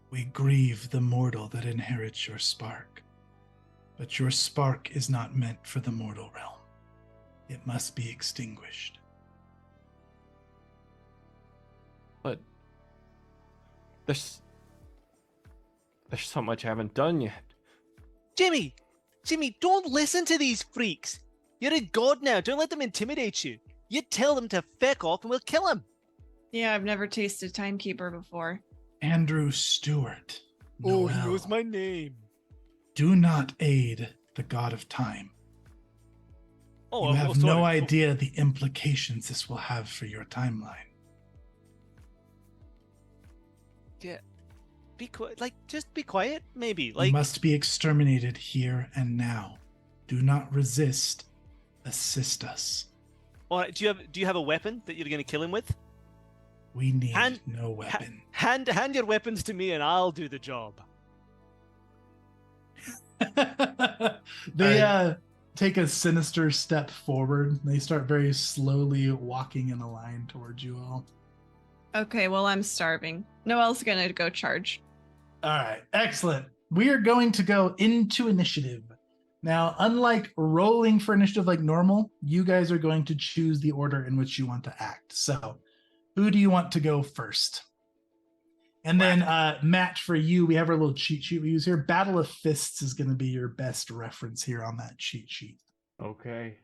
[SPEAKER 2] We grieve the mortal that inherits your spark. But your spark is not meant for the mortal realm. It must be extinguished.
[SPEAKER 3] But there's so much I haven't done yet.
[SPEAKER 6] Jimmy, don't listen to these freaks. You're a god now. Don't let them intimidate you. You tell them to feck off and we'll kill them.
[SPEAKER 4] Yeah, I've never tasted Timekeeper before.
[SPEAKER 2] Andrew Stewart.
[SPEAKER 6] Oh,
[SPEAKER 2] Noel,
[SPEAKER 6] he knows my name.
[SPEAKER 2] do not aid the god of time. You have no
[SPEAKER 6] sorry.
[SPEAKER 2] idea the implications this will have for your timeline.
[SPEAKER 6] Yeah. Be quiet. Just be quiet, maybe.
[SPEAKER 2] You must be exterminated here and now. Do not resist. Assist us.
[SPEAKER 6] All right, do you have a weapon that you're going to kill him with?
[SPEAKER 2] We need no weapon.
[SPEAKER 6] Hand your weapons to me and I'll do the job.
[SPEAKER 2] They take a sinister step forward. They start very slowly walking in a line towards you all.
[SPEAKER 4] Okay, well, I'm starving. Noelle's gonna go charge.
[SPEAKER 2] All right, excellent. We are going to go into initiative. Now, unlike rolling for initiative like normal, you guys are going to choose the order in which you want to act. So, who do you want to go first? And then, Matt, for you, we have our little cheat sheet we use here. Battle of Fists is going to be your best reference here on that cheat sheet.
[SPEAKER 3] Okay.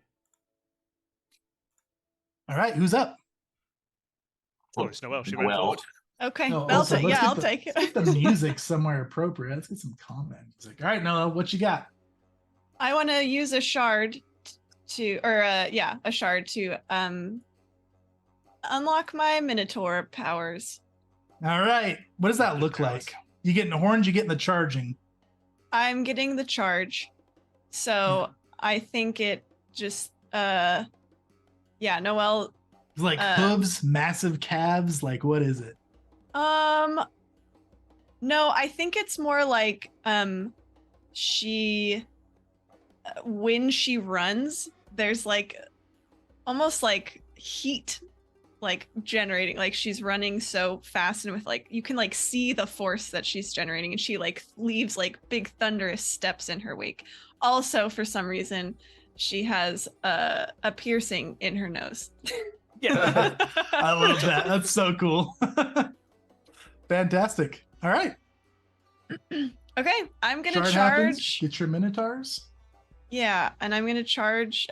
[SPEAKER 2] All right, who's up?
[SPEAKER 6] Of course, Noelle. She went forward.
[SPEAKER 4] Okay,
[SPEAKER 2] Oh,
[SPEAKER 4] I'll
[SPEAKER 2] also,
[SPEAKER 4] take.
[SPEAKER 2] let's
[SPEAKER 4] Yeah,
[SPEAKER 2] get
[SPEAKER 4] I'll
[SPEAKER 2] the-
[SPEAKER 4] take
[SPEAKER 2] Let's get the music somewhere appropriate. Let's get some comment music. All right, Noah, what you got?
[SPEAKER 4] I want to use a shard a shard to unlock my Minotaur powers.
[SPEAKER 2] All right, what does that look like? You getting the horns? You getting the charging?
[SPEAKER 4] I'm getting the charge, so I think it just Noelle.
[SPEAKER 2] It's like hooves, massive calves. Like, what is it?
[SPEAKER 4] No, I think it's more like she when she runs, there's like almost like heat like generating, like she's running so fast and with like you can like see the force that she's generating, and she like leaves like big thunderous steps in her wake. Also, for some reason, she has a piercing in her nose.
[SPEAKER 6] Yeah.
[SPEAKER 2] I love that. That's so cool. Fantastic. All right.
[SPEAKER 4] Okay, I'm gonna
[SPEAKER 2] Shard
[SPEAKER 4] charge.
[SPEAKER 2] happens. Get your minotaurs.
[SPEAKER 4] Yeah, and I'm gonna charge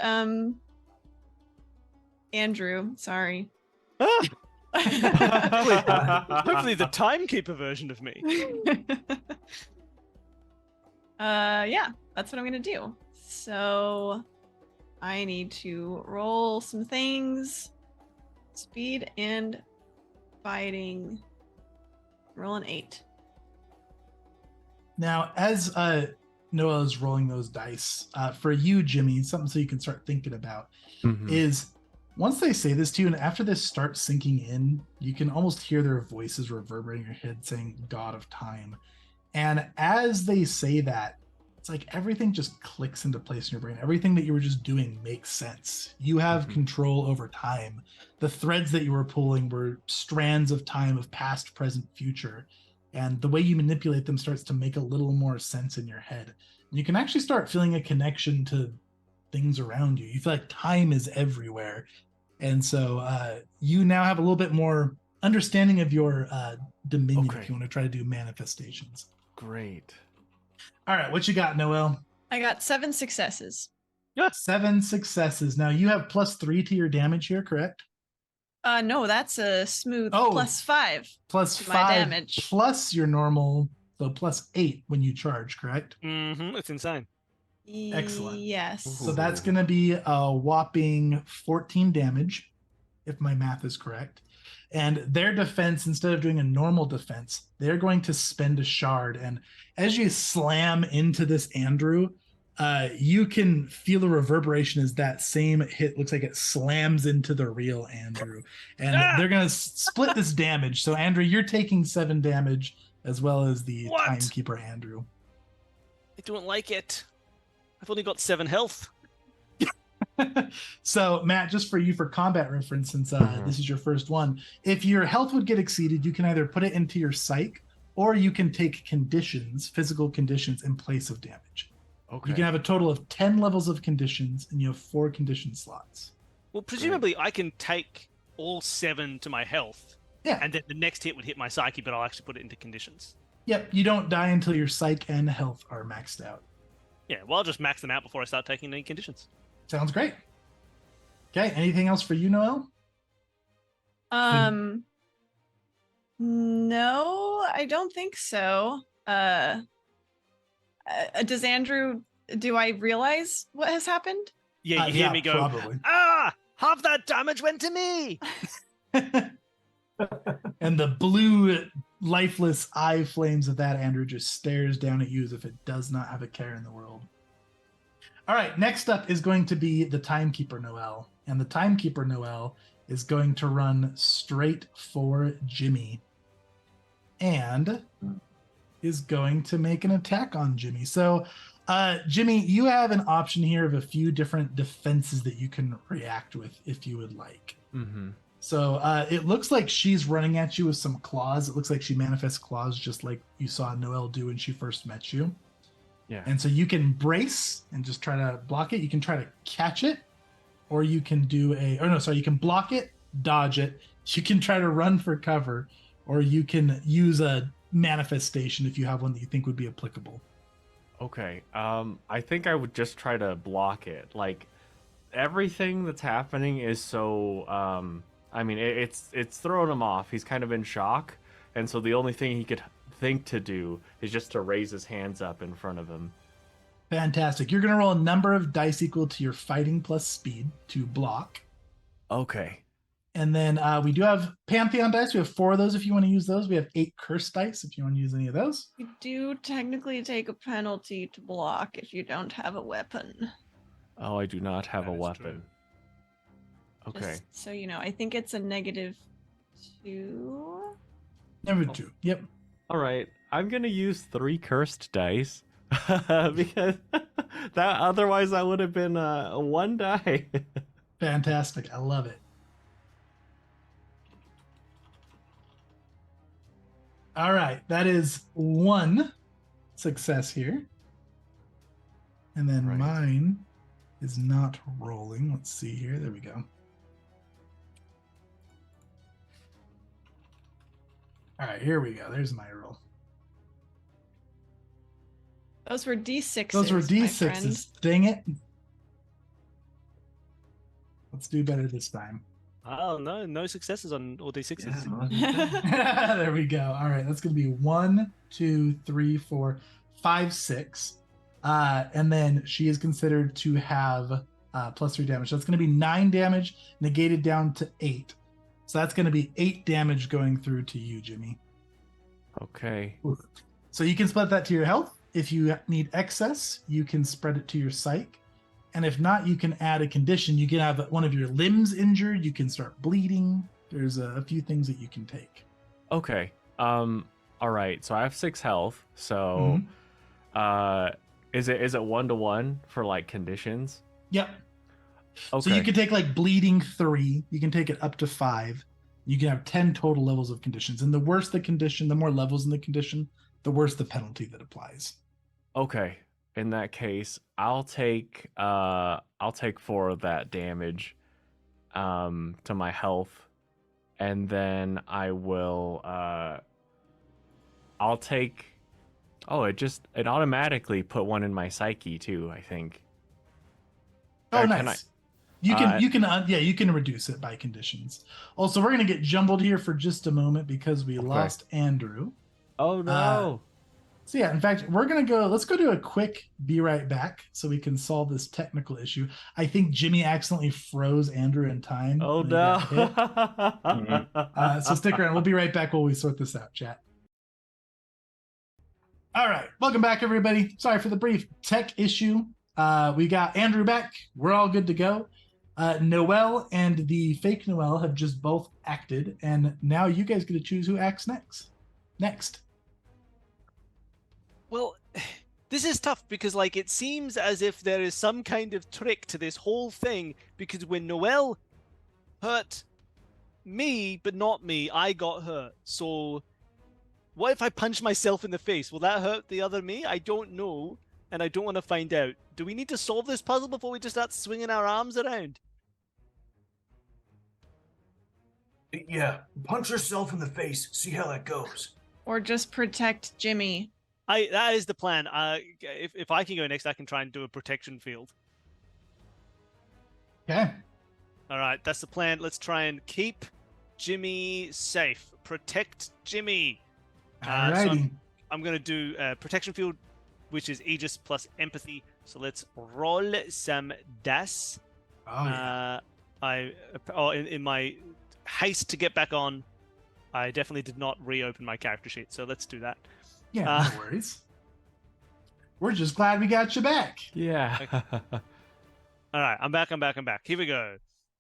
[SPEAKER 4] Andrew, sorry.
[SPEAKER 6] Ah! Hopefully the timekeeper version of me.
[SPEAKER 4] Yeah, that's what I'm gonna do. So I need to roll some things. Speed and fighting. Roll an 8.
[SPEAKER 2] Now, as Noah is rolling those dice, for you, Jimmy, something so you can start thinking about is once they say this to you, and after this starts sinking in, you can almost hear their voices reverberating in your head saying, God of Time. And as they say that, it's like everything just clicks into place in your brain. Everything that you were just doing makes sense. You have control over time. The threads that you were pulling were strands of time of past, present, future. And the way you manipulate them starts to make a little more sense in your head. And you can actually start feeling a connection to things around you. You feel like time is everywhere. And so you now have a little bit more understanding of your dominion if you want to try to do manifestations.
[SPEAKER 3] Great.
[SPEAKER 2] All right, what you got, Noel?
[SPEAKER 4] I got 7 successes.
[SPEAKER 2] 7 successes. Now you have +3 to your damage here, correct?
[SPEAKER 4] No, that's a smooth +5.
[SPEAKER 2] +5
[SPEAKER 4] to my damage.
[SPEAKER 2] plus your normal, so +8 when you charge, correct?
[SPEAKER 6] It's insane.
[SPEAKER 2] Excellent.
[SPEAKER 4] Yes.
[SPEAKER 2] So that's going to be a whopping 14 damage, if my math is correct. And their defense, instead of doing a normal defense, they're going to spend a shard. And as you slam into this Andrew, you can feel the reverberation as that same hit looks like it slams into the real Andrew. And they're going to split this damage. So, Andrew, you're taking 7 damage as well as the timekeeper, Andrew.
[SPEAKER 6] I don't like it. I've only got 7 health.
[SPEAKER 2] So, Matt, just for you for combat reference, since this is your first one, if your health would get exceeded, you can either put it into your psych or you can take conditions, physical conditions, in place of damage.
[SPEAKER 3] Okay.
[SPEAKER 2] You can have a total of 10 levels of conditions, and you have 4 condition slots.
[SPEAKER 6] Well, presumably I can take all 7 to my health.
[SPEAKER 2] Yeah.
[SPEAKER 6] And then the next hit would hit my psyche, but I'll actually put it into conditions.
[SPEAKER 2] Yep, you don't die until your psych and health are maxed out.
[SPEAKER 6] Yeah, well, I'll just max them out before I start taking any conditions.
[SPEAKER 2] Sounds great. Okay, anything else for you, Noel?
[SPEAKER 4] No, I don't think so. Does Andrew, do I realize what has happened?
[SPEAKER 6] Yeah, you hear me go,
[SPEAKER 2] probably.
[SPEAKER 6] Half that damage went to me!
[SPEAKER 2] And the blue, lifeless eye flames of that Andrew just stares down at you as if it does not have a care in the world. All right, next up is going to be the Timekeeper Noel. And the Timekeeper Noel is going to run straight for Jimmy. And is going to make an attack on Jimmy. So, Jimmy, you have an option here of a few different defenses that you can react with if you would like. So it looks like she's running at you with some claws. It looks like she manifests claws just like you saw Noelle do when she first met you.
[SPEAKER 3] Yeah.
[SPEAKER 2] And so you can brace and just try to block it. You can try to catch it, or you can do you can block it, dodge it. You can try to run for cover, or you can use a manifestation if you have one that you think would be applicable.
[SPEAKER 3] Okay. I think I would just try to block it. Like, everything that's happening is so it's throwing him off. He's kind of in shock, and so the only thing he could think to do is just to raise his hands up in front of him.
[SPEAKER 2] Fantastic. You're going to roll a number of dice equal to your fighting plus speed to block.
[SPEAKER 3] Okay.
[SPEAKER 2] And then we do have Pantheon dice. We have 4 of those if you want to use those. We have 8 curse dice if you want to use any of those.
[SPEAKER 4] You do technically take a penalty to block if you don't have a weapon.
[SPEAKER 3] Oh, I do not have a weapon. Okay.
[SPEAKER 4] Just so you know, I think it's a -2.
[SPEAKER 2] -2. Yep.
[SPEAKER 3] All right. I'm going to use 3 cursed dice because that otherwise I would have been 1 die.
[SPEAKER 2] Fantastic. I love it. All right. That is 1 success here. And then mine is not rolling. Let's see here. There we go. All right, here we go. There's my roll.
[SPEAKER 4] Those were D6s.
[SPEAKER 2] Those were D6s. Dang it. Let's do better this time.
[SPEAKER 6] Oh no, no successes on all D6s.
[SPEAKER 2] There we go. All right, that's going to be 1, 2, 3, 4, 5, 6. And then she is considered to have +3 damage. So that's going to be 9 damage negated down to 8. So that's going to be 8 damage going through to you, Jimmy.
[SPEAKER 3] Okay.
[SPEAKER 2] So you can split that to your health. If you need excess, you can spread it to your psych. And if not, you can add a condition. You can have one of your limbs injured. You can start bleeding. There's a few things that you can take.
[SPEAKER 3] Okay. All right. So I have 6 health. So, is it 1-to-1 for like conditions?
[SPEAKER 2] Yep.
[SPEAKER 3] Okay.
[SPEAKER 2] So you can take like bleeding 3. You can take it up to 5. You can have 10 total levels of conditions. And the worse the condition, the more levels in the condition, the worse the penalty that applies.
[SPEAKER 3] Okay. In that case, I'll take 4 of that damage to my health, and then I will I'll take it automatically put 1 in my psyche too, I think.
[SPEAKER 2] Oh,
[SPEAKER 3] Or
[SPEAKER 2] nice. You can reduce it by conditions. Also, we're gonna get jumbled here for just a moment because we lost Andrew.
[SPEAKER 3] Oh no.
[SPEAKER 2] So yeah, in fact, let's go do a quick be right back so we can solve this technical issue. I think Jimmy accidentally froze Andrew in time.
[SPEAKER 3] Oh
[SPEAKER 2] when he got hit.
[SPEAKER 3] no.
[SPEAKER 2] So stick around. We'll be right back while we sort this out, chat. All right, welcome back, everybody. Sorry for the brief tech issue. We got Andrew back. We're all good to go. Noelle and the fake Noelle have just both acted, and now you guys get to choose who acts next.
[SPEAKER 6] Well, this is tough because like it seems as if there is some kind of trick to this whole thing, because when Noelle hurt me but not me, I got hurt. So what if I punch myself in the face? Will that hurt the other me? I don't know, and I don't want to find out. Do we need to solve this puzzle before we just start swinging our arms around?
[SPEAKER 7] Yeah, punch yourself in the face. See how that goes.
[SPEAKER 4] Or just protect Jimmy.
[SPEAKER 6] That is the plan. If I can go next, I can try and do a protection field.
[SPEAKER 2] Okay.
[SPEAKER 6] All right, that's the plan. Let's try and keep Jimmy safe. Protect Jimmy.
[SPEAKER 2] Alrighty.
[SPEAKER 6] So I'm going to do protection field, which is Aegis plus empathy. So let's roll some dice.
[SPEAKER 2] Oh, yeah.
[SPEAKER 6] In my haste to get back on, I definitely did not reopen my character sheet. So let's do that.
[SPEAKER 2] Yeah, no worries. We're just glad we got you back.
[SPEAKER 3] Yeah.
[SPEAKER 6] All right, I'm back. Here we go.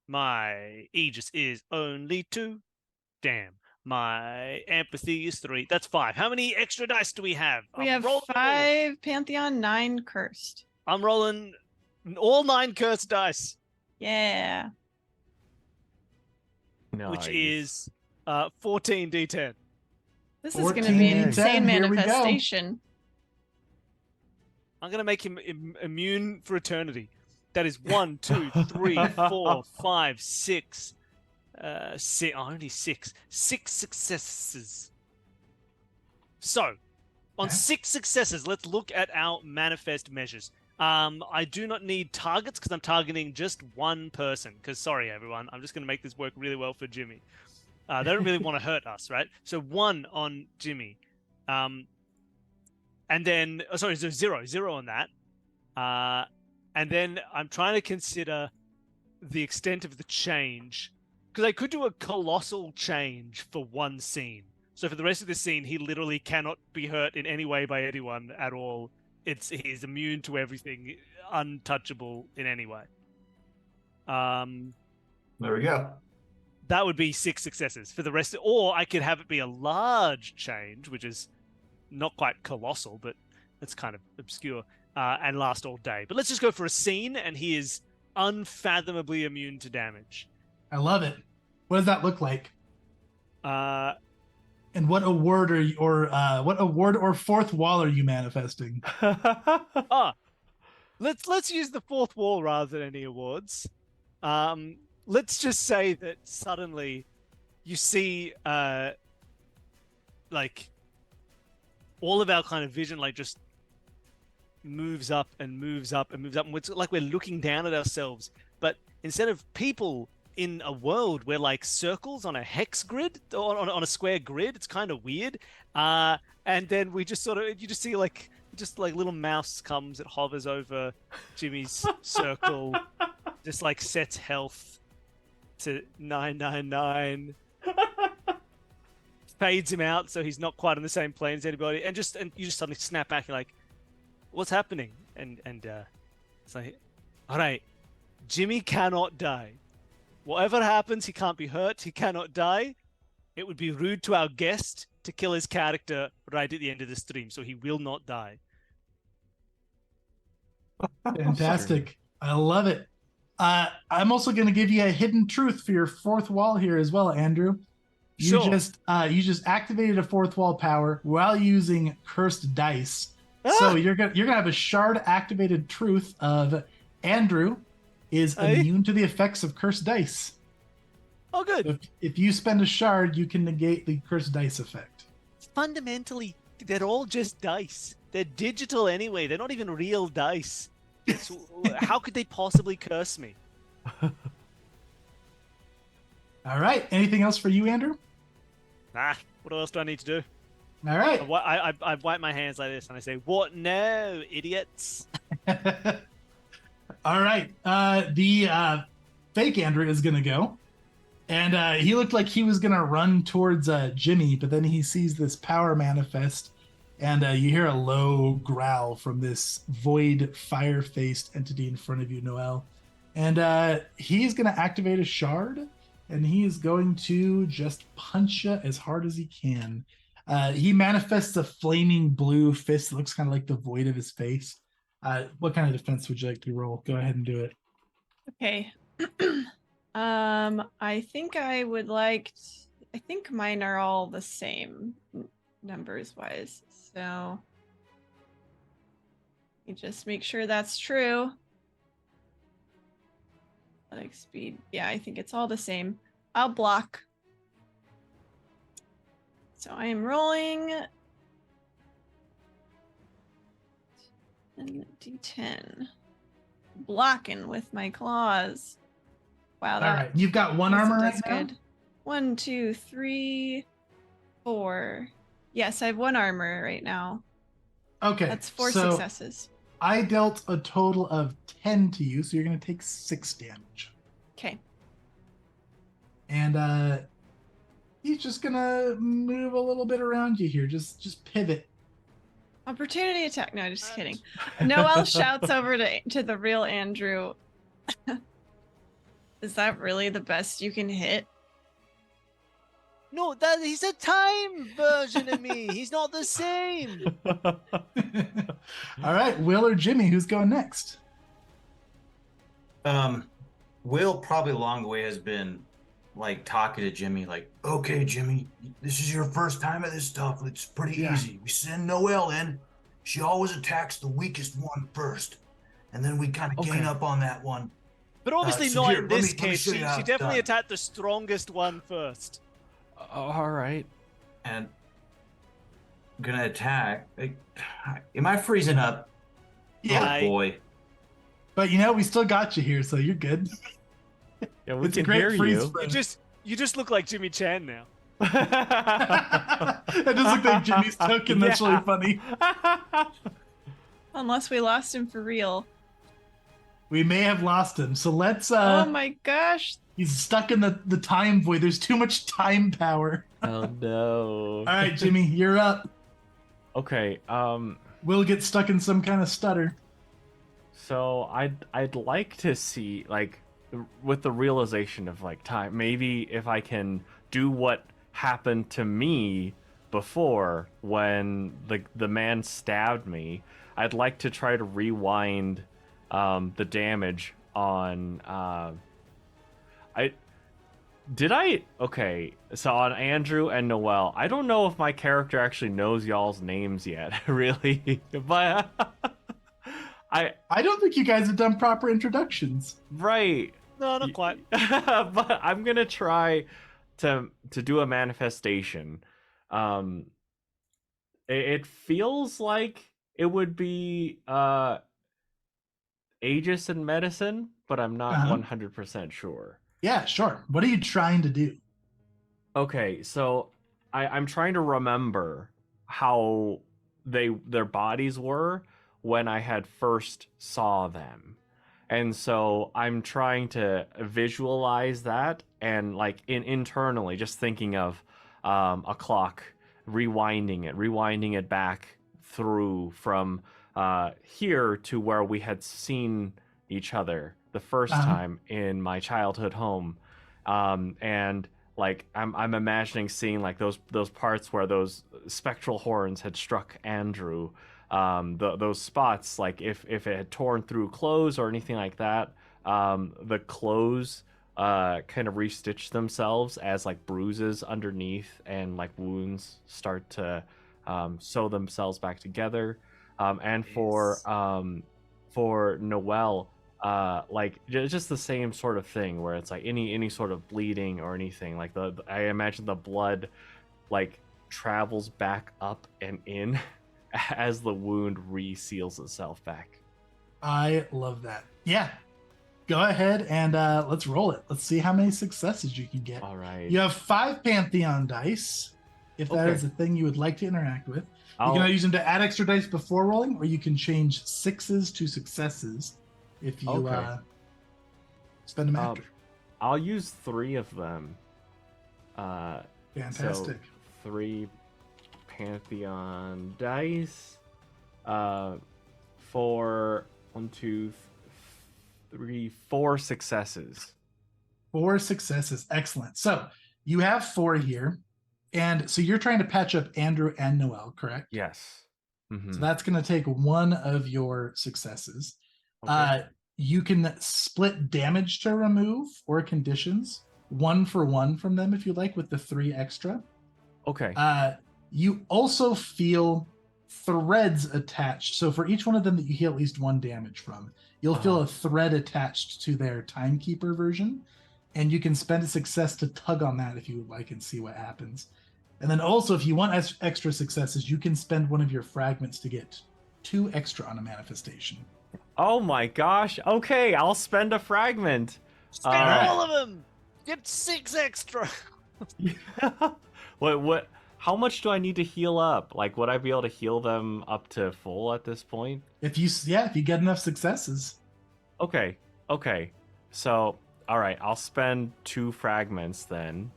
[SPEAKER 6] My Aegis is only 2. Damn. My empathy is 3. That's 5. How many extra dice do we have?
[SPEAKER 4] We have 5 Pantheon, 9 cursed.
[SPEAKER 6] I'm rolling all 9 cursed dice.
[SPEAKER 4] Yeah.
[SPEAKER 3] Nice.
[SPEAKER 6] Which is 14 d10.
[SPEAKER 4] This is going to be an
[SPEAKER 2] 14
[SPEAKER 4] insane
[SPEAKER 2] here we go.
[SPEAKER 4] manifestation.
[SPEAKER 6] I'm going to make him immune for eternity. That is 1, 2, 3, 4, 5, 6. Only 6. 6 successes. So, on 6 successes, let's look at our manifest measures. I do not need targets because I'm targeting just one person. Because, sorry, everyone, I'm just going to make this work really well for Jimmy. They don't really want to hurt us, right? So 1 on Jimmy. And then, so 0 on that. And then I'm trying to consider the extent of the change. Because I could do a colossal change for one scene. So for the rest of the scene, he literally cannot be hurt in any way by anyone at all. He's immune to everything, untouchable in any way.
[SPEAKER 7] There we go.
[SPEAKER 6] That would be 6 successes for the rest. Or I could have it be a large change, which is not quite colossal, but it's kind of obscure, and last all day. But let's just go for a scene, and he is unfathomably immune to damage.
[SPEAKER 2] I love it. What does that look like?
[SPEAKER 6] And
[SPEAKER 2] what award or fourth wall are you manifesting?
[SPEAKER 6] Let's use the fourth wall rather than any awards. Let's just say that suddenly you see like all of our kind of vision like just moves up and moves up and moves up, and it's like we're looking down at ourselves, but instead of people in a world where like circles on a hex grid or on a square grid, it's kind of weird. And then we just sort of, you just see like little mouse comes, it hovers over Jimmy's circle, just like sets health to 999, fades him out so he's not quite on the same plane as anybody, and you just suddenly snap back. You're like, what's happening? And it's like, all right, Jimmy cannot die. Whatever happens, he can't be hurt. He cannot die. It would be rude to our guest to kill his character right at the end of the stream, so he will not die.
[SPEAKER 2] Fantastic. I love it. I'm also going to give you a hidden truth for your fourth wall here as well, Andrew. You
[SPEAKER 6] Sure.
[SPEAKER 2] just activated a fourth wall power while using cursed dice. So you're gonna have a shard activated truth of Andrew is immune to the effects of cursed dice.
[SPEAKER 6] Oh, good.
[SPEAKER 2] If you spend a shard, you can negate the cursed dice effect.
[SPEAKER 6] Fundamentally, they're all just dice. They're digital anyway. They're not even real dice. So how could they possibly curse me?
[SPEAKER 2] All right. Anything else for you, Andrew?
[SPEAKER 6] What else do I need to do?
[SPEAKER 2] All right.
[SPEAKER 6] I wipe my hands like this and I say, "What? No, idiots!"
[SPEAKER 2] All right. The fake Andrew is gonna go, and he looked like he was gonna run towards Jimmy, but then he sees this power manifest, and you hear a low growl from this void, fire-faced entity in front of you, Noel, and he's gonna activate a shard, and he is going to just punch you as hard as he can. He manifests a flaming blue fist that looks kind of like the void of his face. What kind of defense would you like to roll? Go ahead and do it.
[SPEAKER 4] Okay. I think I would like. I think mine are all the same numbers wise. So you just make sure that's true. Athletic speed. Yeah, I think it's all the same. I'll block. So I am rolling an D10. Blocking with my claws. Wow,
[SPEAKER 2] All
[SPEAKER 4] that
[SPEAKER 2] right. You've got one armor right now?
[SPEAKER 4] good. 1, 2, 3, 4. Yes, I have one armor right now.
[SPEAKER 2] Okay.
[SPEAKER 4] That's 4
[SPEAKER 2] so
[SPEAKER 4] successes.
[SPEAKER 2] I dealt a total of 10 to you, so you're going to take 6 damage.
[SPEAKER 4] Okay.
[SPEAKER 2] And he's just going to move a little bit around you here. Just pivot.
[SPEAKER 4] Opportunity attack. No, just kidding. Noel shouts over to the real Andrew. Is that really the best you can hit?
[SPEAKER 6] No, he's a time version of me. He's not the same.
[SPEAKER 2] All right. Will or Jimmy, who's going next?
[SPEAKER 5] Will probably along the way has been like talking to Jimmy, like, okay, Jimmy, this is your first time at this stuff. It's pretty easy. We send Noelle in. She always attacks the weakest one first. And then we kind of gain up on that one.
[SPEAKER 6] But obviously
[SPEAKER 5] so
[SPEAKER 6] not
[SPEAKER 5] here,
[SPEAKER 6] in
[SPEAKER 5] let me-
[SPEAKER 6] this
[SPEAKER 5] let me
[SPEAKER 6] case.
[SPEAKER 5] show you
[SPEAKER 6] She
[SPEAKER 5] how it's
[SPEAKER 6] definitely
[SPEAKER 5] done.
[SPEAKER 6] attacked the strongest one first.
[SPEAKER 3] All right.
[SPEAKER 5] And I'm gonna attack. Am I freezing up?
[SPEAKER 2] Yeah.
[SPEAKER 5] Oh boy.
[SPEAKER 2] But we still got you here, so you're good.
[SPEAKER 3] Yeah, we
[SPEAKER 2] It's a
[SPEAKER 3] can
[SPEAKER 2] great
[SPEAKER 3] hear
[SPEAKER 2] freeze
[SPEAKER 3] you.
[SPEAKER 2] frame.
[SPEAKER 6] You just look like Jimmy Chan now.
[SPEAKER 2] It does look like Jimmy's token. That's really funny.
[SPEAKER 4] Unless we lost him for real.
[SPEAKER 2] We may have lost him. So let's
[SPEAKER 4] Oh my gosh.
[SPEAKER 2] he's stuck in the time void. There's too much time power.
[SPEAKER 3] Oh no.
[SPEAKER 2] All right, Jimmy, you're up.
[SPEAKER 3] Okay.
[SPEAKER 2] We'll get stuck in some kind of stutter.
[SPEAKER 3] So I'd like to see, like, with the realization of like time, maybe if I can do what happened to me before when the man stabbed me, I'd like to try to rewind the damage on okay, so on Andrew and Noelle, I don't know if my character actually knows y'all's names yet, really, but
[SPEAKER 2] I don't think you guys have done proper introductions.
[SPEAKER 3] right.
[SPEAKER 6] No, not quite.
[SPEAKER 3] But I'm gonna try to do a manifestation. It feels like it would be Aegis and medicine, but I'm not
[SPEAKER 2] Uh-huh.
[SPEAKER 3] 100% sure.
[SPEAKER 2] Yeah, sure. What are you trying to do?
[SPEAKER 3] Okay, so I'm trying to remember how their bodies were when I had first saw them. And so I'm trying to visualize that and like internally just thinking of a clock, rewinding it back through from here to where we had seen each other the first
[SPEAKER 2] Uh-huh.
[SPEAKER 3] time in my childhood home. And like I'm imagining seeing like those parts where those spectral horns had struck Andrew, those spots, like if it had torn through clothes or anything like that, the clothes kind of restitch themselves as like bruises underneath, and like wounds start to sew themselves back together. And for Noel, like just the same sort of thing where it's like any sort of bleeding or anything, like I imagine the blood like travels back up and in as the wound reseals itself back.
[SPEAKER 2] I love that. Yeah. Go ahead and let's roll it. Let's see how many successes you can get.
[SPEAKER 3] All right.
[SPEAKER 2] You have 5 Pantheon dice, if that
[SPEAKER 3] Okay.
[SPEAKER 2] is a thing you would like to interact with. You
[SPEAKER 3] I'll,
[SPEAKER 2] can use them to add extra dice before rolling, or you can change 6s to successes if you
[SPEAKER 3] Okay.
[SPEAKER 2] spend them
[SPEAKER 3] Um,
[SPEAKER 2] after.
[SPEAKER 3] I'll use 3 of them.
[SPEAKER 2] Fantastic.
[SPEAKER 3] So 3 Pantheon dice. For 1, 2, 3, 4 successes.
[SPEAKER 2] 4 successes. Excellent. So you have 4 here. And so you're trying to patch up Andrew and Noel, correct?
[SPEAKER 3] Yes.
[SPEAKER 2] So that's going to take 1 of your successes.
[SPEAKER 3] Okay.
[SPEAKER 2] You can split damage to remove or conditions 1 for 1 from them if you like, with the 3 extra.
[SPEAKER 3] Okay.
[SPEAKER 2] You also feel threads attached. So for each one of them that you heal at least 1 damage from, you'll feel a thread attached to their timekeeper version. And you can spend a success to tug on that if you would like and see what happens. And then also, if you want extra successes, you can spend 1 of your fragments to get 2 extra on a manifestation.
[SPEAKER 3] Oh my gosh. Okay, I'll spend a fragment.
[SPEAKER 6] Spend
[SPEAKER 2] Alright.
[SPEAKER 6] all of them. Get 6 extra.
[SPEAKER 3] What how much do I need to heal up? Like, would I be able to heal them up to full at this point?
[SPEAKER 2] If you get enough successes.
[SPEAKER 3] Okay. So, all right, I'll spend 2 fragments then.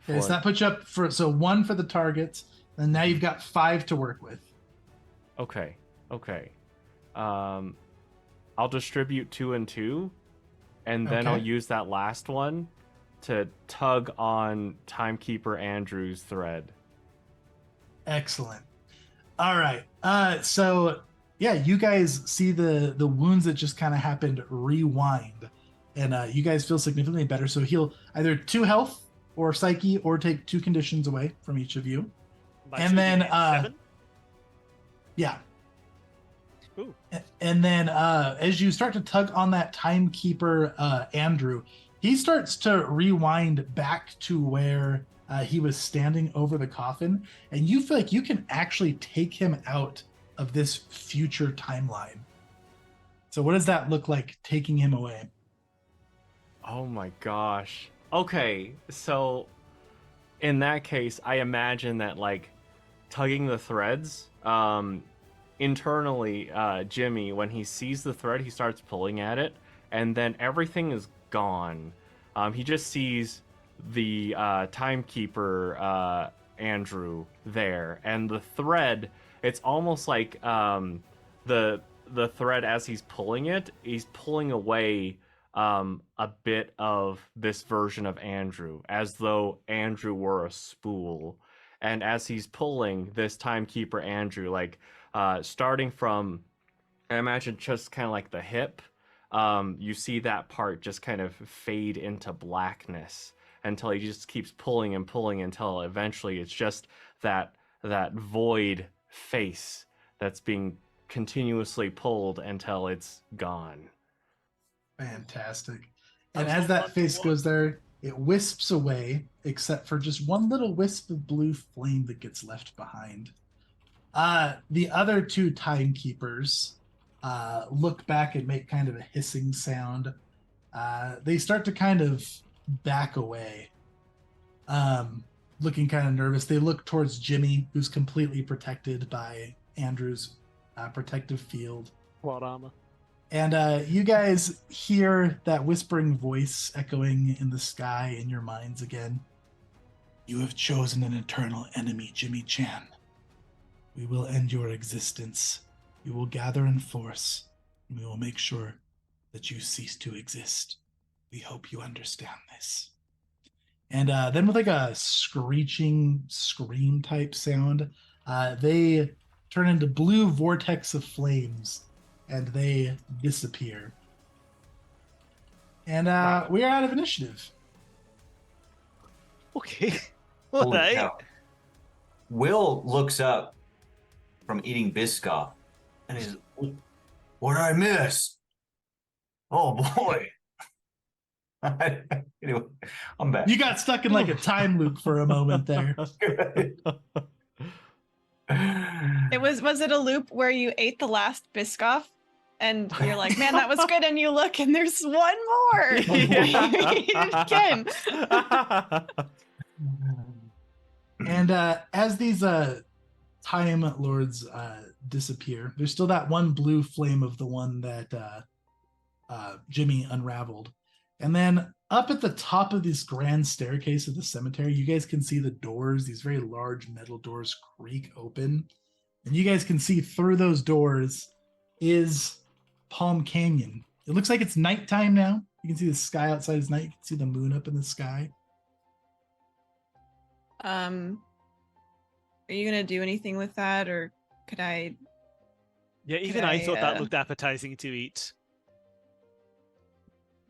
[SPEAKER 2] Okay, so that puts you up for 1 for the targets, and now you've got 5 to work with.
[SPEAKER 3] Okay. I'll distribute 2 and 2, and then I'll
[SPEAKER 2] Okay.
[SPEAKER 3] use that last one to tug on Timekeeper Andrew's thread.
[SPEAKER 2] Excellent. All right. So yeah, you guys see the wounds that just kind of happened rewind, and you guys feel significantly better. So heal either 2 health or psyche, or take 2 conditions away from each of you.
[SPEAKER 6] By
[SPEAKER 2] And
[SPEAKER 6] 2
[SPEAKER 2] then,
[SPEAKER 6] you mean 7?
[SPEAKER 2] Yeah.
[SPEAKER 6] Ooh.
[SPEAKER 2] And then as you start to tug on that timekeeper, Andrew, he starts to rewind back to where he was standing over the coffin, and you feel like you can actually take him out of this future timeline. So what does that look like, taking him away?
[SPEAKER 3] Oh my gosh. Okay, so in that case, I imagine that like tugging the threads, internally, Jimmy, when he sees the thread, he starts pulling at it, and then everything is gone. He just sees the timekeeper, Andrew, there, and the thread. It's almost like the thread, as he's pulling it, he's pulling away a bit of this version of Andrew, as though Andrew were a spool. And as he's pulling this timekeeper Andrew, like starting from, I imagine, just kind of like the hip, you see that part just kind of fade into blackness until he just keeps pulling and pulling until eventually it's just that void face that's being continuously pulled until it's gone.
[SPEAKER 2] Fantastic. And
[SPEAKER 6] That was
[SPEAKER 2] as
[SPEAKER 6] the
[SPEAKER 2] that
[SPEAKER 6] one
[SPEAKER 2] face
[SPEAKER 6] to
[SPEAKER 2] goes there, it wisps away, except for just 1 little wisp of blue flame that gets left behind. The other 2 timekeepers look back and make kind of a hissing sound. they start to kind of back away, looking kind of nervous. They look towards Jimmy, who's completely protected by Andrew's protective field.
[SPEAKER 6] Plot armor.
[SPEAKER 2] And you guys hear that whispering voice echoing in the sky in your minds again. You have chosen an eternal enemy, Jimmy Chan. We will end your existence. We will gather in force, and we will make sure that you cease to exist. We hope you understand this. And then with like a screeching scream type sound, they turn into blue vortex of flames and they disappear. And we are out of initiative.
[SPEAKER 6] Okay.
[SPEAKER 5] Holy
[SPEAKER 6] All right.
[SPEAKER 5] cow. Will looks up from eating Biscoff and he's, what did I miss? Oh boy. Anyway, I'm back.
[SPEAKER 2] You got stuck in like a time loop for a moment there.
[SPEAKER 4] Was it a loop where you ate the last Biscoff and you're like, man, that was good, and you look and there's one more. Again.
[SPEAKER 2] And as these time lords disappear, there's still that one blue flame of the one that Jimmy unraveled. And then up at the top of this grand staircase of the cemetery, you guys can see the doors, these very large metal doors creak open. And you guys can see through those doors is Palm Canyon. It looks like it's nighttime now. You can see the sky outside is night. You can see the moon up in the sky.
[SPEAKER 4] Are you gonna do anything with that, or could I?
[SPEAKER 6] Yeah, even I thought that looked appetizing to eat.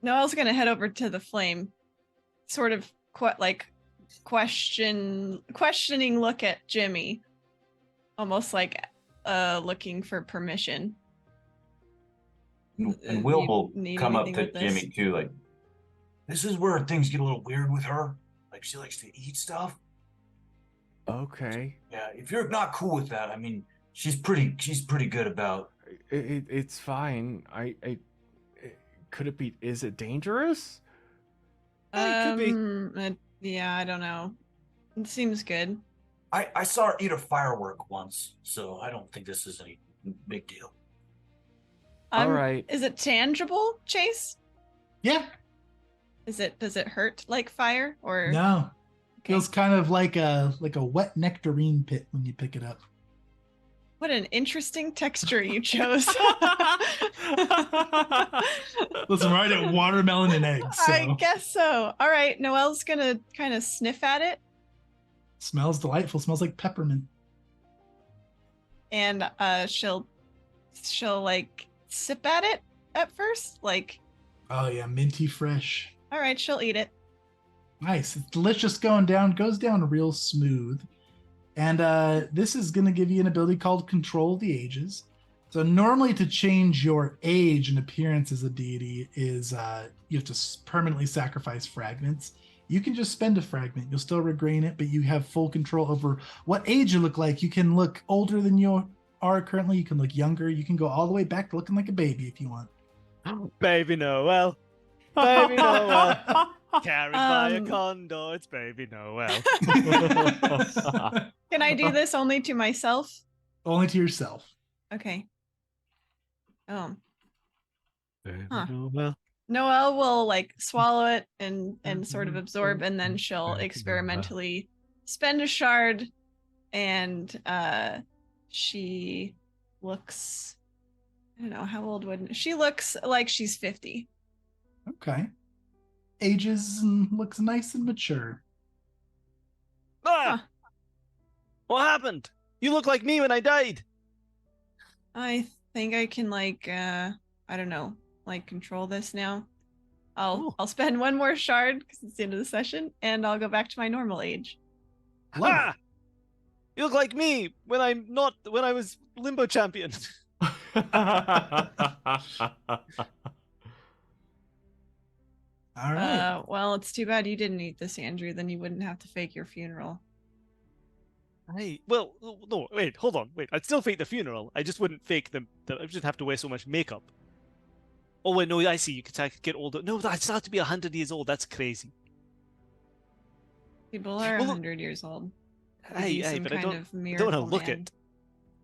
[SPEAKER 4] Noelle's gonna head over to the flame, sort of questioning look at Jimmy, almost like looking for permission.
[SPEAKER 5] And Will will
[SPEAKER 4] need
[SPEAKER 5] come up
[SPEAKER 4] anything
[SPEAKER 5] to
[SPEAKER 4] with this?
[SPEAKER 5] Jimmy too, like, this is where things get a little weird with her. Like, she likes to eat stuff.
[SPEAKER 3] Okay.
[SPEAKER 5] Yeah, if you're not cool with that, I mean, she's pretty good about.
[SPEAKER 3] It's fine. Could it be? Is it dangerous?
[SPEAKER 6] It could be.
[SPEAKER 4] Yeah, I don't know. It seems good.
[SPEAKER 5] I saw her eat a firework once, so I don't think this is any big deal.
[SPEAKER 3] All right.
[SPEAKER 4] Is it tangible, Chase?
[SPEAKER 2] Yeah.
[SPEAKER 4] Does it hurt like fire, or
[SPEAKER 2] No.
[SPEAKER 4] Okay.
[SPEAKER 2] Feels kind of like a wet nectarine pit when you pick it up.
[SPEAKER 4] What an interesting texture you chose.
[SPEAKER 2] Listen, right at watermelon and eggs. So.
[SPEAKER 4] I guess so. All right, Noelle's gonna kind of sniff at it,
[SPEAKER 2] Smells delightful. Smells like peppermint.
[SPEAKER 4] and she'll like sip at it at first. Like,
[SPEAKER 2] Oh yeah, minty fresh.
[SPEAKER 4] all right, she'll eat it.
[SPEAKER 2] Nice. It's delicious going down. Goes down real smooth. And this is going to give you an ability called Control the Ages. So normally to change your age and appearance as a deity is you have to permanently sacrifice fragments. You can just spend a fragment. You'll still regain it, but you have full control over what age you look like. You can look older than you are currently. You can look younger. You can go all the way back to looking like a baby if you want.
[SPEAKER 6] Baby Noel. Baby Noel. Carried by a condor. It's Baby Noel.
[SPEAKER 4] Can I do this only to myself?
[SPEAKER 2] Only to yourself.
[SPEAKER 4] Okay. Oh.
[SPEAKER 6] Baby
[SPEAKER 4] Huh.
[SPEAKER 6] Noel.
[SPEAKER 4] Noelle will like swallow it and sort of absorb, and then she'll experimentally spend a shard, and she looks, I don't know, how old would she looks like she's 50.
[SPEAKER 2] Okay. Ages and looks nice and mature.
[SPEAKER 6] Ah!
[SPEAKER 4] Huh.
[SPEAKER 6] What happened? You look like me when I died.
[SPEAKER 4] I think I can like I don't know, like control this now. I'll spend one more shard because it's the end of the session, and I'll go back to my normal age.
[SPEAKER 2] Love it.
[SPEAKER 6] Ah! You look like me when I was Limbo champion.
[SPEAKER 2] All right.
[SPEAKER 4] Well, it's too bad you didn't eat this, Andrew. Then you wouldn't have to fake your funeral.
[SPEAKER 6] Hey, well, no, wait, hold on, wait. I'd still fake the funeral. I just wouldn't fake I just have to wear so much makeup. Oh wait, no, I see. You could get older. No, I still have to be 100 years old. That's crazy.
[SPEAKER 4] People are
[SPEAKER 6] Well,
[SPEAKER 4] 100 years old.
[SPEAKER 6] Hey,
[SPEAKER 4] Be some
[SPEAKER 6] but I
[SPEAKER 4] kind
[SPEAKER 6] don't,
[SPEAKER 4] of
[SPEAKER 6] I don't
[SPEAKER 4] miracle
[SPEAKER 6] want to look
[SPEAKER 4] man.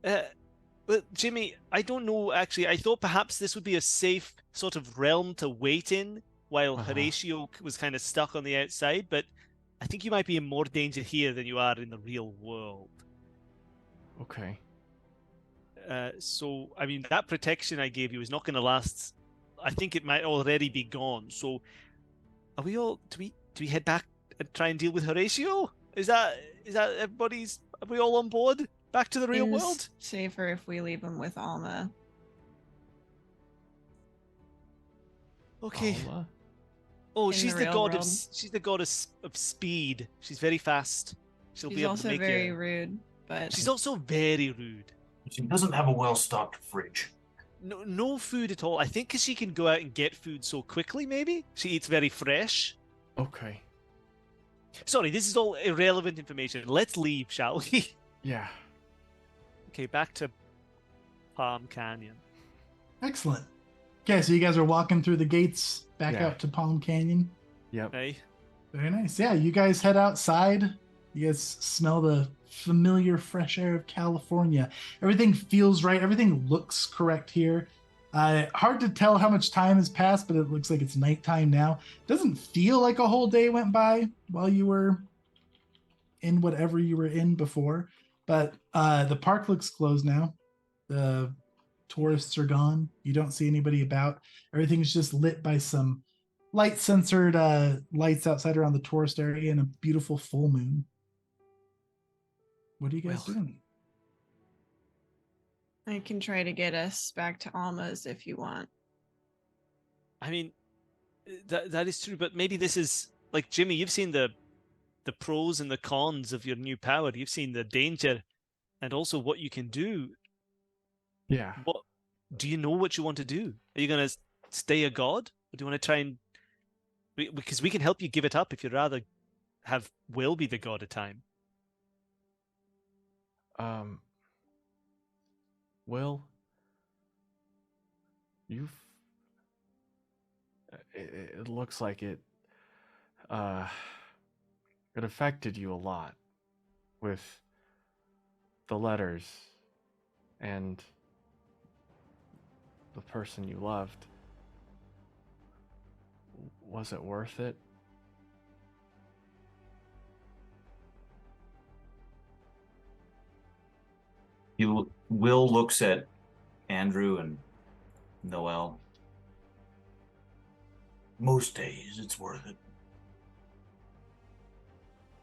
[SPEAKER 6] it. But Jimmy, I don't know actually. I thought perhaps this would be a safe sort of realm to wait in while Horatio was kind of stuck on the outside, but I think you might be in more danger here than you are in the real world.
[SPEAKER 3] Okay.
[SPEAKER 6] So, I mean, that protection I gave you is not going to last. I think it might already be gone. So, are we all? Do we head back and try and deal with Horatio? Is that everybody's? Are we all on board? Back to the real
[SPEAKER 4] Seems
[SPEAKER 6] world?
[SPEAKER 4] safer if we leave him with Alma.
[SPEAKER 6] Okay.
[SPEAKER 3] Alma?
[SPEAKER 6] Oh,
[SPEAKER 4] In
[SPEAKER 6] she's
[SPEAKER 4] the
[SPEAKER 6] the
[SPEAKER 4] real
[SPEAKER 6] goddess.
[SPEAKER 4] world.
[SPEAKER 6] She's the goddess of speed. She's very fast. She'll
[SPEAKER 4] She's
[SPEAKER 6] be able to
[SPEAKER 4] also
[SPEAKER 6] make
[SPEAKER 4] very
[SPEAKER 6] you.
[SPEAKER 4] rude, but
[SPEAKER 6] She's also very rude.
[SPEAKER 7] She doesn't have a well-stocked fridge.
[SPEAKER 6] No food at all. I think because she can go out and get food so quickly. Maybe she eats very fresh.
[SPEAKER 3] Okay.
[SPEAKER 6] Sorry, this is all irrelevant information. Let's leave, shall we?
[SPEAKER 3] Yeah.
[SPEAKER 6] Okay, back to Palm Canyon.
[SPEAKER 2] Excellent. Okay, so you guys are walking through the gates back
[SPEAKER 3] Yeah.
[SPEAKER 2] out to Palm Canyon.
[SPEAKER 3] Yep.
[SPEAKER 6] Hey,
[SPEAKER 2] Very nice. Yeah, you guys head outside. You guys smell the familiar fresh air of California. Everything feels right. Everything looks correct here. Hard to tell how much time has passed, but it looks like it's nighttime now. Doesn't feel like a whole day went by while you were in whatever you were in before. But the park looks closed now. The tourists are gone. You don't see anybody about. Everything's just lit by some light censored lights outside around the tourist area and a beautiful full moon. What are you guys
[SPEAKER 6] Well.
[SPEAKER 2] doing?
[SPEAKER 4] I can try to get us back to Alma's if you want.
[SPEAKER 6] I mean, that is true, but maybe this is like Jimmy. You've seen the pros and the cons of your new power. You've seen the danger, and also what you can do.
[SPEAKER 3] Yeah.
[SPEAKER 6] What do you know? What you want to do? Are you gonna stay a god, or do you want to try and? Because we can help you give it up if you'd rather have Will be the god of time.
[SPEAKER 3] Will, you've. It looks like it affected you a lot with the letters and the person you loved. Was it worth it?
[SPEAKER 5] Will looks at Andrew and Noel.
[SPEAKER 7] Most days, it's worth it.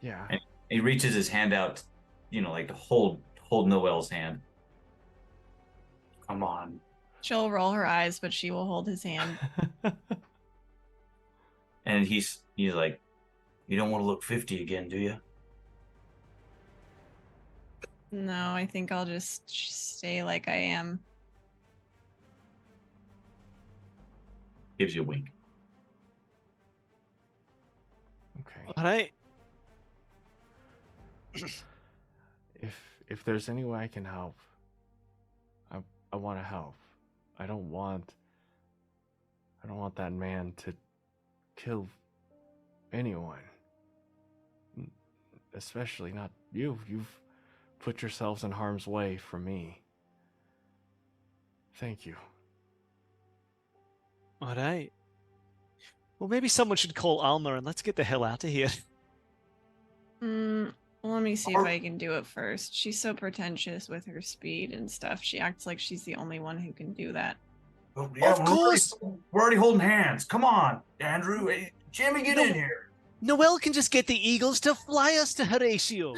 [SPEAKER 3] Yeah.
[SPEAKER 5] And he reaches his hand out, like to hold Noel's hand.
[SPEAKER 7] Come on.
[SPEAKER 4] She'll roll her eyes, but she will hold his hand.
[SPEAKER 5] And he's like,
[SPEAKER 7] You don't want to look 50 again, do you?
[SPEAKER 4] No, I think I'll just stay like I am.
[SPEAKER 5] gives you a wink.
[SPEAKER 3] Okay.
[SPEAKER 6] All right.
[SPEAKER 3] If there's any way I can help, I want to help. I don't want that man to kill anyone. Especially not you. You've put yourselves in harm's way for me. Thank you.
[SPEAKER 6] All right. Well, maybe someone should call Alma and let's get the hell out of here.
[SPEAKER 4] Well, let me see if I can do it first. She's so pretentious with her speed and stuff. She acts like she's the only one who can do that.
[SPEAKER 7] Oh, yeah,
[SPEAKER 6] Of course.
[SPEAKER 7] We're already holding hands. Come on, Andrew. Hey, Jimmy, get in here.
[SPEAKER 6] Noel can just get the Eagles to fly us to Horatio.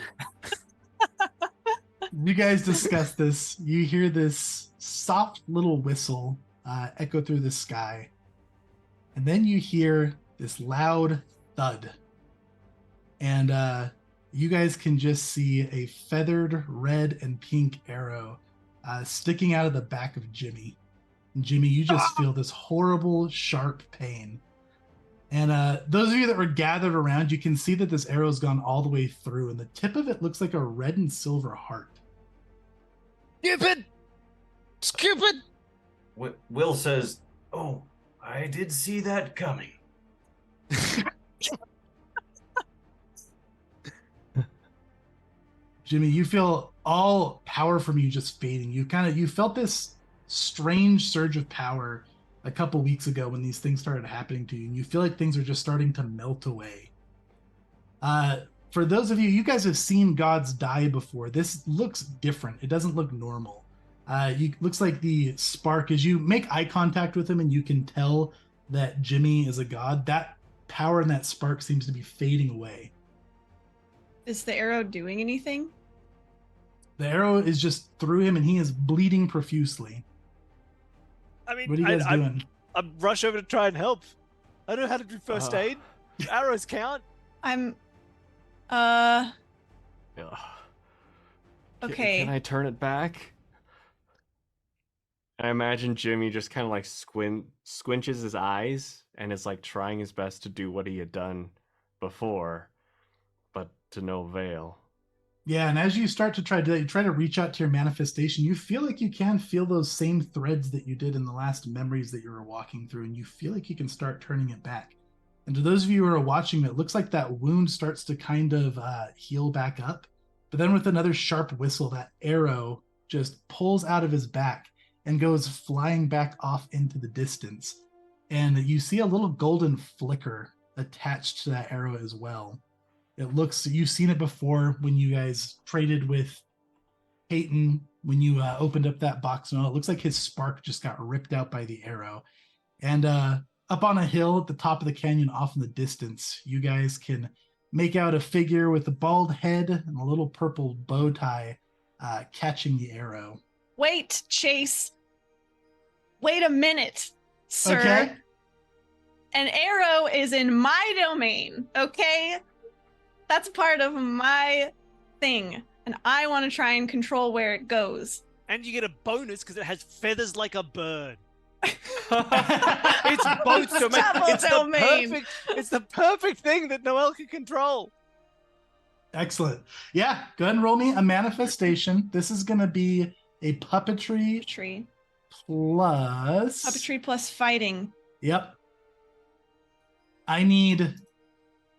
[SPEAKER 2] You guys discuss this. You hear this soft little whistle echo through the sky. And then you hear this loud thud. And you guys can just see a feathered red and pink arrow sticking out of the back of Jimmy. And Jimmy, you just feel this horrible, sharp pain. And those of you that were gathered around, you can see that this arrow's gone all the way through, and the tip of it looks like a red and silver heart.
[SPEAKER 6] Stupid! Stupid!
[SPEAKER 5] Will says,
[SPEAKER 7] Oh, I did see that coming.
[SPEAKER 2] Jimmy, you feel all power from you just fading. You felt this strange surge of power a couple weeks ago when these things started happening to you, and you feel like things are just starting to melt away. For those of you, you guys have seen gods die before. This looks different. It doesn't look normal. Looks like the spark, as you make eye contact with him and you can tell that Jimmy is a god, that power and that spark seems to be fading away.
[SPEAKER 4] Is the arrow doing anything?
[SPEAKER 2] The arrow is just through him and he is bleeding profusely.
[SPEAKER 6] I mean,
[SPEAKER 2] What are you guys doing?
[SPEAKER 6] I rush over to try and help. I know how to do first aid. Arrows count.
[SPEAKER 4] I'm
[SPEAKER 3] Ugh.
[SPEAKER 4] okay.
[SPEAKER 3] Can I turn it back? I imagine Jimmy just kind of like squinches his eyes and is like trying his best to do what he had done before, but to no avail.
[SPEAKER 2] Yeah, and as you start to try to reach out to your manifestation, you feel like you can feel those same threads that you did in the last memories that you were walking through, and you feel like you can start turning it back. And to those of you who are watching, it looks like that wound starts to kind of heal back up. But then with another sharp whistle, that arrow just pulls out of his back and goes flying back off into the distance. And you see a little golden flicker attached to that arrow as well. It looks, you've seen it before when you guys traded with Peyton, when you opened up that box. No, it looks like his spark just got ripped out by the arrow. And up on a hill at the top of the canyon off in the distance, you guys can make out a figure with a bald head and a little purple bow tie catching the arrow.
[SPEAKER 4] Wait, Chase. Wait a minute, sir.
[SPEAKER 2] Okay.
[SPEAKER 4] An arrow is in my domain, okay? That's part of my thing, and I want to try and control where it goes.
[SPEAKER 6] And you get a bonus because it has feathers like a bird. It's both domain. It's the perfect thing that Noel can control.
[SPEAKER 2] Excellent. Yeah, go ahead and roll me a manifestation. This is going to be a puppetry plus...
[SPEAKER 4] Puppetry plus fighting.
[SPEAKER 2] Yep. I need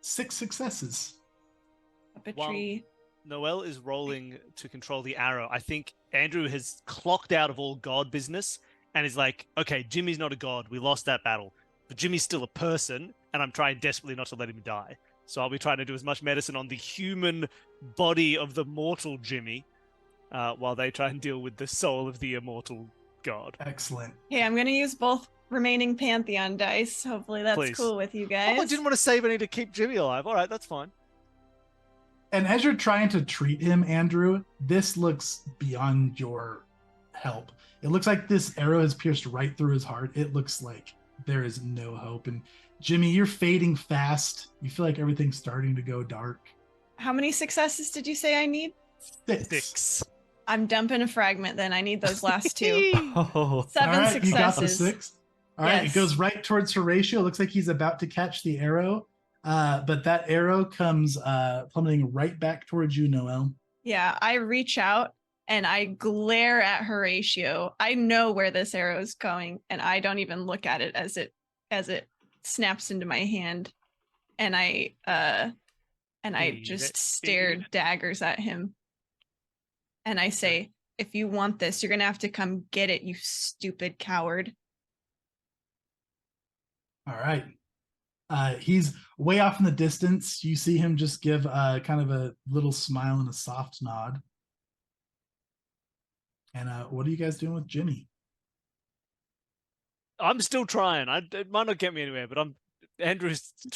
[SPEAKER 2] 6 successes.
[SPEAKER 4] Puppetry.
[SPEAKER 6] Noel is rolling to control the arrow. I think Andrew has clocked out of all god business and is like, okay, Jimmy's not a god. We lost that battle. But Jimmy's still a person, and I'm trying desperately not to let him die. So I'll be trying to do as much medicine on the human body of the mortal Jimmy while they try and deal with the soul of the immortal god.
[SPEAKER 2] Excellent.
[SPEAKER 4] Okay, I'm going to use both remaining pantheon dice. Hopefully that's
[SPEAKER 6] Please.
[SPEAKER 4] cool with you guys.
[SPEAKER 6] Oh, I didn't want to save any to keep Jimmy alive. All right, that's fine.
[SPEAKER 2] And as you're trying to treat him, Andrew, this looks beyond your help. It looks like this arrow has pierced right through his heart. It looks like there is no hope. And Jimmy, you're fading fast. You feel like everything's starting to go dark.
[SPEAKER 4] How many successes did you say I need?
[SPEAKER 6] 6.
[SPEAKER 4] I'm dumping a fragment then. I need those last 2.
[SPEAKER 3] Oh,
[SPEAKER 4] 7
[SPEAKER 2] All right,
[SPEAKER 4] successes.
[SPEAKER 2] you got the 6. All right,
[SPEAKER 4] Yes.
[SPEAKER 2] it goes right towards Horatio. It looks like he's about to catch the arrow. But that arrow comes plummeting right back towards you, Noel.
[SPEAKER 4] Yeah, I reach out and I glare at Horatio. I know where this arrow is going, and I don't even look at it as it snaps into my hand. And I just stare daggers at him. And I say, if you want this, you're gonna have to come get it, you stupid coward.
[SPEAKER 2] All right. He's way off in the distance. You see him just give kind of a little smile and a soft nod. And what are you guys doing with Jimmy?
[SPEAKER 6] I'm still trying. It might not get me anywhere, but Andrew's, he's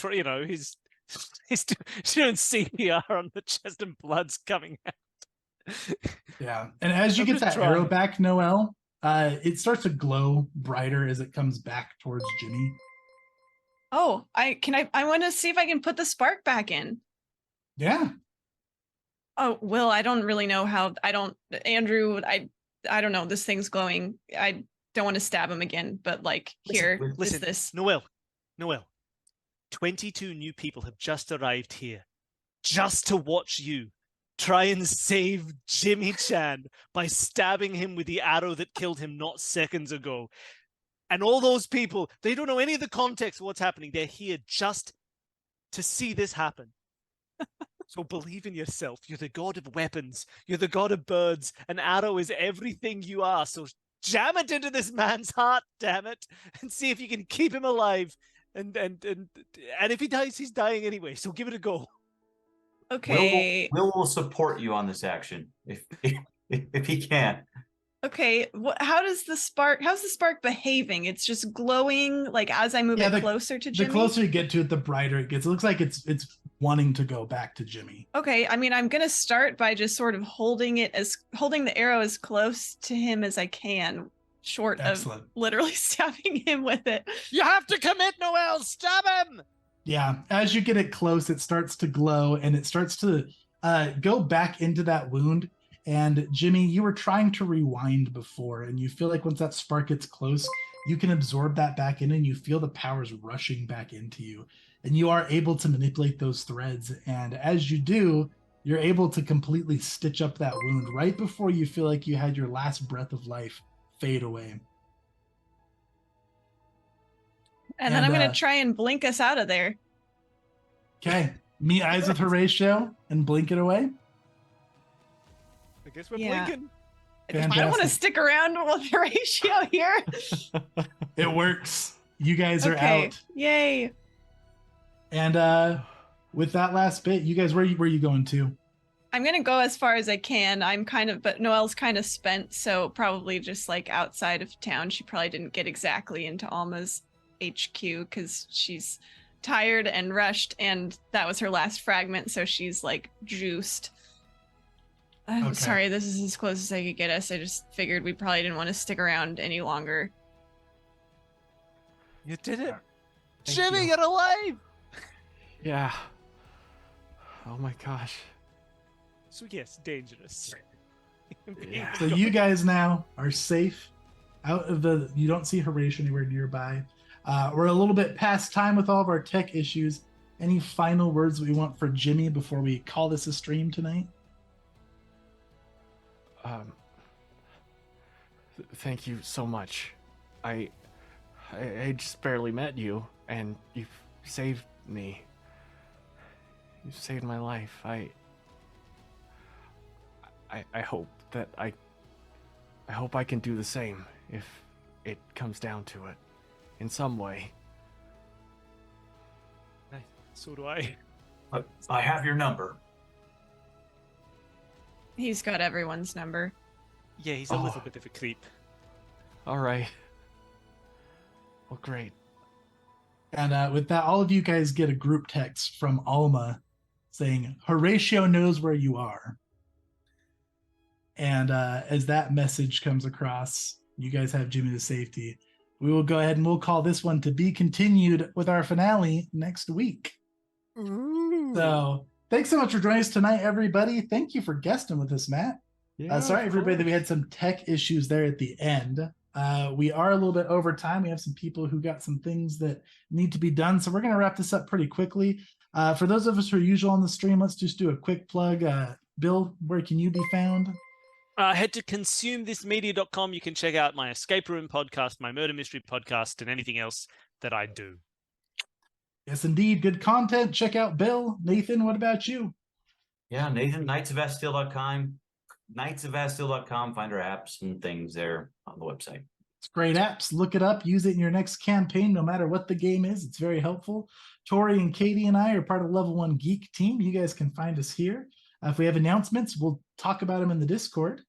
[SPEAKER 6] doing CPR on the chest and blood's coming out.
[SPEAKER 2] Yeah. And as you
[SPEAKER 6] I'm
[SPEAKER 2] get
[SPEAKER 6] just
[SPEAKER 2] that
[SPEAKER 6] trying.
[SPEAKER 2] arrow back, Noel, it starts to glow brighter as it comes back towards Jimmy.
[SPEAKER 4] Oh, I want to see if I can put the spark back in.
[SPEAKER 2] Yeah.
[SPEAKER 4] Oh, Will, I don't really know how. Andrew, I don't know. This thing's glowing. I don't want to stab him again, but like, here is
[SPEAKER 6] Listen,
[SPEAKER 4] this.
[SPEAKER 6] Noel, 22 new people have just arrived here just to watch you try and save Jimmy Chan by stabbing him with the arrow that killed him not seconds ago. And all those people, they don't know any of the context of what's happening. They're here just to see this happen. So believe in yourself. You're the god of weapons. You're the god of birds. An arrow is everything you are. So jam it into this man's heart, damn it, and see if you can keep him alive. And if he dies, he's dying anyway. So give it a go.
[SPEAKER 4] Okay.
[SPEAKER 5] Will will support you on this action if he can.
[SPEAKER 4] Okay. How's the spark behaving? It's just glowing like as I move it closer to Jimmy?
[SPEAKER 2] The closer you get to it, the brighter it gets. It looks like it's wanting to go back to Jimmy.
[SPEAKER 4] Okay. I mean, I'm going to start by just sort of holding the arrow as close to him as I can, short
[SPEAKER 2] Excellent.
[SPEAKER 4] of literally stabbing him with it.
[SPEAKER 6] You have to commit, Noel. Stab him.
[SPEAKER 2] Yeah. As you get it close, it starts to glow and it starts to go back into that wound. And Jimmy, you were trying to rewind before, and you feel like once that spark gets close, you can absorb that back in and you feel the powers rushing back into you. And you are able to manipulate those threads. And as you do, you're able to completely stitch up that wound right before you feel like you had your last breath of life fade away.
[SPEAKER 4] And then I'm going to try and blink us out of there.
[SPEAKER 2] Okay. Meet eyes with Horatio and blink it away.
[SPEAKER 6] I guess we're blinking.
[SPEAKER 2] Fantastic.
[SPEAKER 4] I don't want to stick around with Horatio here.
[SPEAKER 2] It works. You guys are out.
[SPEAKER 4] Yay.
[SPEAKER 2] And with that last bit, you guys, where are you going to?
[SPEAKER 4] I'm going to go as far as I can. But Noelle's kind of spent, so probably just like outside of town. She probably didn't get exactly into Alma's HQ because she's tired and rushed, and that was her last fragment, so she's like juiced. I'm sorry, this is as close as I could get us. I just figured we probably didn't want to stick around any longer.
[SPEAKER 6] You did it. Jimmy, you're alive.
[SPEAKER 3] Yeah. Oh my gosh.
[SPEAKER 6] So yes, dangerous.
[SPEAKER 3] Yeah.
[SPEAKER 2] So you guys now are safe out of you don't see Horatio anywhere nearby. We're a little bit past time with all of our tech issues. Any final words we want for Jimmy before we call this a stream tonight?
[SPEAKER 3] Thank you so much. I just barely met you, and you've saved me. You saved my life. I hope that I hope I can do the same if it comes down to it, in some way.
[SPEAKER 6] So do I.
[SPEAKER 7] I have your number.
[SPEAKER 4] He's got everyone's number.
[SPEAKER 6] Yeah, he's a little bit of a creep.
[SPEAKER 3] All right. Well, great.
[SPEAKER 2] And with that, all of you guys get a group text from Alma saying, Horatio knows where you are. And as that message comes across, you guys have Jimmy to safety. We will go ahead and we'll call this one to be continued with our finale next week.
[SPEAKER 6] Ooh.
[SPEAKER 2] So thanks so much for joining us tonight, everybody. Thank you for guesting with us, Matt.
[SPEAKER 3] Yeah,
[SPEAKER 2] sorry, everybody, that we had some tech issues there at the end. We are a little bit over time. We have some people who got some things that need to be done. So we're going to wrap this up pretty quickly. For those of us who are usual on the stream, let's just do a quick plug. Bill, where can you be found?
[SPEAKER 6] Head to consumethismedia.com. You can check out my escape room podcast, my murder mystery podcast, and anything else that I do.
[SPEAKER 2] Yes, indeed. Good content. Check out Bill. Nathan, what about you?
[SPEAKER 5] Yeah, Nathan, knightsofasteel.com. knightsofasteel.com. Find our apps and things there on the website.
[SPEAKER 2] It's great apps. Look it up. Use it in your next campaign, no matter what the game is. It's very helpful. Tori and Katie and I are part of the Level 1 Geek team. You guys can find us here. If we have announcements, we'll talk about them in the Discord.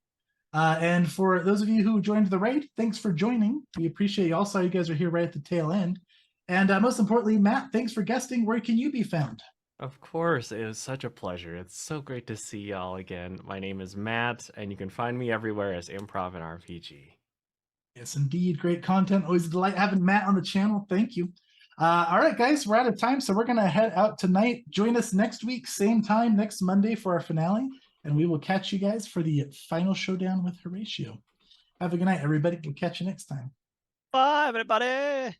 [SPEAKER 2] And for those of you who joined the raid, thanks for joining. We appreciate you all. Saw you guys are here right at the tail end. And most importantly, Matt, thanks for guesting. Where can you be found?
[SPEAKER 3] Of course, it was such a pleasure. It's so great to see y'all again. My name is Matt, and you can find me everywhere as Improv and RPG.
[SPEAKER 2] Yes, indeed. Great content. Always a delight having Matt on the channel. Thank you. All right, guys, we're out of time, so we're going to head out tonight. Join us next week, same time, next Monday for our finale, and we will catch you guys for the final showdown with Horatio. Have a good night, everybody. We'll catch you next time.
[SPEAKER 6] Bye, everybody.